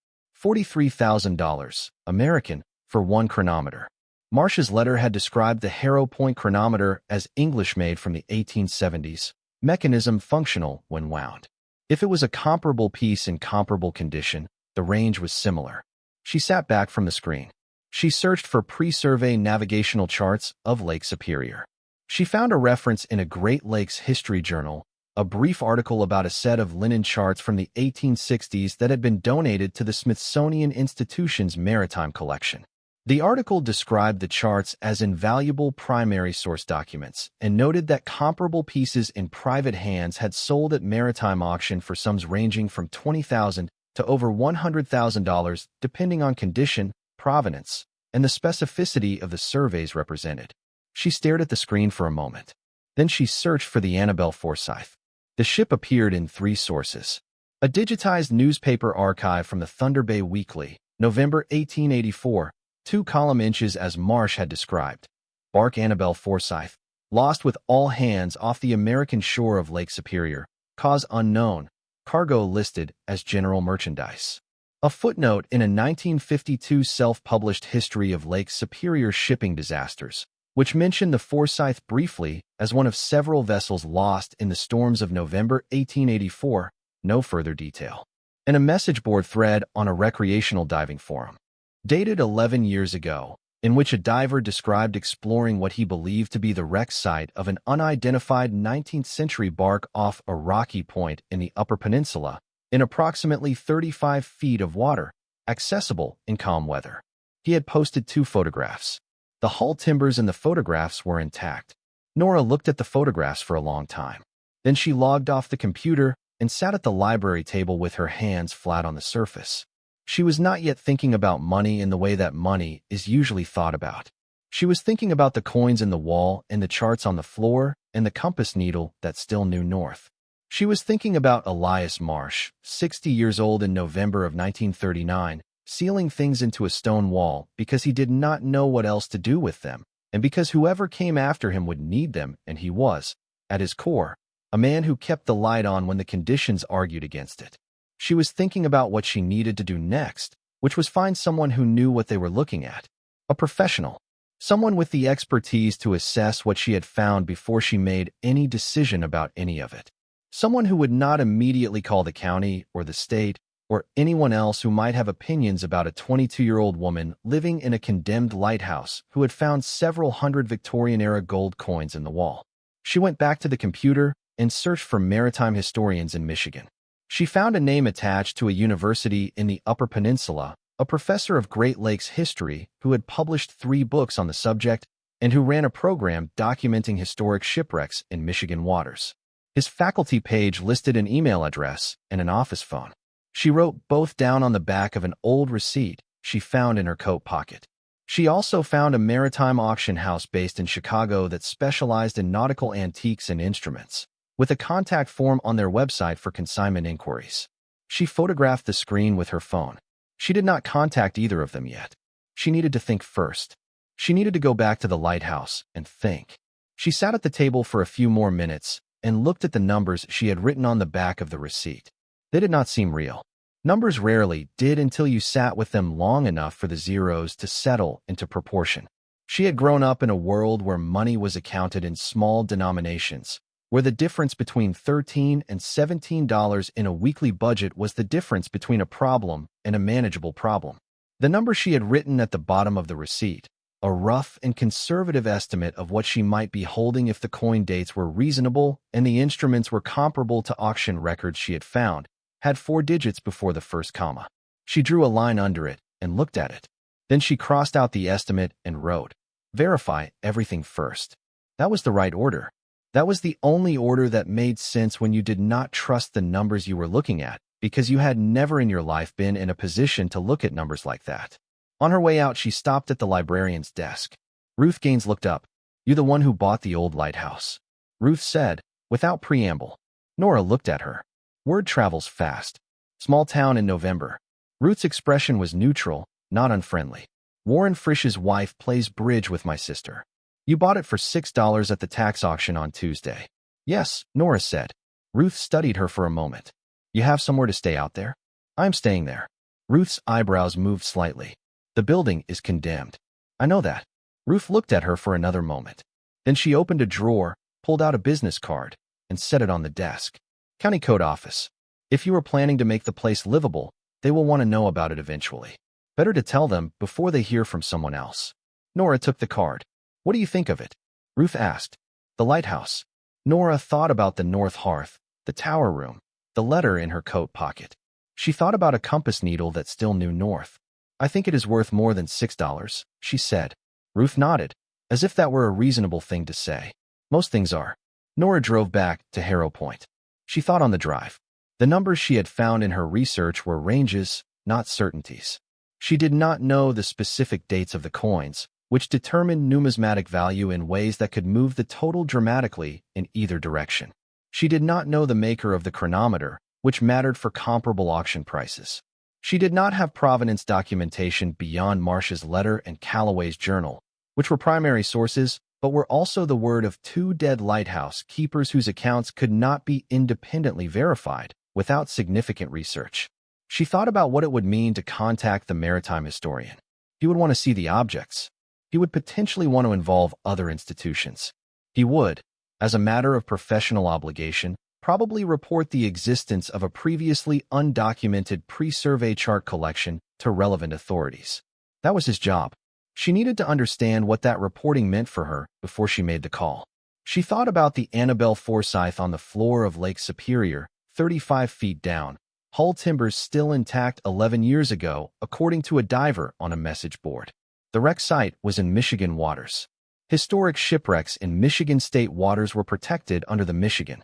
$43,000, American, for one chronometer. Marsh's letter had described the Harrow point chronometer as English-made from the 1870s, mechanism functional when wound. If it was a comparable piece in comparable condition, the range was similar. She sat back from the screen. She searched for pre-survey navigational charts of Lake Superior. She found a reference in a Great Lakes history journal, a brief article about a set of linen charts from the 1860s that had been donated to the Smithsonian Institution's maritime collection. The article described the charts as invaluable primary source documents and noted that comparable pieces in private hands had sold at maritime auction for sums ranging from $20,000 to over $100,000 depending on condition, provenance, and the specificity of the surveys represented. She stared at the screen for a moment. Then she searched for the Annabelle Forsyth. The ship appeared in 3 sources. A digitized newspaper archive from the Thunder Bay Weekly, November 1884, 2-column inches as Marsh had described. Bark Annabelle Forsyth, lost with all hands off the American shore of Lake Superior, cause unknown, cargo listed as general merchandise. A footnote in a 1952 self-published history of Lake Superior shipping disasters, which mentioned the Forsyth briefly as one of several vessels lost in the storms of November 1884, no further detail. And a message board thread on a recreational diving forum, dated 11 years ago, in which a diver described exploring what he believed to be the wreck site of an unidentified 19th-century bark off a rocky point in the Upper Peninsula, in approximately 35 feet of water, accessible in calm weather. He had posted 2 photographs. The hull timbers in the photographs were intact. Nora looked at the photographs for a long time. Then she logged off the computer and sat at the library table with her hands flat on the surface. She was not yet thinking about money in the way that money is usually thought about. She was thinking about the coins in the wall and the charts on the floor and the compass needle that still knew north. She was thinking about Elias Marsh, 60 years old in November of 1939, sealing things into a stone wall because he did not know what else to do with them, and because whoever came after him would need them, and he was, at his core, a man who kept the light on when the conditions argued against it. She was thinking about what she needed to do next, which was find someone who knew what they were looking at. A professional. Someone with the expertise to assess what she had found before she made any decision about any of it. Someone who would not immediately call the county or the state or anyone else who might have opinions about a 22-year-old woman living in a condemned lighthouse who had found several hundred Victorian-era gold coins in the wall. She went back to the computer and searched for maritime historians in Michigan. She found a name attached to a university in the Upper Peninsula, a professor of Great Lakes history who had published 3 books on the subject and who ran a program documenting historic shipwrecks in Michigan waters. His faculty page listed an email address and an office phone. She wrote both down on the back of an old receipt she found in her coat pocket. She also found a maritime auction house based in Chicago that specialized in nautical antiques and instruments, with a contact form on their website for consignment inquiries. She photographed the screen with her phone. She did not contact either of them yet. She needed to think first. She needed to go back to the lighthouse and think. She sat at the table for a few more minutes and looked at the numbers she had written on the back of the receipt. They did not seem real. Numbers rarely did until you sat with them long enough for the zeros to settle into proportion. She had grown up in a world where money was accounted in small denominations, where the difference between $13 and $17 in a weekly budget was the difference between a problem and a manageable problem. The number she had written at the bottom of the receipt, a rough and conservative estimate of what she might be holding if the coin dates were reasonable and the instruments were comparable to auction records she had found, had 4 digits before the first comma. She drew a line under it and looked at it. Then she crossed out the estimate and wrote, "Verify everything first." That was the right order. That was the only order that made sense when you did not trust the numbers you were looking at, because you had never in your life been in a position to look at numbers like that. On her way out, she stopped at the librarian's desk. Ruth Gaines looked up. "You the one who bought the old lighthouse?" Ruth said, without preamble. Nora looked at her. Word travels fast. Small town in November. Ruth's expression was neutral, not unfriendly. "Warren Frisch's wife plays bridge with my sister. You bought it for $6 at the tax auction on Tuesday." "Yes," Nora said. Ruth studied her for a moment. "You have somewhere to stay out there?" "I'm staying there." Ruth's eyebrows moved slightly. "The building is condemned." "I know that." Ruth looked at her for another moment. Then she opened a drawer, pulled out a business card, and set it on the desk. "County Code Office. If you are planning to make the place livable, they will want to know about it eventually. Better to tell them before they hear from someone else." Nora took the card. "What do you think of it?" Ruth asked. "The lighthouse." Nora thought about the north hearth, the tower room, the letter in her coat pocket. She thought about a compass needle that still knew north. "I think it is worth more than $6, she said. Ruth nodded, as if that were a reasonable thing to say. "Most things are." Nora drove back to Harrow Point. She thought on the drive. The numbers she had found in her research were ranges, not certainties. She did not know the specific dates of the coins, which determined numismatic value in ways that could move the total dramatically in either direction. She did not know the maker of the chronometer, which mattered for comparable auction prices. She did not have provenance documentation beyond Marsh's letter and Calloway's journal, which were primary sources, but were also the word of 2 dead lighthouse keepers whose accounts could not be independently verified without significant research. She thought about what it would mean to contact the maritime historian. He would want to see the objects. He would potentially want to involve other institutions. He would, as a matter of professional obligation, probably report the existence of a previously undocumented pre-survey chart collection to relevant authorities. That was his job. She needed to understand what that reporting meant for her before she made the call. She thought about the Annabelle Forsyth on the floor of Lake Superior, 35 feet down, hull timbers still intact 11 years ago, according to a diver on a message board. The wreck site was in Michigan waters. Historic shipwrecks in Michigan state waters were protected under the Michigan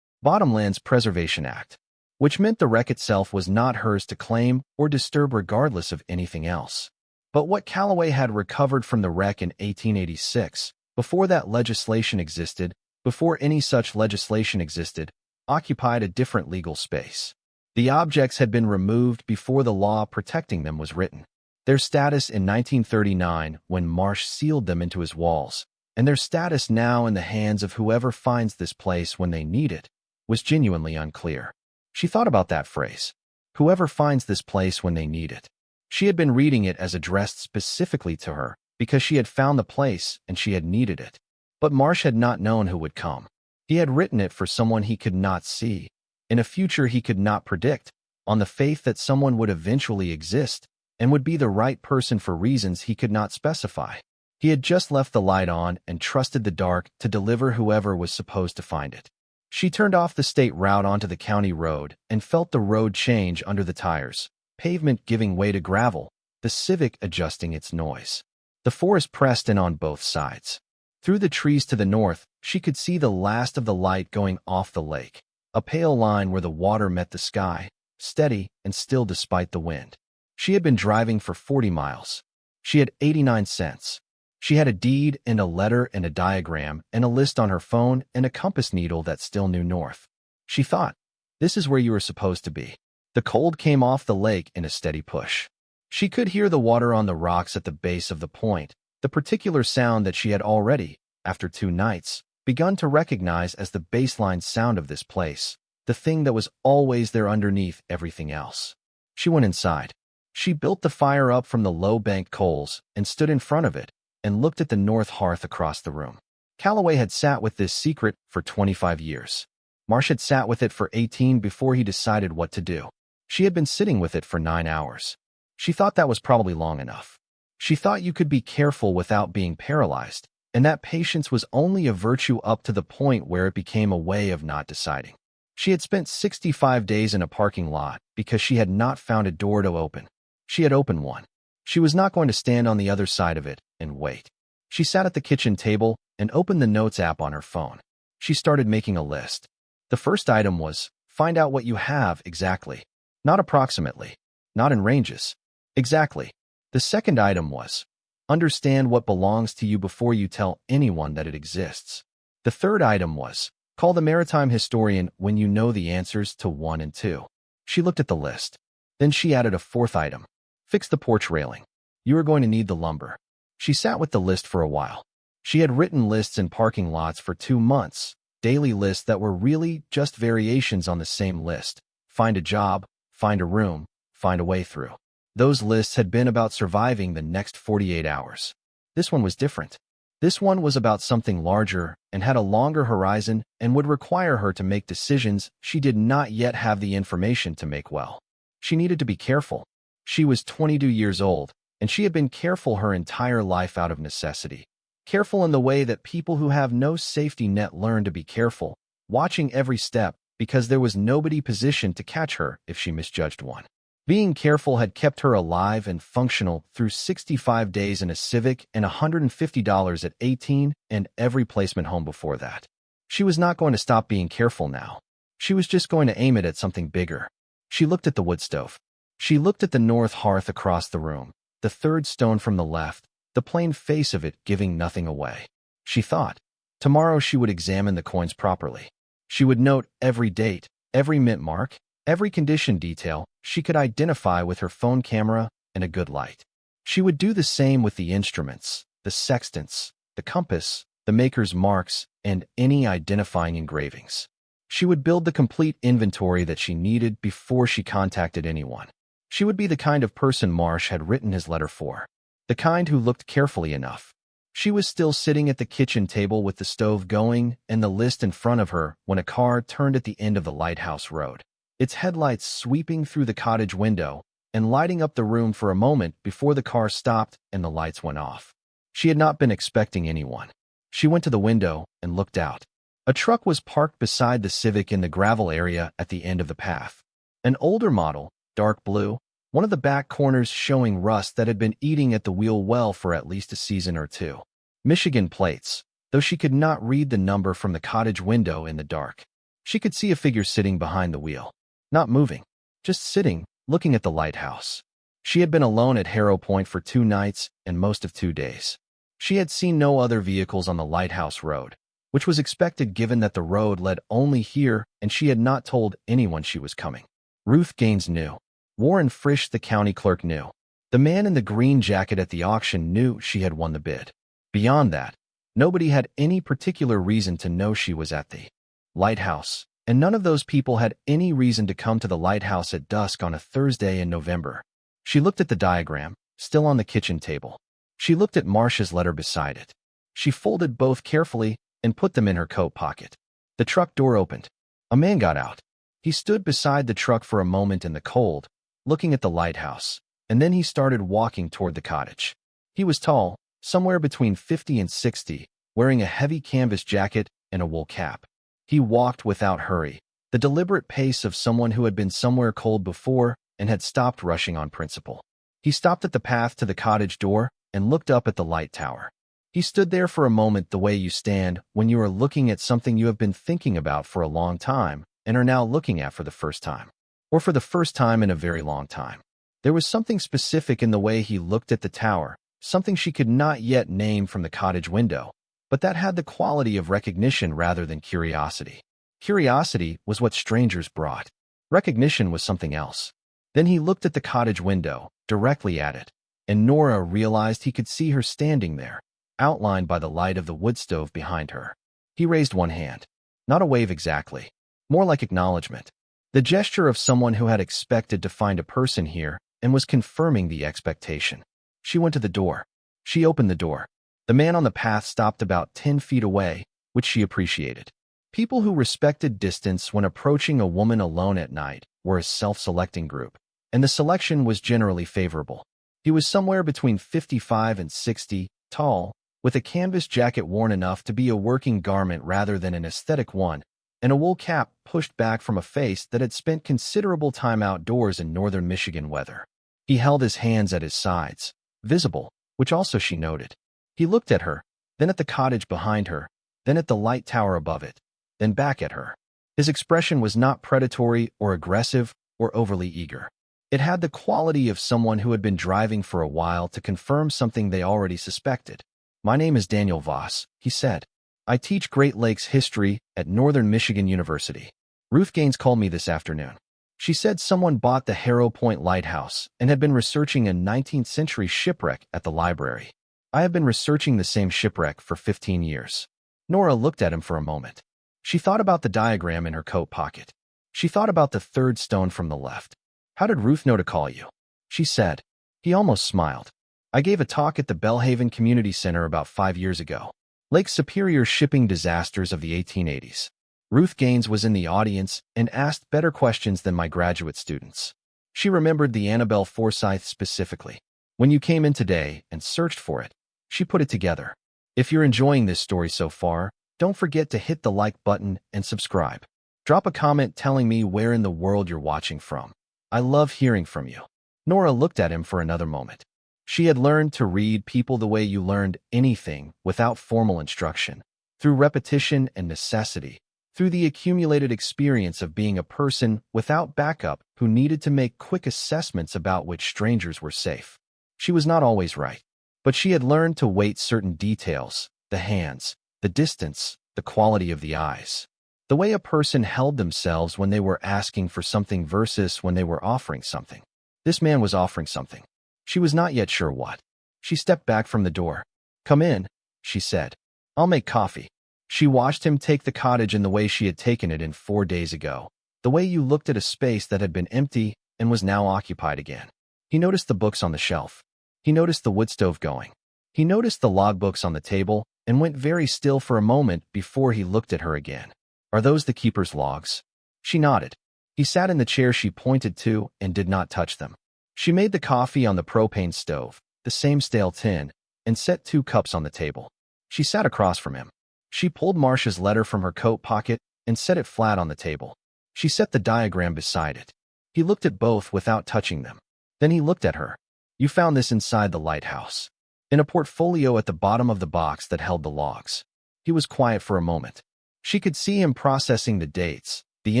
Bottomlands Preservation Act, which meant the wreck itself was not hers to claim or disturb regardless of anything else. But what Calloway had recovered from the wreck in 1886, before that legislation existed, before any such legislation existed, occupied a different legal space. The objects had been removed before the law protecting them was written. Their status in 1939 when Marsh sealed them into his walls, and their status now in the hands of whoever finds this place when they need it, was genuinely unclear. She thought about that phrase. Whoever finds this place when they need it. She had been reading it as addressed specifically to her because she had found the place and she had needed it. But Marsh had not known who would come. He had written it for someone he could not see, in a future he could not predict, on the faith that someone would eventually exist and would be the right person for reasons he could not specify. He had just left the light on and trusted the dark to deliver whoever was supposed to find it. She turned off the state route onto the county road and felt the road change under the tires, pavement giving way to gravel, the Civic adjusting its noise. The forest pressed in on both sides. Through the trees to the north, she could see the last of the light going off the lake, a pale line where the water met the sky, steady and still despite the wind. She had been driving for 40 miles. She had 89 cents. She had a deed and a letter and a diagram and a list on her phone and a compass needle that still knew north. She thought, this is where you were supposed to be. The cold came off the lake in a steady push. She could hear the water on the rocks at the base of the point, the particular sound that she had already, after 2 nights, begun to recognize as the baseline sound of this place, the thing that was always there underneath everything else. She went inside. She built the fire up from the low-banked coals and stood in front of it and looked at the north hearth across the room. Calloway had sat with this secret for 25 years. Marsh had sat with it for 18 before he decided what to do. She had been sitting with it for 9 hours. She thought that was probably long enough. She thought you could be careful without being paralyzed, and that patience was only a virtue up to the point where it became a way of not deciding. She had spent 65 days in a parking lot because she had not found a door to open. She had opened one. She was not going to stand on the other side of it and wait. She sat at the kitchen table and opened the notes app on her phone. She started making a list. The first item was, find out what you have exactly. Not approximately. Not in ranges. Exactly. The second item was, understand what belongs to you before you tell anyone that it exists. The third item was, call the maritime historian when you know the answers to 1 and 2. She looked at the list. Then she added a fourth item. Fix the porch railing. You are going to need the lumber. She sat with the list for a while. She had written lists in parking lots for 2 months, daily lists that were really just variations on the same list. Find a job, find a room, find a way through. Those lists had been about surviving the next 48 hours. This one was different. This one was about something larger and had a longer horizon and would require her to make decisions she did not yet have the information to make well. She needed to be careful. She was 22 years old, and she had been careful her entire life out of necessity. Careful in the way that people who have no safety net learn to be careful, watching every step because there was nobody positioned to catch her if she misjudged one. Being careful had kept her alive and functional through 65 days in a Civic and $150 at 18 and every placement home before that. She was not going to stop being careful now. She was just going to aim it at something bigger. She looked at the wood stove. She looked at the north hearth across the room, the third stone from the left, the plain face of it giving nothing away. She thought, tomorrow she would examine the coins properly. She would note every date, every mint mark, every condition detail she could identify with her phone camera and a good light. She would do the same with the instruments, the sextants, the compass, the maker's marks, and any identifying engravings. She would build the complete inventory that she needed before she contacted anyone. She would be the kind of person Marsh had written his letter for, the kind who looked carefully enough. She was still sitting at the kitchen table with the stove going and the list in front of her when a car turned at the end of the Lighthouse Road, its headlights sweeping through the cottage window and lighting up the room for a moment before the car stopped and the lights went off. She had not been expecting anyone. She went to the window and looked out. A truck was parked beside the Civic in the gravel area at the end of the path. An older model, dark blue, one of the back corners showing rust that had been eating at the wheel well for at least a season or 2. Michigan plates, though she could not read the number from the cottage window in the dark. She could see a figure sitting behind the wheel. Not moving, just sitting, looking at the lighthouse. She had been alone at Harrow Point for 2 nights and most of 2 days. She had seen no other vehicles on the Lighthouse Road, which was expected given that the road led only here and she had not told anyone she was coming. Ruth Gaines knew. Warren Frisch, the county clerk, knew. The man in the green jacket at the auction knew she had won the bid. Beyond that, nobody had any particular reason to know she was at the Lighthouse, and none of those people had any reason to come to the Lighthouse at dusk on a Thursday in November. She looked at the diagram, still on the kitchen table. She looked at Marsh's letter beside it. She folded both carefully and put them in her coat pocket. The truck door opened. A man got out. He stood beside the truck for a moment in the cold, looking at the lighthouse, and then he started walking toward the cottage. He was tall, somewhere between 50 and 60, wearing a heavy canvas jacket and a wool cap. He walked without hurry, the deliberate pace of someone who had been somewhere cold before and had stopped rushing on principle. He stopped at the path to the cottage door and looked up at the light tower. He stood there for a moment the way you stand when you are looking at something you have been thinking about for a long time and are now looking at for the first time, or for the first time in a very long time. There was something specific in the way he looked at the tower, something she could not yet name from the cottage window, but that had the quality of recognition rather than curiosity. Curiosity was what strangers brought. Recognition was something else. Then he looked at the cottage window, directly at it, and Nora realized he could see her standing there, outlined by the light of the wood stove behind her. He raised one hand. Not a wave exactly, more like acknowledgement. The gesture of someone who had expected to find a person here and was confirming the expectation. She went to the door. She opened the door. The man on the path stopped about 10 feet away, which she appreciated. People who respected distance when approaching a woman alone at night were a self-selecting group, and the selection was generally favorable. He was somewhere between 55 and 60, tall, with a canvas jacket worn enough to be a working garment rather than an aesthetic one, and a wool cap pushed back from a face that had spent considerable time outdoors in northern Michigan weather. He held his hands at his sides, visible, which also she noted. He looked at her, then at the cottage behind her, then at the light tower above it, then back at her. His expression was not predatory or aggressive or overly eager. It had the quality of someone who had been driving for a while to confirm something they already suspected. "My name is Daniel Voss," he said. "I teach Great Lakes history at Northern Michigan University. Ruth Gaines called me this afternoon. She said someone bought the Harrow Point Lighthouse and had been researching a 19th century shipwreck at the library. I have been researching the same shipwreck for 15 years. Nora looked at him for a moment. She thought about the diagram in her coat pocket. She thought about the third stone from the left. "How did Ruth know to call you?" she said. He almost smiled. "I gave a talk at the Belhaven Community Center about 5 years ago. Lake Superior shipping disasters of the 1880s. Ruth Gaines was in the audience and asked better questions than my graduate students. She remembered the Annabelle Forsyth specifically. When you came in today and searched for it, she put it together. If you're enjoying this story so far, don't forget to hit the like button and subscribe. Drop a comment telling me where in the world you're watching from. I love hearing from you." Nora looked at him for another moment. She had learned to read people the way you learned anything without formal instruction, through repetition and necessity, through the accumulated experience of being a person without backup who needed to make quick assessments about which strangers were safe. She was not always right, but she had learned to weight certain details, the hands, the distance, the quality of the eyes, the way a person held themselves when they were asking for something versus when they were offering something. This man was offering something. She was not yet sure what. She stepped back from the door. "Come in," she said. "I'll make coffee." She watched him take the cottage in the way she had taken it in 4 days ago, the way you looked at a space that had been empty and was now occupied again. He noticed the books on the shelf. He noticed the wood stove going. He noticed the logbooks on the table and went very still for a moment before he looked at her again. "Are those the keeper's logs?" She nodded. He sat in the chair she pointed to and did not touch them. She made the coffee on the propane stove, the same stale tin, and set 2 cups on the table. She sat across from him. She pulled Marsh's letter from her coat pocket and set it flat on the table. She set the diagram beside it. He looked at both without touching them. Then he looked at her. "You found this inside the lighthouse, in a portfolio at the bottom of the box that held the logs." He was quiet for a moment. She could see him processing the dates, the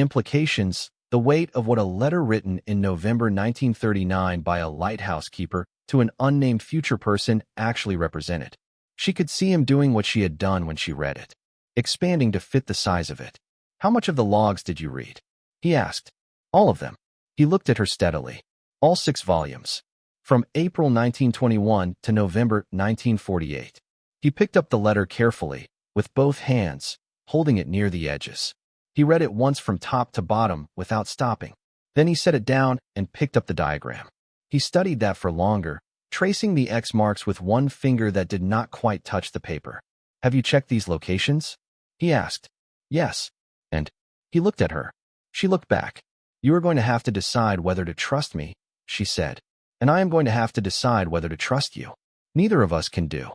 implications, The weight of what a letter written in November 1939 by a lighthouse keeper to an unnamed future person actually represented. She could see him doing what she had done when she read it, expanding to fit the size of it. "How much of the logs did you read?" he asked. "All of them." He looked at her steadily. "All 6 volumes. From April 1921 to November 1948. He picked up the letter carefully, with both hands, holding it near the edges. He read it once from top to bottom without stopping. Then he set it down and picked up the diagram. He studied that for longer, tracing the X marks with one finger that did not quite touch the paper. "Have you checked these locations?" he asked. "Yes." And he looked at her. She looked back. "You are going to have to decide whether to trust me," she said. "And I am going to have to decide whether to trust you. Neither of us can do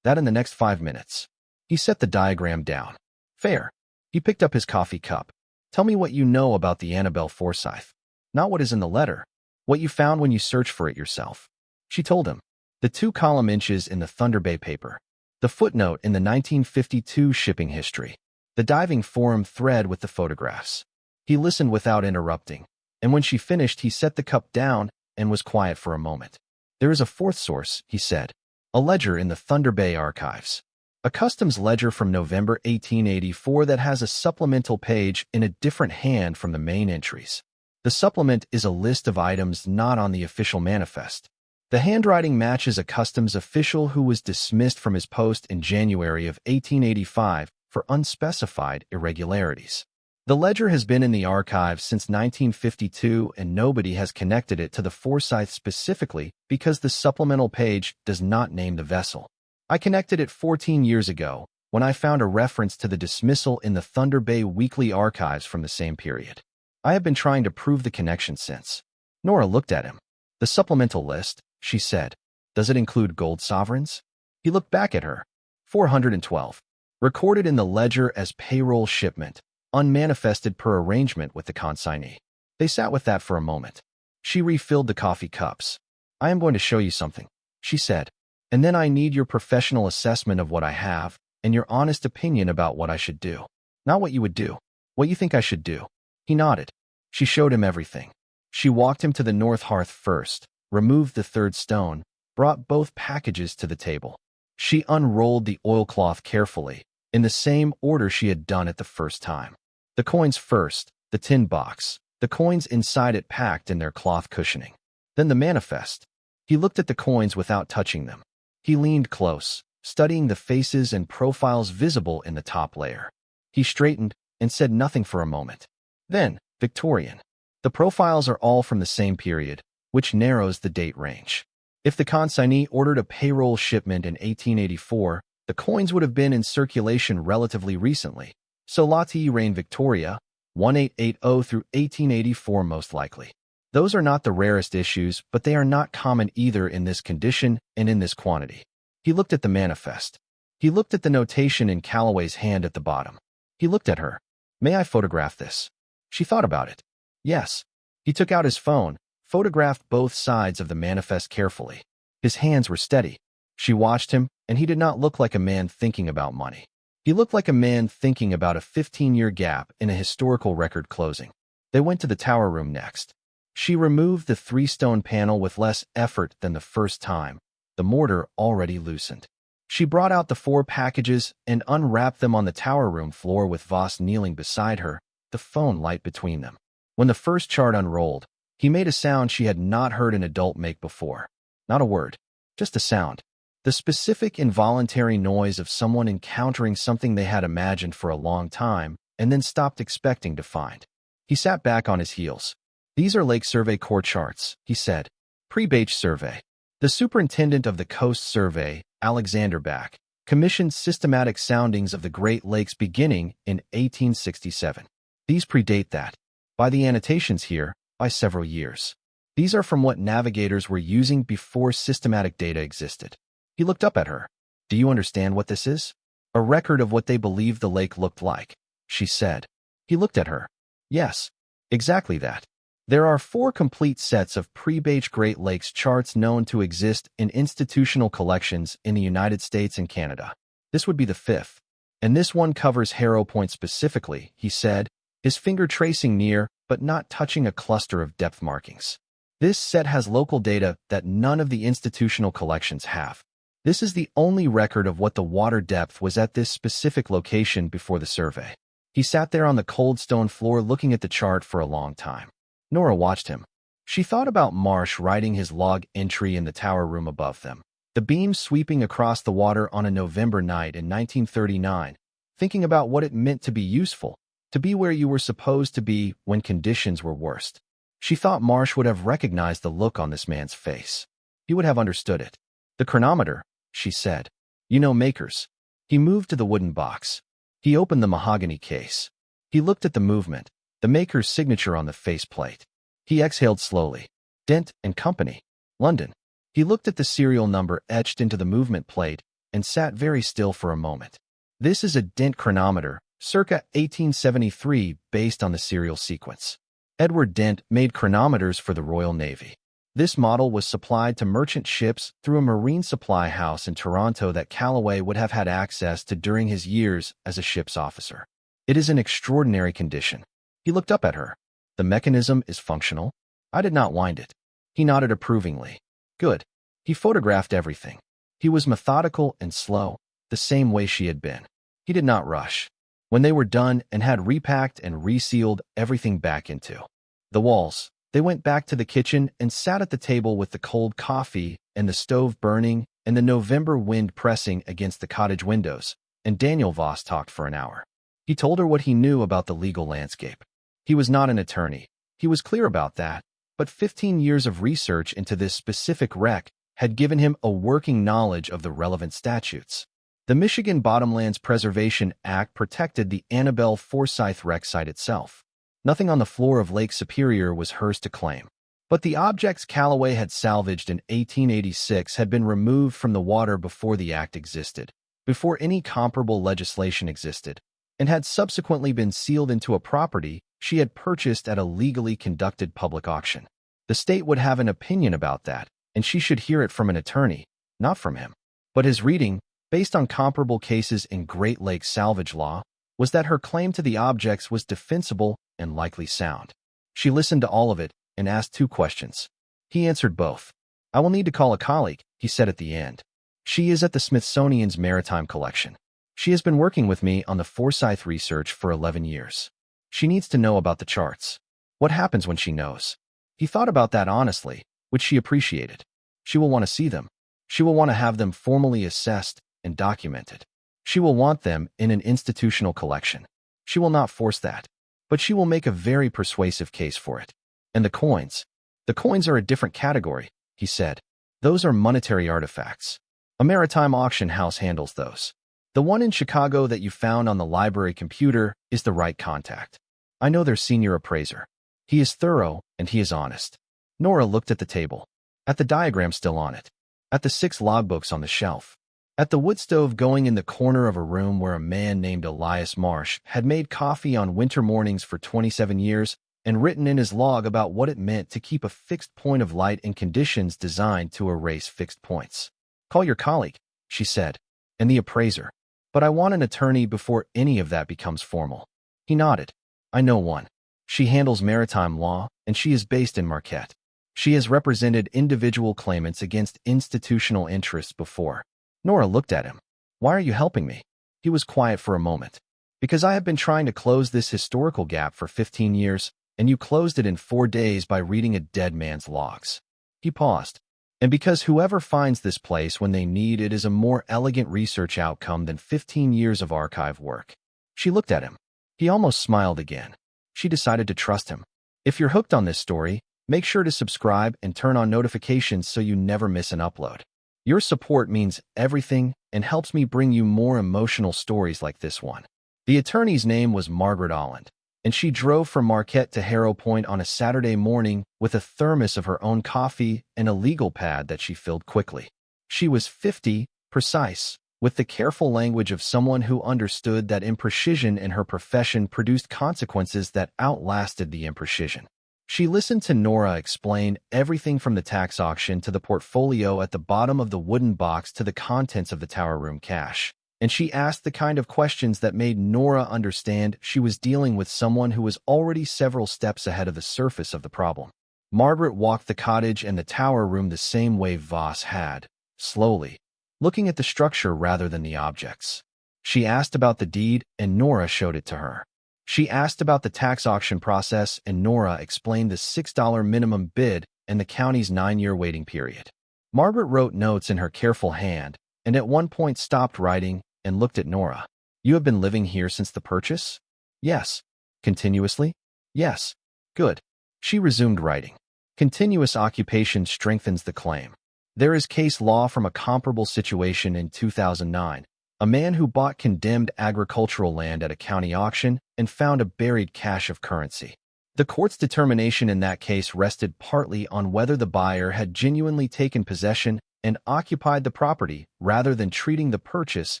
that in the next 5 minutes." He set the diagram down. "Fair." He picked up his coffee cup. "Tell me what you know about the Annabelle Forsyth. Not what is in the letter. What you found when you searched for it yourself." She told him. The 2-column inches in the Thunder Bay paper. The footnote in the 1952 shipping history. The diving forum thread with the photographs. He listened without interrupting, and when she finished he set the cup down and was quiet for a moment. "There is a 4th source," he said. "A ledger in the Thunder Bay archives. A customs ledger from November 1884 that has a supplemental page in a different hand from the main entries. The supplement is a list of items not on the official manifest. The handwriting matches a customs official who was dismissed from his post in January of 1885 for unspecified irregularities. The ledger has been in the archives since 1952 and nobody has connected it to the Forsyth specifically because the supplemental page does not name the vessel. I connected it 14 years ago when I found a reference to the dismissal in the Thunder Bay Weekly archives from the same period. I have been trying to prove the connection since." Nora looked at him. "The supplemental list," she said. "Does it include gold sovereigns?" He looked back at her. 412. Recorded in the ledger as payroll shipment, unmanifested per arrangement with the consignee. They sat with that for a moment. She refilled the coffee cups. "I am going to show you something," she said. "And then I need your professional assessment of what I have and your honest opinion about what I should do. Not what you would do. What you think I should do." He nodded. She showed him everything. She walked him to the north hearth first, removed the 3rd stone, brought both packages to the table. She unrolled the oilcloth carefully, in the same order she had done it the first time. The coins first, the tin box, the coins inside it packed in their cloth cushioning. Then the manifest. He looked at the coins without touching them. He leaned close, studying the faces and profiles visible in the top layer. He straightened and said nothing for a moment. Then, Victorian. The profiles are all from the same period, which narrows the date range. If the consignee ordered a payroll shipment in 1884, the coins would have been in circulation relatively recently, so Lati Reign Victoria, 1880 through 1884 most likely. Those are not the rarest issues, but they are not common either in this condition and in this quantity. He looked at the manifest. He looked at the notation in Calloway's hand at the bottom. He looked at her. "May I photograph this?" She thought about it. "Yes." He took out his phone, photographed both sides of the manifest carefully. His hands were steady. She watched him, and he did not look like a man thinking about money. He looked like a man thinking about a 15-year gap in a historical record closing. They went to the tower room next. She removed the 3-stone panel with less effort than the first time, the mortar already loosened. She brought out the 4 packages and unwrapped them on the tower room floor with Voss kneeling beside her, the phone light between them. When the first chart unrolled, he made a sound she had not heard an adult make before. Not a word, just a sound. The specific involuntary noise of someone encountering something they had imagined for a long time and then stopped expecting to find. He sat back on his heels. "These are Lake Survey Corps charts," he said. "Pre-Bache survey. The superintendent of the Coast Survey, Alexander Back, commissioned systematic soundings of the Great Lakes beginning in 1867. These predate that, by the annotations here, by several years. These are from what navigators were using before systematic data existed." He looked up at her. "Do you understand what this is?" "A record of what they believed the lake looked like," she said. He looked at her. "Yes, exactly that. There are 4 complete sets of pre-Bache Great Lakes charts known to exist in institutional collections in the United States and Canada. This would be the 5th. And this one covers Harrow Point specifically," he said, his finger tracing near but not touching a cluster of depth markings. This set has local data that none of the institutional collections have. This is the only record of what the water depth was at this specific location before the survey. He sat there on the cold stone floor looking at the chart for a long time. Nora watched him. She thought about Marsh writing his log entry in the tower room above them, the beam sweeping across the water on a November night in 1939, thinking about what it meant to be useful, to be where you were supposed to be when conditions were worst. She thought Marsh would have recognized the look on this man's face. He would have understood it. "The chronometer," she said. "You know makers." He moved to the wooden box. He opened the mahogany case. He looked at the movement, the maker's signature on the faceplate. He exhaled slowly. Dent and Company, London. He looked at the serial number etched into the movement plate and sat very still for a moment. This is a Dent chronometer, circa 1873, based on the serial sequence. Edward Dent made chronometers for the Royal Navy. This model was supplied to merchant ships through a marine supply house in Toronto that Callaway would have had access to during his years as a ship's officer. "It is in extraordinary condition." He looked up at her. "The mechanism is functional?" I did not wind it. He nodded approvingly. "Good." He photographed everything. He was methodical and slow, the same way she had been. He did not rush. When they were done and had repacked and resealed everything back into the walls, they went back to the kitchen and sat at the table with the cold coffee and the stove burning and the November wind pressing against the cottage windows, and Daniel Voss talked for an hour. He told her what he knew about the legal landscape. He was not an attorney. He was clear about that, but 15 years of research into this specific wreck had given him a working knowledge of the relevant statutes. The Michigan Bottomlands Preservation Act protected the Annabelle Forsyth wreck site itself. Nothing on the floor of Lake Superior was hers to claim. But the objects Callaway had salvaged in 1886 had been removed from the water before the act existed, before any comparable legislation existed, and had subsequently been sealed into a property she had purchased at a legally conducted public auction. The state would have an opinion about that, and she should hear it from an attorney, not from him. But his reading, based on comparable cases in Great Lakes salvage law, was that her claim to the objects was defensible and likely sound. She listened to all of it and asked 2 questions. He answered both. "I will need to call a colleague," he said at the end. "She is at the Smithsonian's Maritime Collection. She has been working with me on the Forsyth research for 11 years. She needs to know about the charts. What happens when she knows?" He thought about that honestly, which she appreciated. She will want to see them. She will want to have them formally assessed and documented. She will want them in an institutional collection. She will not force that, but she will make a very persuasive case for it. "And the coins? The coins are a different category," he said. "Those are monetary artifacts. A maritime auction house handles those. The one in Chicago that you found on the library computer is the right contact. I know their senior appraiser. He is thorough and he is honest." Nora looked at the table, at the diagram still on it, at the 6 logbooks on the shelf, at the wood stove going in the corner of a room where a man named Elias Marsh had made coffee on winter mornings for 27 years and written in his log about what it meant to keep a fixed point of light in conditions designed to erase fixed points. "Call your colleague," she said, "and the appraiser. But I want an attorney before any of that becomes formal." He nodded. "I know one. She handles maritime law, and she is based in Marquette. She has represented individual claimants against institutional interests before." Nora looked at him. "Why are you helping me?" He was quiet for a moment. "Because I have been trying to close this historical gap for 15 years, and you closed it in 4 days by reading a dead man's logs." He paused. "And because whoever finds this place when they need it is a more elegant research outcome than 15 years of archive work." She looked at him. He almost smiled again. She decided to trust him. "If you're hooked on this story, make sure to subscribe and turn on notifications so you never miss an upload. Your support means everything and helps me bring you more emotional stories like this one." The attorney's name was Margaret Holland, and she drove from Marquette to Harrow Point on a Saturday morning with a thermos of her own coffee and a legal pad that she filled quickly. She was 50, precise, with the careful language of someone who understood that imprecision in her profession produced consequences that outlasted the imprecision. She listened to Nora explain everything from the tax auction to the portfolio at the bottom of the wooden box to the contents of the tower room cache, and she asked the kind of questions that made Nora understand she was dealing with someone who was already several steps ahead of the surface of the problem. Margaret walked the cottage and the tower room the same way Voss had, slowly, looking at the structure rather than the objects. She asked about the deed, and Nora showed it to her. She asked about the tax auction process, and Nora explained the $6 minimum bid and the county's 9-year waiting period. Margaret wrote notes in her careful hand, and at one point stopped writing and looked at Nora. "You have been living here since the purchase?" "Yes." "Continuously?" "Yes." "Good." She resumed writing. "Continuous occupation strengthens the claim. There is case law from a comparable situation in 2009. A man who bought condemned agricultural land at a county auction and found a buried cache of currency. The court's determination in that case rested partly on whether the buyer had genuinely taken possession and occupied the property rather than treating the purchase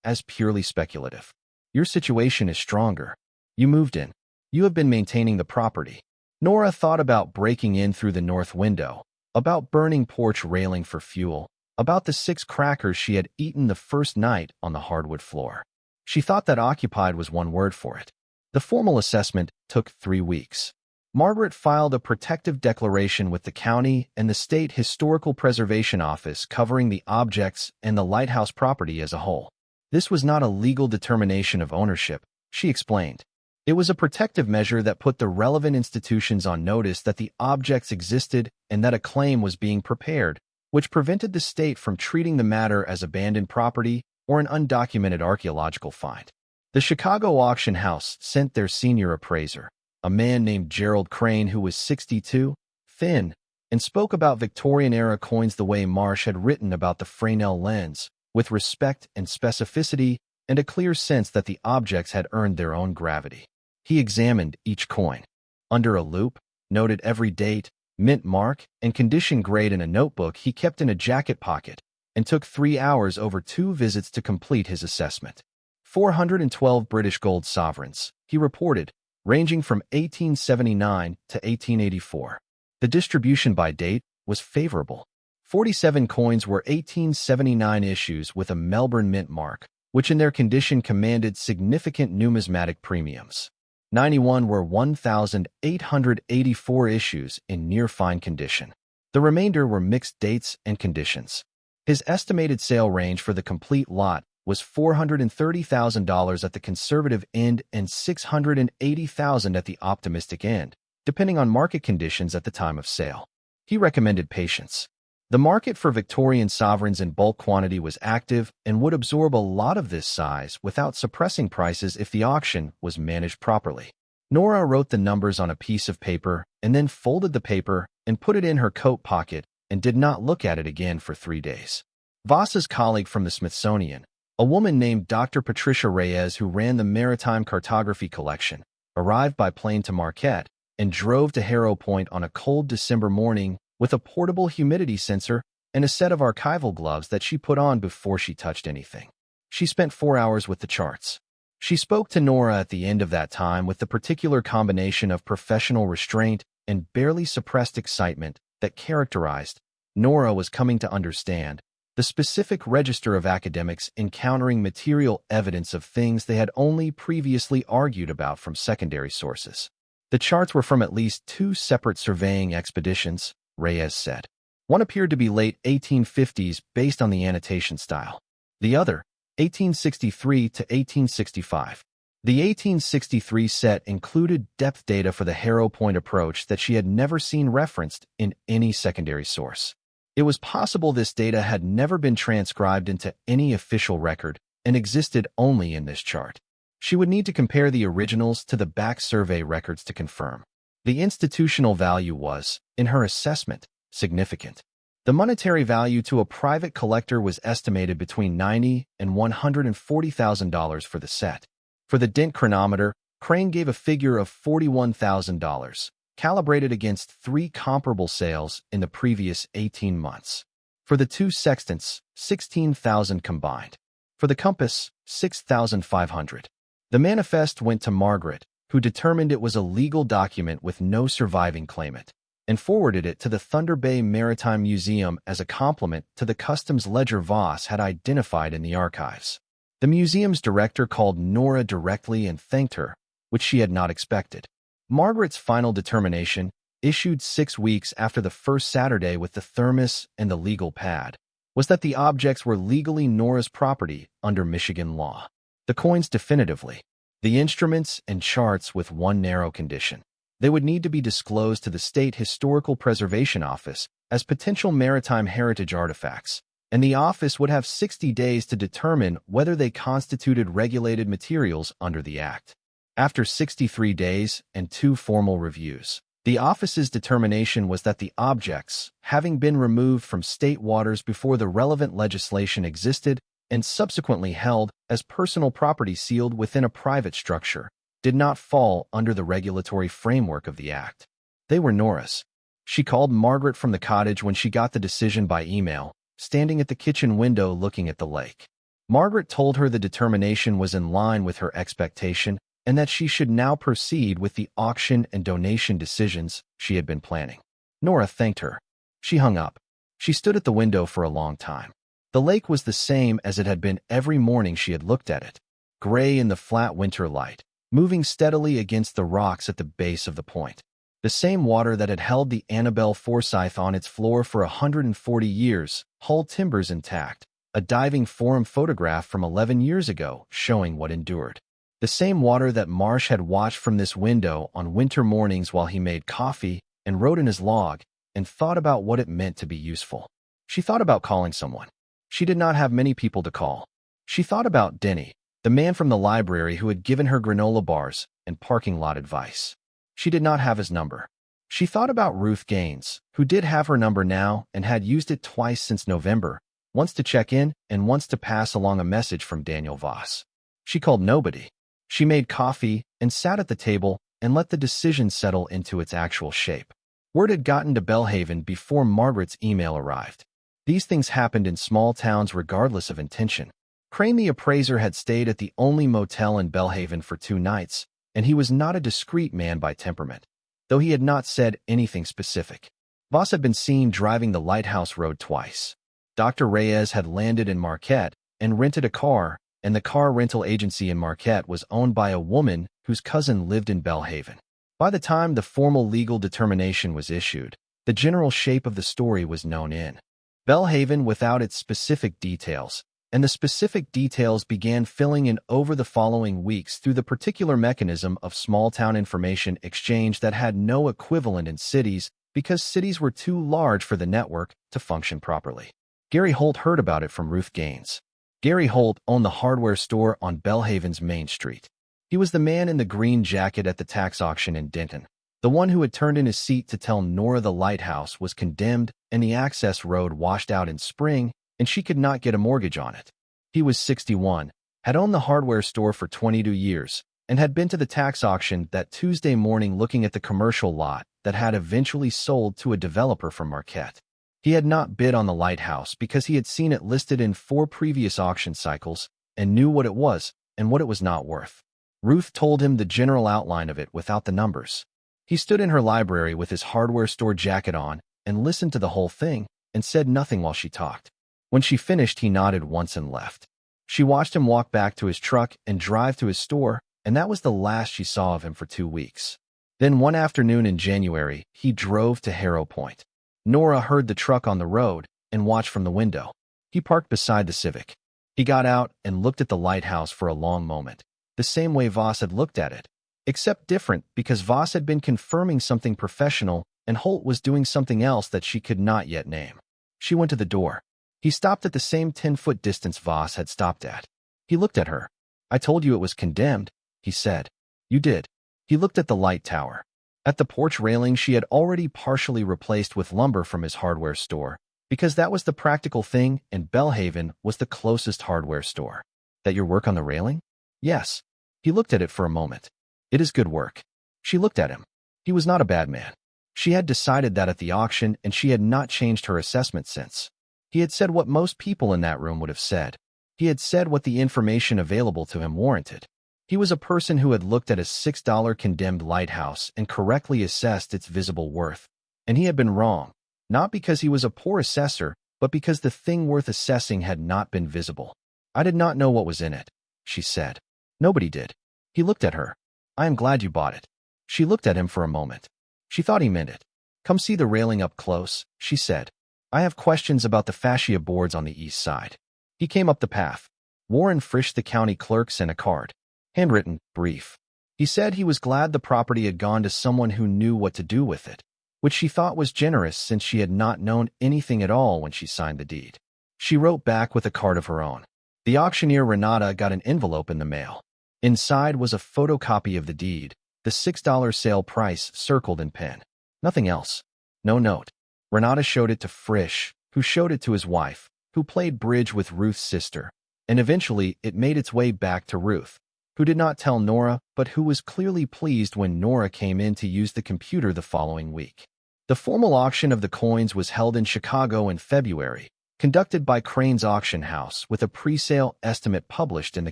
as purely speculative. Your situation is stronger. You moved in. You have been maintaining the property." Nora thought about breaking in through the north window, about burning porch railing for fuel, about the 6 crackers she had eaten the first night on the hardwood floor. She thought that occupied was one word for it. The formal assessment took 3 weeks. Margaret filed a protective declaration with the county and the State Historical Preservation Office covering the objects and the lighthouse property as a whole. This was not a legal determination of ownership, she explained. It was a protective measure that put the relevant institutions on notice that the objects existed and that a claim was being prepared, which prevented the state from treating the matter as abandoned property or an undocumented archaeological find. The Chicago auction house sent their senior appraiser, a man named Gerald Crane who was 62, thin, and spoke about Victorian-era coins the way Marsh had written about the Fresnel lens, with respect and specificity and a clear sense that the objects had earned their own gravity. He examined each coin, under a loupe, noted every date, mint mark, and condition grade in a notebook he kept in a jacket pocket, and took 3 hours over 2 visits to complete his assessment. 412 British gold sovereigns, he reported, ranging from 1879 to 1884. The distribution by date was favorable. 47 coins were 1879 issues with a Melbourne mint mark, which in their condition commanded significant numismatic premiums. 91 were 1,884 issues in near-fine condition. The remainder were mixed dates and conditions. His estimated sale range for the complete lot was $430,000 at the conservative end and $680,000 at the optimistic end, depending on market conditions at the time of sale. He recommended patience. The market for Victorian sovereigns in bulk quantity was active and would absorb a lot of this size without suppressing prices if the auction was managed properly. Nora wrote the numbers on a piece of paper and then folded the paper and put it in her coat pocket and did not look at it again for 3 days. Voss's colleague from the Smithsonian, a woman named Dr. Patricia Reyes who ran the Maritime Cartography Collection, arrived by plane to Marquette and drove to Harrow Point on a cold December morning with a portable humidity sensor and a set of archival gloves that she put on before she touched anything. She spent 4 hours with the charts. She spoke to Nora at the end of that time with the particular combination of professional restraint and barely suppressed excitement that characterized, Nora was coming to understand, the specific register of academics encountering material evidence of things they had only previously argued about from secondary sources. The charts were from at least 2 separate surveying expeditions, Reyes said. One appeared to be late 1850s based on the annotation style. The other, 1863 to 1865. The 1863 set included depth data for the Harrow Point approach that she had never seen referenced in any secondary source. It was possible this data had never been transcribed into any official record and existed only in this chart. She would need to compare the originals to the back survey records to confirm. The institutional value was, in her assessment, significant. The monetary value to a private collector was estimated between $90,000 and $140,000 for the set. For the Dent chronometer, Crane gave a figure of $41,000, calibrated against 3 comparable sales in the previous 18 months. For the 2 sextants, $16,000 combined. For the compass, $6,500. The manifest went to Margaret, who determined it was a legal document with no surviving claimant, and forwarded it to the Thunder Bay Maritime Museum as a complement to the customs ledger Voss had identified in the archives. The museum's director called Nora directly and thanked her, which she had not expected. Margaret's final determination, issued 6 weeks after the first Saturday with the thermos and the legal pad, was that the objects were legally Nora's property under Michigan law. The coins definitively. The instruments and charts with one narrow condition. They would need to be disclosed to the State Historical Preservation Office as potential maritime heritage artifacts, and the office would have 60 days to determine whether they constituted regulated materials under the Act. After 63 days and 2 formal reviews, the office's determination was that the objects, having been removed from state waters before the relevant legislation existed and subsequently held as personal property sealed within a private structure, did not fall under the regulatory framework of the Act. They were Nora's. She called Margaret from the cottage when she got the decision by email, standing at the kitchen window looking at the lake. Margaret told her the determination was in line with her expectation and that she should now proceed with the auction and donation decisions she had been planning. Nora thanked her. She hung up. She stood at the window for a long time. The lake was the same as it had been every morning she had looked at it, gray in the flat winter light, moving steadily against the rocks at the base of the point. The same water that had held the Annabelle Forsyth on its floor for 140 years, hull timbers intact, a diving forum photograph from 11 years ago showing what endured. The same water that Marsh had watched from this window on winter mornings while he made coffee and wrote in his log and thought about what it meant to be useful. She thought about calling someone. She did not have many people to call. She thought about Denny, the man from the library who had given her granola bars and parking lot advice. She did not have his number. She thought about Ruth Gaines, who did have her number now and had used it twice since November, once to check in and once to pass along a message from Daniel Voss. She called nobody. She made coffee and sat at the table and let the decision settle into its actual shape. Word had gotten to Belhaven before Margaret's email arrived. These things happened in small towns regardless of intention. Crane the appraiser had stayed at the only motel in Belhaven for 2 nights, and he was not a discreet man by temperament, though he had not said anything specific. Voss had been seen driving the Lighthouse Road twice. Dr. Reyes had landed in Marquette and rented a car, and the car rental agency in Marquette was owned by a woman whose cousin lived in Belhaven. By the time the formal legal determination was issued, the general shape of the story was known in Belhaven without its specific details, and the specific details began filling in over the following weeks through the particular mechanism of small-town information exchange that had no equivalent in cities because cities were too large for the network to function properly. Gary Holt heard about it from Ruth Gaines. Gary Holt owned the hardware store on Belhaven's Main Street. He was the man in the green jacket at the tax auction in Denton, the one who had turned in his seat to tell Nora the lighthouse was condemned and the access road washed out in spring and she could not get a mortgage on it. He was 61, had owned the hardware store for 22 years, and had been to the tax auction that Tuesday morning looking at the commercial lot that had eventually sold to a developer from Marquette. He had not bid on the lighthouse because he had seen it listed in 4 previous auction cycles and knew what it was and what it was not worth. Ruth told him the general outline of it without the numbers. He stood in her library with his hardware store jacket on and listened to the whole thing and said nothing while she talked. When she finished, he nodded once and left. She watched him walk back to his truck and drive to his store, and that was the last she saw of him for 2 weeks. Then one afternoon in January, he drove to Harrow Point. Nora heard the truck on the road and watched from the window. He parked beside the Civic. He got out and looked at the lighthouse for a long moment, the same way Voss had looked at it, except different because Voss had been confirming something professional and Holt was doing something else that she could not yet name. She went to the door. He stopped at the same 10-foot distance Voss had stopped at. He looked at her. "I told you it was condemned," he said. "You did." He looked at the light tower. At the porch railing she had already partially replaced with lumber from his hardware store, because that was the practical thing and Belhaven was the closest hardware store. "That your work on the railing?" "Yes." He looked at it for a moment. "It is good work." She looked at him. He was not a bad man. She had decided that at the auction and she had not changed her assessment since. He had said what most people in that room would have said. He had said what the information available to him warranted. He was a person who had looked at a $6 condemned lighthouse and correctly assessed its visible worth. And he had been wrong, not because he was a poor assessor, but because the thing worth assessing had not been visible. I did not know what was in it, she said. Nobody did. He looked at her. I am glad you bought it. She looked at him for a moment. She thought he meant it. Come see the railing up close, she said. I have questions about the fascia boards on the east side. He came up the path. Warren Frisch, the county clerk, sent a card. Handwritten, brief. He said he was glad the property had gone to someone who knew what to do with it, which she thought was generous since she had not known anything at all when she signed the deed. She wrote back with a card of her own. The auctioneer Renata got an envelope in the mail. Inside was a photocopy of the deed, the $6 sale price circled in pen. Nothing else. No note. Renata showed it to Frisch, who showed it to his wife, who played bridge with Ruth's sister, and eventually it made its way back to Ruth, who did not tell Nora but who was clearly pleased when Nora came in to use the computer the following week. The formal auction of the coins was held in Chicago in February, conducted by Crane's Auction House with a pre-sale estimate published in the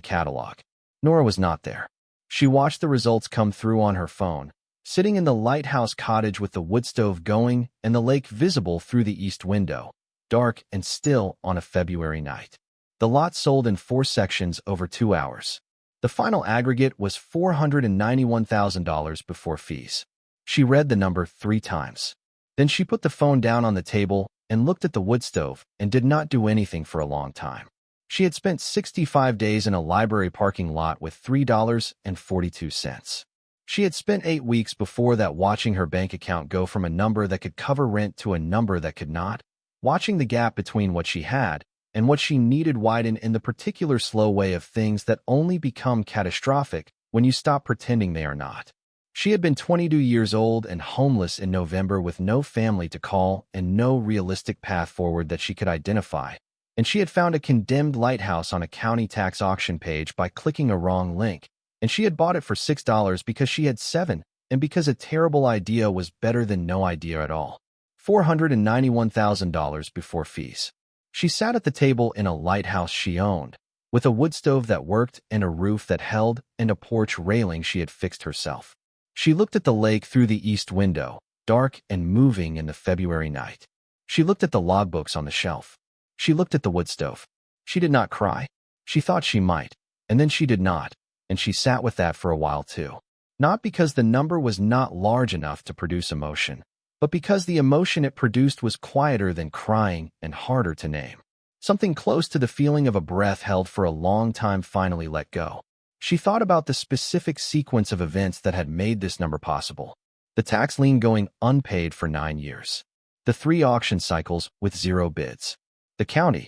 catalog. Nora was not there. She watched the results come through on her phone, sitting in the Lighthouse cottage with the wood stove going and the lake visible through the east window, dark and still on a February night. The lot sold in 4 sections over 2 hours. The final aggregate was $491,000 before fees. She read the number 3 times. Then she put the phone down on the table and looked at the wood stove and did not do anything for a long time. She had spent 65 days in a library parking lot with $3.42. She had spent 8 weeks before that watching her bank account go from a number that could cover rent to a number that could not, watching the gap between what she had and what she needed widen in the particular slow way of things that only become catastrophic when you stop pretending they are not. She had been 22 years old and homeless in November with no family to call and no realistic path forward that she could identify, and she had found a condemned lighthouse on a county tax auction page by clicking a wrong link, and she had bought it for $6 because she had 7, and because a terrible idea was better than no idea at all. $491,000 before fees. She sat at the table in a lighthouse she owned, with a wood stove that worked and a roof that held and a porch railing she had fixed herself. She looked at the lake through the east window, dark and moving in the February night. She looked at the logbooks on the shelf. She looked at the wood stove. She did not cry. She thought she might, and then she did not, and she sat with that for a while too. Not because the number was not large enough to produce emotion, but because the emotion it produced was quieter than crying and harder to name. Something close to the feeling of a breath held for a long time finally let go. She thought about the specific sequence of events that had made this number possible. The tax lien going unpaid for 9 years. The 3 auction cycles with 0 bids. The county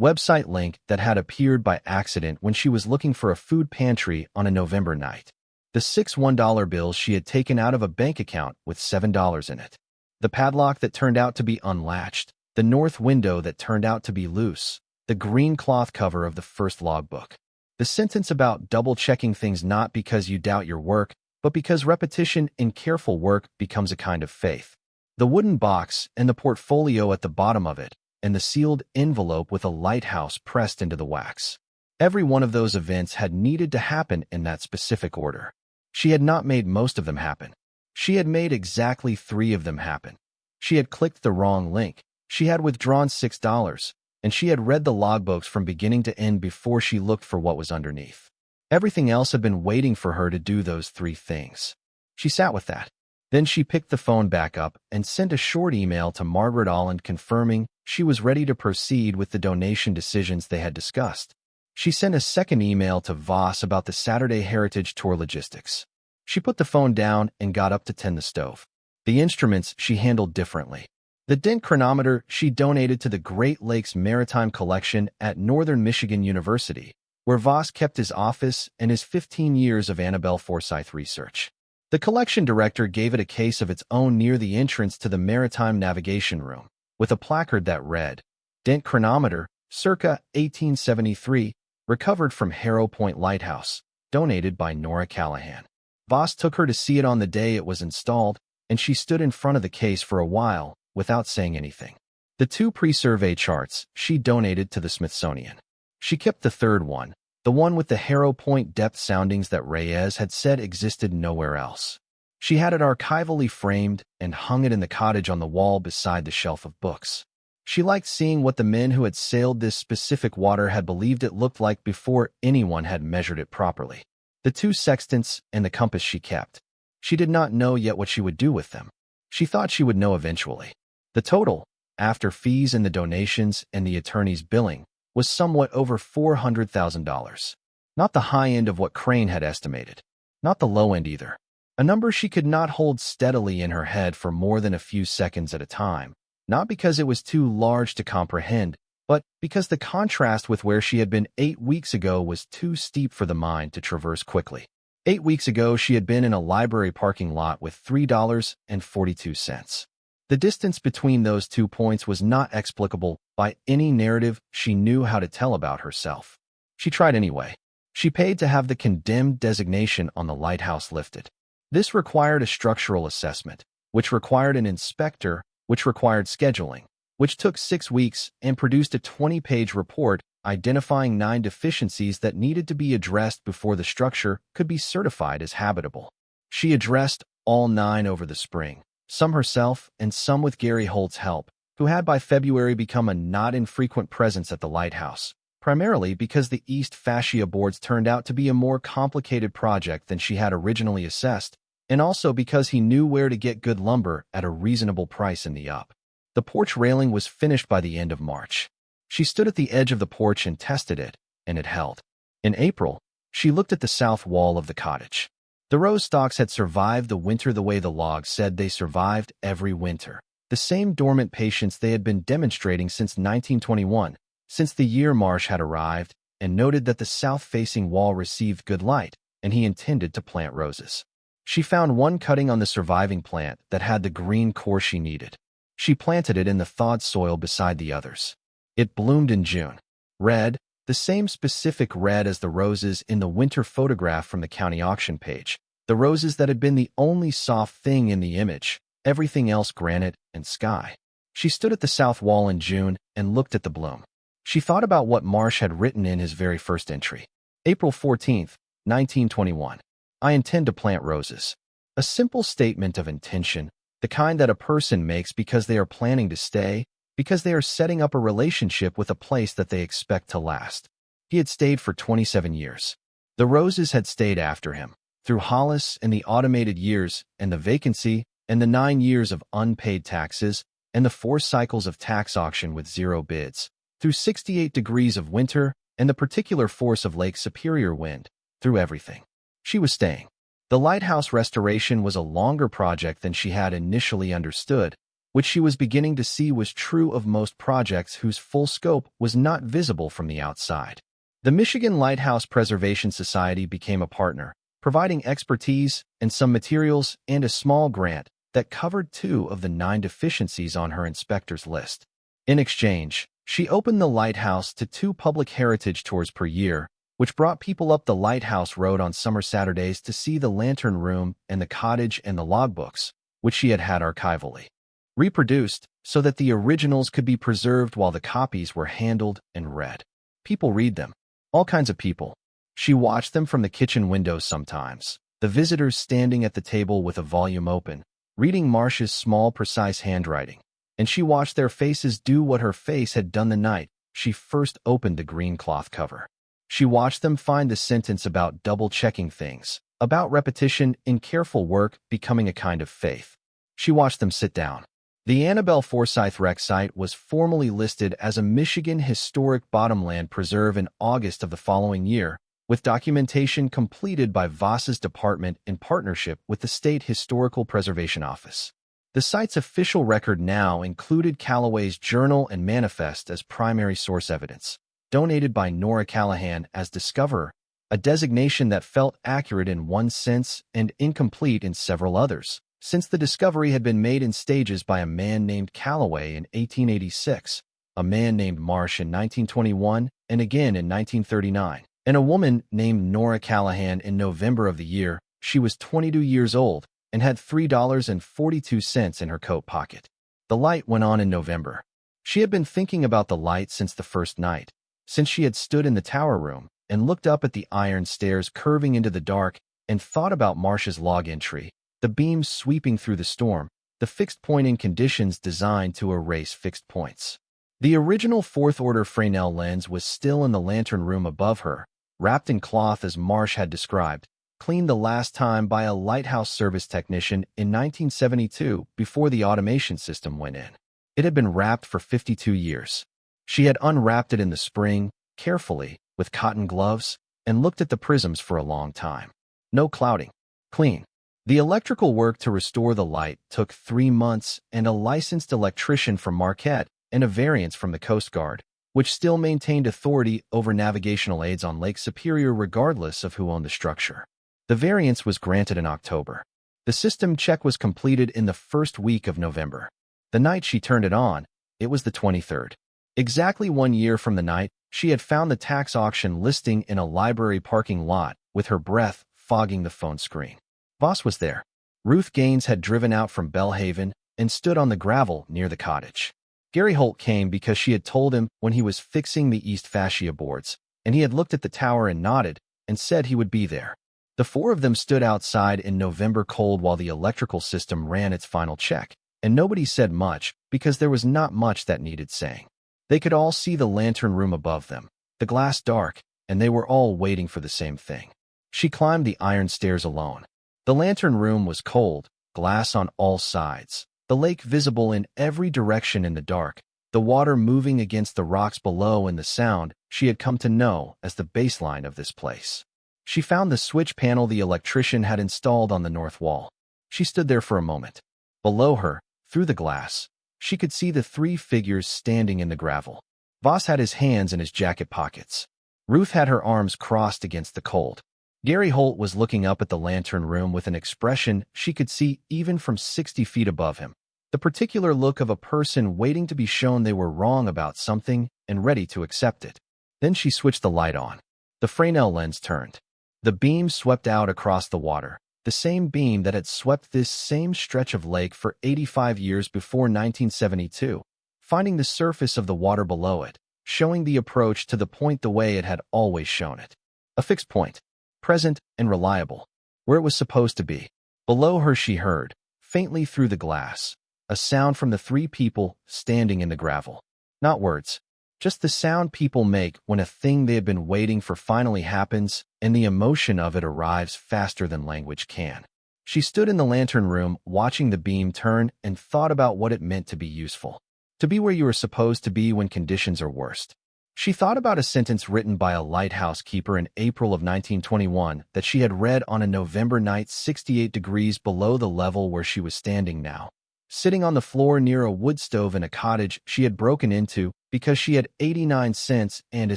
website link that had appeared by accident when she was looking for a food pantry on a November night. The 6 $1 bills she had taken out of a bank account with $7 in it. The padlock that turned out to be unlatched. The north window that turned out to be loose. The green cloth cover of the first logbook. The sentence about double-checking things not because you doubt your work, but because repetition in careful work becomes a kind of faith. The wooden box and the portfolio at the bottom of it, and the sealed envelope with a lighthouse pressed into the wax. Every one of those events had needed to happen in that specific order. She had not made most of them happen. She had made exactly 3 of them happen. She had clicked the wrong link. She had withdrawn $6, and she had read the logbooks from beginning to end before she looked for what was underneath. Everything else had been waiting for her to do those 3 things. She sat with that. Then she picked the phone back up and sent a short email to Margaret Alland confirming she was ready to proceed with the donation decisions they had discussed. She sent a second email to Voss about the Saturday Heritage Tour logistics. She put the phone down and got up to tend the stove. The instruments she handled differently. The Dent chronometer she donated to the Great Lakes Maritime Collection at Northern Michigan University, where Voss kept his office and his 15 years of Annabelle Forsyth research. The collection director gave it a case of its own near the entrance to the Maritime Navigation Room, with a placard that read, Dent chronometer, circa 1873, recovered from Harrow Point Lighthouse, donated by Nora Callahan. Voss took her to see it on the day it was installed, and she stood in front of the case for a while, without saying anything. The 2 pre-survey charts she donated to the Smithsonian. She kept the third one, the one with the Harrow Point depth soundings that Reyes had said existed nowhere else. She had it archivally framed and hung it in the cottage on the wall beside the shelf of books. She liked seeing what the men who had sailed this specific water had believed it looked like before anyone had measured it properly. The 2 sextants and the compass she kept. She did not know yet what she would do with them. She thought she would know eventually. The total, after fees and the donations and the attorney's billing, was somewhat over $400,000. Not the high end of what Crane had estimated. Not the low end either. A number she could not hold steadily in her head for more than a few seconds at a time. Not because it was too large to comprehend, but because the contrast with where she had been 8 weeks ago was too steep for the mind to traverse quickly. 8 weeks ago, she had been in a library parking lot with $3.42. The distance between those 2 points was not explicable by any narrative she knew how to tell about herself. She tried anyway. She paid to have the condemned designation on the lighthouse lifted. This required a structural assessment, which required an inspector, which required scheduling, which took 6 weeks and produced a 20-page report identifying 9 deficiencies that needed to be addressed before the structure could be certified as habitable. She addressed all 9 over the spring, some herself and some with Gary Holt's help, who had by February become a not infrequent presence at the lighthouse, primarily because the East Fascia boards turned out to be a more complicated project than she had originally assessed, and also because he knew where to get good lumber at a reasonable price in the up. The porch railing was finished by the end of March. She stood at the edge of the porch and tested it, and it held. In April, she looked at the south wall of the cottage. The rose stalks had survived the winter the way the logs said they survived every winter. The same dormant patience they had been demonstrating since 1921, since the year Marsh had arrived, and noted that the south-facing wall received good light, and he intended to plant roses. She found one cutting on the surviving plant that had the green core she needed. She planted it in the thawed soil beside the others. It bloomed in June. Red, the same specific red as the roses in the winter photograph from the county auction page. The roses that had been the only soft thing in the image, everything else granite and sky. She stood at the south wall in June and looked at the bloom. She thought about what Marsh had written in his very first entry. April 14th, 1921. I intend to plant roses. A simple statement of intention, the kind that a person makes because they are planning to stay, because they are setting up a relationship with a place that they expect to last. He had stayed for 27 years. The roses had stayed after him, through Hollis and the automated years and the vacancy and the 9 years of unpaid taxes and the 4 cycles of tax auction with 0 bids, through 68 degrees of winter and the particular force of Lake Superior wind, through everything. She was staying. The lighthouse restoration was a longer project than she had initially understood, which she was beginning to see was true of most projects whose full scope was not visible from the outside. The Michigan Lighthouse Preservation Society became a partner, providing expertise and some materials and a small grant that covered 2 of the 9 deficiencies on her inspector's list. In exchange, she opened the lighthouse to 2 public heritage tours per year, which brought people up the Lighthouse Road on summer Saturdays to see the lantern room and the cottage and the logbooks, which she had had archivally reproduced so that the originals could be preserved while the copies were handled and read. People read them. All kinds of people. She watched them from the kitchen windows sometimes, the visitors standing at the table with a volume open, reading Marsh's small, precise handwriting, and she watched their faces do what her face had done the night she first opened the green cloth cover. She watched them find the sentence about double-checking things, about repetition in careful work becoming a kind of faith. She watched them sit down. The Annabelle Forsyth Wreck Site was formally listed as a Michigan Historic Bottomland Preserve in August of the following year, with documentation completed by Voss's department in partnership with the State Historical Preservation Office. The site's official record now included Callaway's journal and manifest as primary source evidence, donated by Nora Callahan as discoverer, a designation that felt accurate in one sense and incomplete in several others, since the discovery had been made in stages by a man named Callaway in 1886, a man named Marsh in 1921, and again in 1939, and a woman named Nora Callahan in November of the year. She was 22 years old and had $3.42 in her coat pocket. The light went on in November. She had been thinking about the light since the first night, since she had stood in the tower room and looked up at the iron stairs curving into the dark and thought about Marsh's log entry, the beams sweeping through the storm, the fixed point in conditions designed to erase fixed points. The original fourth-order Fresnel lens was still in the lantern room above her, wrapped in cloth as Marsh had described, cleaned the last time by a lighthouse service technician in 1972 before the automation system went in. It had been wrapped for 52 years. She had unwrapped it in the spring, carefully, with cotton gloves, and looked at the prisms for a long time. No clouding. Clean. The electrical work to restore the light took 3 months, and a licensed electrician from Marquette and a variance from the Coast Guard, which still maintained authority over navigational aids on Lake Superior regardless of who owned the structure. The variance was granted in October. The system check was completed in the first week of November. The night she turned it on, it was the 23rd. Exactly 1 year from the night, she had found the tax auction listing in a library parking lot, with her breath fogging the phone screen. Voss was there. Ruth Gaines had driven out from Belhaven and stood on the gravel near the cottage. Gary Holt came because she had told him when he was fixing the east fascia boards, and he had looked at the tower and nodded and said he would be there. The four of them stood outside in November cold while the electrical system ran its final check, and nobody said much because there was not much that needed saying. They could all see the lantern room above them, the glass dark, and they were all waiting for the same thing. She climbed the iron stairs alone. The lantern room was cold, glass on all sides, the lake visible in every direction in the dark, the water moving against the rocks below and the sound she had come to know as the baseline of this place. She found the switch panel the electrician had installed on the north wall. She stood there for a moment. Below her, through the glass, she could see the 3 figures standing in the gravel. Voss had his hands in his jacket pockets. Ruth had her arms crossed against the cold. Gary Holt was looking up at the lantern room with an expression she could see even from 60 feet above him. The particular look of a person waiting to be shown they were wrong about something and ready to accept it. Then she switched the light on. The Fresnel lens turned. The beam swept out across the water, the same beam that had swept this same stretch of lake for 85 years before 1972, finding the surface of the water below it, showing the approach to the point the way it had always shown it. A fixed point, present and reliable, where it was supposed to be. Below her she heard, faintly through the glass, a sound from the 3 people standing in the gravel. Not words, just the sound people make when a thing they have been waiting for finally happens and the emotion of it arrives faster than language can. She stood in the lantern room watching the beam turn and thought about what it meant to be useful. To be where you are supposed to be when conditions are worst. She thought about a sentence written by a lighthouse keeper in April of 1921 that she had read on a November night 68 degrees below the level where she was standing now, sitting on the floor near a wood stove in a cottage she had broken into because she had 89 cents and a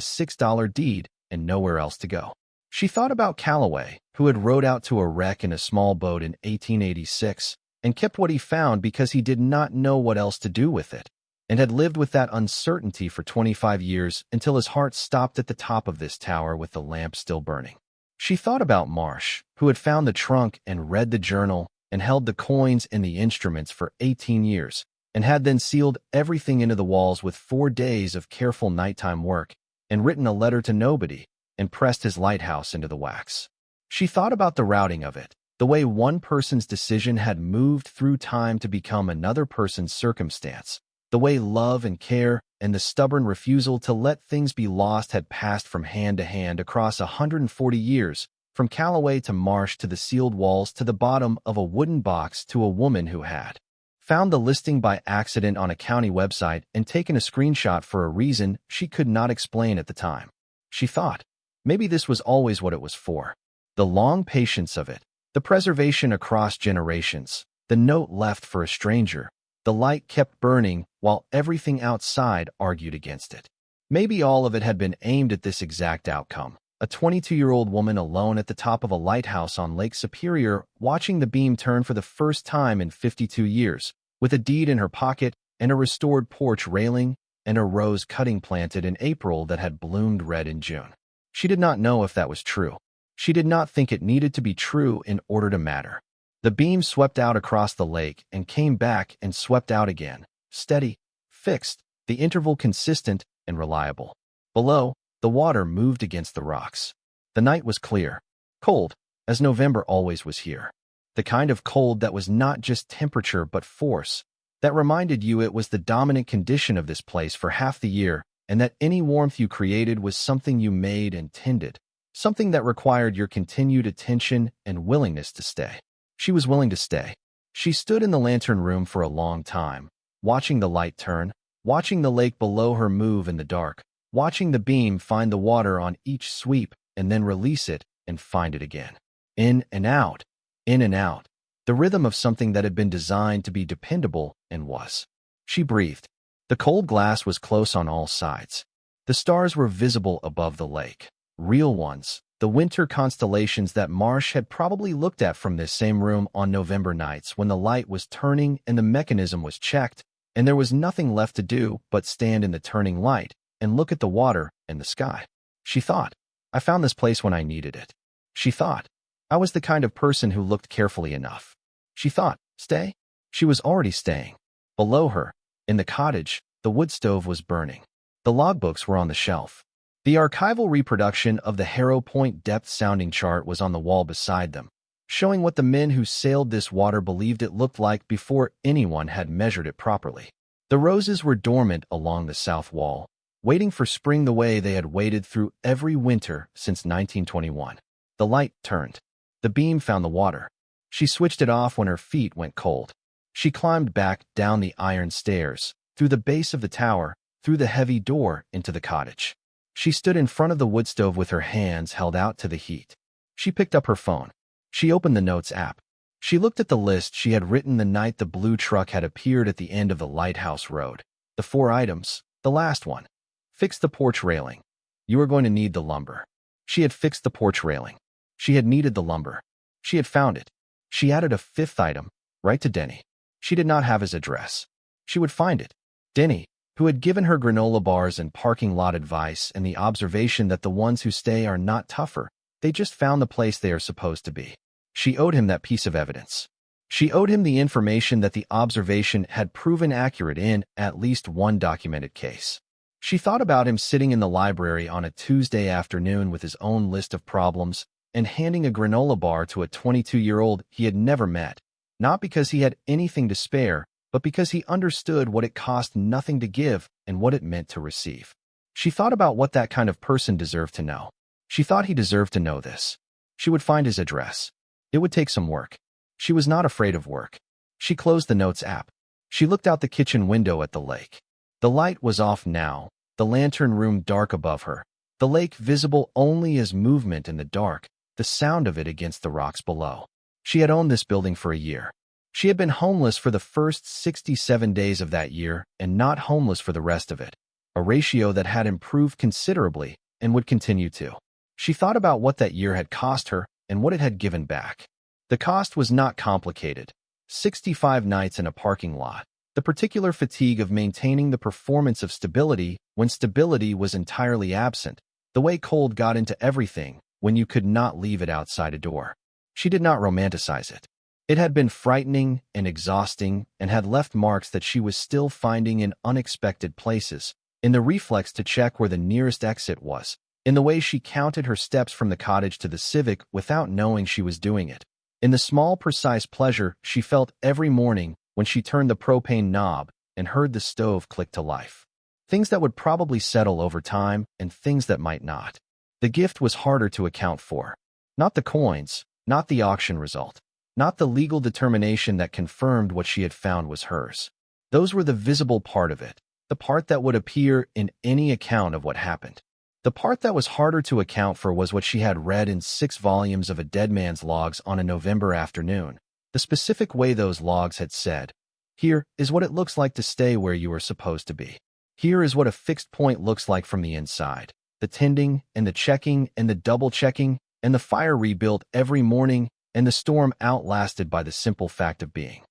$6 deed and nowhere else to go. She thought about Calloway, who had rowed out to a wreck in a small boat in 1886 and kept what he found because he did not know what else to do with it, and had lived with that uncertainty for 25 years until his heart stopped at the top of this tower with the lamp still burning. She thought about Marsh, who had found the trunk and read the journal and held the coins and the instruments for 18 years, and had then sealed everything into the walls with 4 days of careful nighttime work, and written a letter to nobody, and pressed his lighthouse into the wax. She thought about the routing of it, the way one person's decision had moved through time to become another person's circumstance, the way love and care and the stubborn refusal to let things be lost had passed from hand to hand across 140 years, from Calloway to Marsh to the sealed walls to the bottom of a wooden box to a woman who had found the listing by accident on a county website and taken a screenshot for a reason she could not explain at the time. She thought, maybe this was always what it was for. The long patience of it, the preservation across generations, the note left for a stranger, the light kept burning while everything outside argued against it. Maybe all of it had been aimed at this exact outcome. A 22-year-old woman alone at the top of a lighthouse on Lake Superior watching the beam turn for the first time in 52 years, with a deed in her pocket and a restored porch railing and a rose cutting planted in April that had bloomed red in June. She did not know if that was true. She did not think it needed to be true in order to matter. The beam swept out across the lake and came back and swept out again, steady, fixed, the interval consistent and reliable. Below, the water moved against the rocks. The night was clear, cold, as November always was here. The kind of cold that was not just temperature but force, that reminded you it was the dominant condition of this place for half the year, and that any warmth you created was something you made and tended, something that required your continued attention and willingness to stay. She was willing to stay. She stood in the lantern room for a long time, watching the light turn, watching the lake below her move in the dark, watching the beam find the water on each sweep and then release it and find it again. In and out, in and out, the rhythm of something that had been designed to be dependable and was. She breathed. The cold glass was close on all sides. The stars were visible above the lake. Real ones, the winter constellations that Marsh had probably looked at from this same room on November nights when the light was turning and the mechanism was checked, and there was nothing left to do but stand in the turning light and look at the water and the sky. She thought, I found this place when I needed it. She thought, I was the kind of person who looked carefully enough. She thought, stay? She was already staying. Below her, in the cottage, the wood stove was burning. The logbooks were on the shelf. The archival reproduction of the Harrow Point depth sounding chart was on the wall beside them, showing what the men who sailed this water believed it looked like before anyone had measured it properly. The roses were dormant along the south wall, waiting for spring the way they had waited through every winter since 1921. The light turned. The beam found the water. She switched it off when her feet went cold. She climbed back down the iron stairs, through the base of the tower, through the heavy door into the cottage. She stood in front of the wood stove with her hands held out to the heat. She picked up her phone. She opened the Notes app. She looked at the list she had written the night the blue truck had appeared at the end of the Lighthouse Road. The 4 items. The last one. Fix the porch railing. You are going to need the lumber. She had fixed the porch railing. She had needed the lumber. She had found it. She added a 5th item, right to Denny. She did not have his address. She would find it. Denny, who had given her granola bars and parking lot advice and the observation that the ones who stay are not tougher, they just found the place they are supposed to be. She owed him that piece of evidence. She owed him the information that the observation had proven accurate in at least one documented case. She thought about him sitting in the library on a Tuesday afternoon with his own list of problems and handing a granola bar to a 22-year-old he had never met, not because he had anything to spare, but because he understood what it cost nothing to give and what it meant to receive. She thought about what that kind of person deserved to know. She thought he deserved to know this. She would find his address. It would take some work. She was not afraid of work. She closed the Notes app. She looked out the kitchen window at the lake. The light was off now, the lantern room dark above her, the lake visible only as movement in the dark, the sound of it against the rocks below. She had owned this building for a year. She had been homeless for the first 67 days of that year and not homeless for the rest of it, a ratio that had improved considerably and would continue to. She thought about what that year had cost her and what it had given back. The cost was not complicated. 65 nights in a parking lot, the particular fatigue of maintaining the performance of stability when stability was entirely absent, the way cold got into everything when you could not leave it outside a door. She did not romanticize it. It had been frightening and exhausting and had left marks that she was still finding in unexpected places, in the reflex to check where the nearest exit was, in the way she counted her steps from the cottage to the Civic without knowing she was doing it, in the small, precise pleasure she felt every morning when she turned the propane knob and heard the stove click to life. Things that would probably settle over time and things that might not. The gift was harder to account for. Not the coins, not the auction result, not the legal determination that confirmed what she had found was hers. Those were the visible part of it, the part that would appear in any account of what happened. The part that was harder to account for was what she had read in 6 volumes of a dead man's logs on a November afternoon, the specific way those logs had said, "Here is what it looks like to stay where you are supposed to be. Here is what a fixed point looks like from the inside. The tending and the checking and the double-checking and the fire rebuilt every morning and the storm outlasted by the simple fact of being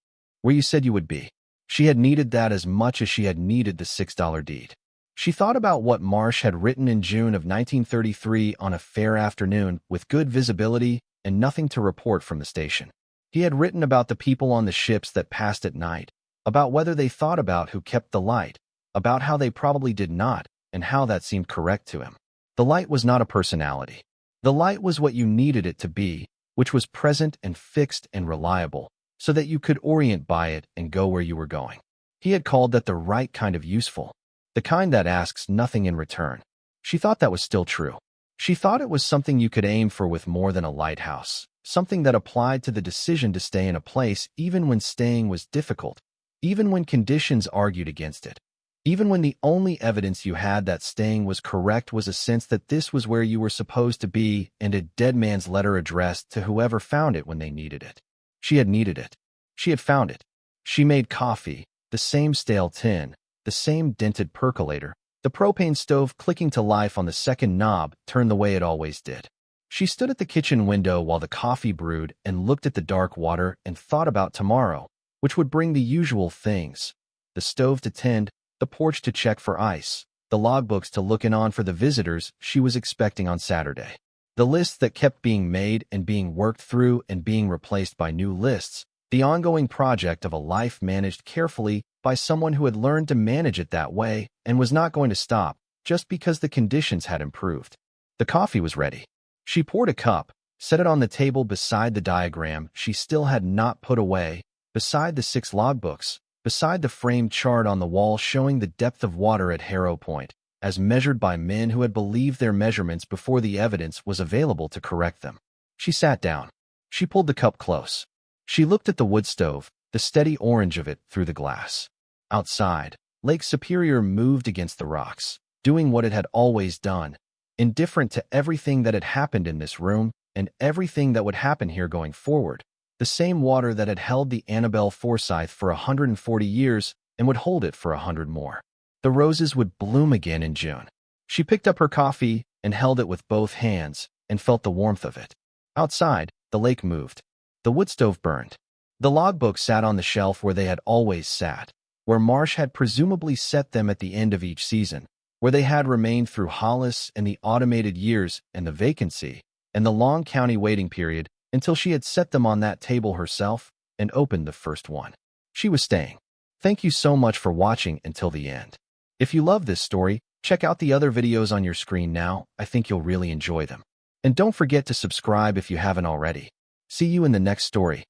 where you said you would be." She had needed that as much as she had needed the $6 deed. She thought about what Marsh had written in June of 1933 on a fair afternoon with good visibility and nothing to report from the station. He had written about the people on the ships that passed at night, about whether they thought about who kept the light, about how they probably did not, and how that seemed correct to him. The light was not a personality. The light was what you needed it to be, which was present and fixed and reliable, so that you could orient by it and go where you were going. He had called that the right kind of useful, the kind that asks nothing in return. She thought that was still true. She thought it was something you could aim for with more than a lighthouse, something that applied to the decision to stay in a place even when staying was difficult, even when conditions argued against it, even when the only evidence you had that staying was correct was a sense that this was where you were supposed to be and a dead man's letter addressed to whoever found it when they needed it. She had needed it. She had found it. She made coffee, the same stale tin, the same dented percolator, the propane stove clicking to life on the second knob turned the way it always did. She stood at the kitchen window while the coffee brewed and looked at the dark water and thought about tomorrow, which would bring the usual things: the stove to tend, the porch to check for ice, the logbooks to look in on for the visitors she was expecting on Saturday. The lists that kept being made and being worked through and being replaced by new lists, the ongoing project of a life managed carefully by someone who had learned to manage it that way and was not going to stop just because the conditions had improved. The coffee was ready. She poured a cup, set it on the table beside the diagram she still had not put away, beside the 6 logbooks, beside the framed chart on the wall showing the depth of water at Harrow Point, as measured by men who had believed their measurements before the evidence was available to correct them. She sat down. She pulled the cup close. She looked at the wood stove, the steady orange of it through the glass. Outside, Lake Superior moved against the rocks, doing what it had always done, indifferent to everything that had happened in this room and everything that would happen here going forward. The same water that had held the Annabelle Forsyth for 140 years and would hold it for 100 more. The roses would bloom again in June. She picked up her coffee and held it with both hands and felt the warmth of it. Outside, the lake moved. The wood stove burned. The logbook sat on the shelf where they had always sat, where Marsh had presumably set them at the end of each season, where they had remained through Hollis and the automated years and the vacancy and the long county waiting period until she had set them on that table herself and opened the first one. She was staying. Thank you so much for watching until the end. If you love this story, check out the other videos on your screen now. I think you'll really enjoy them. And don't forget to subscribe if you haven't already. See you in the next story.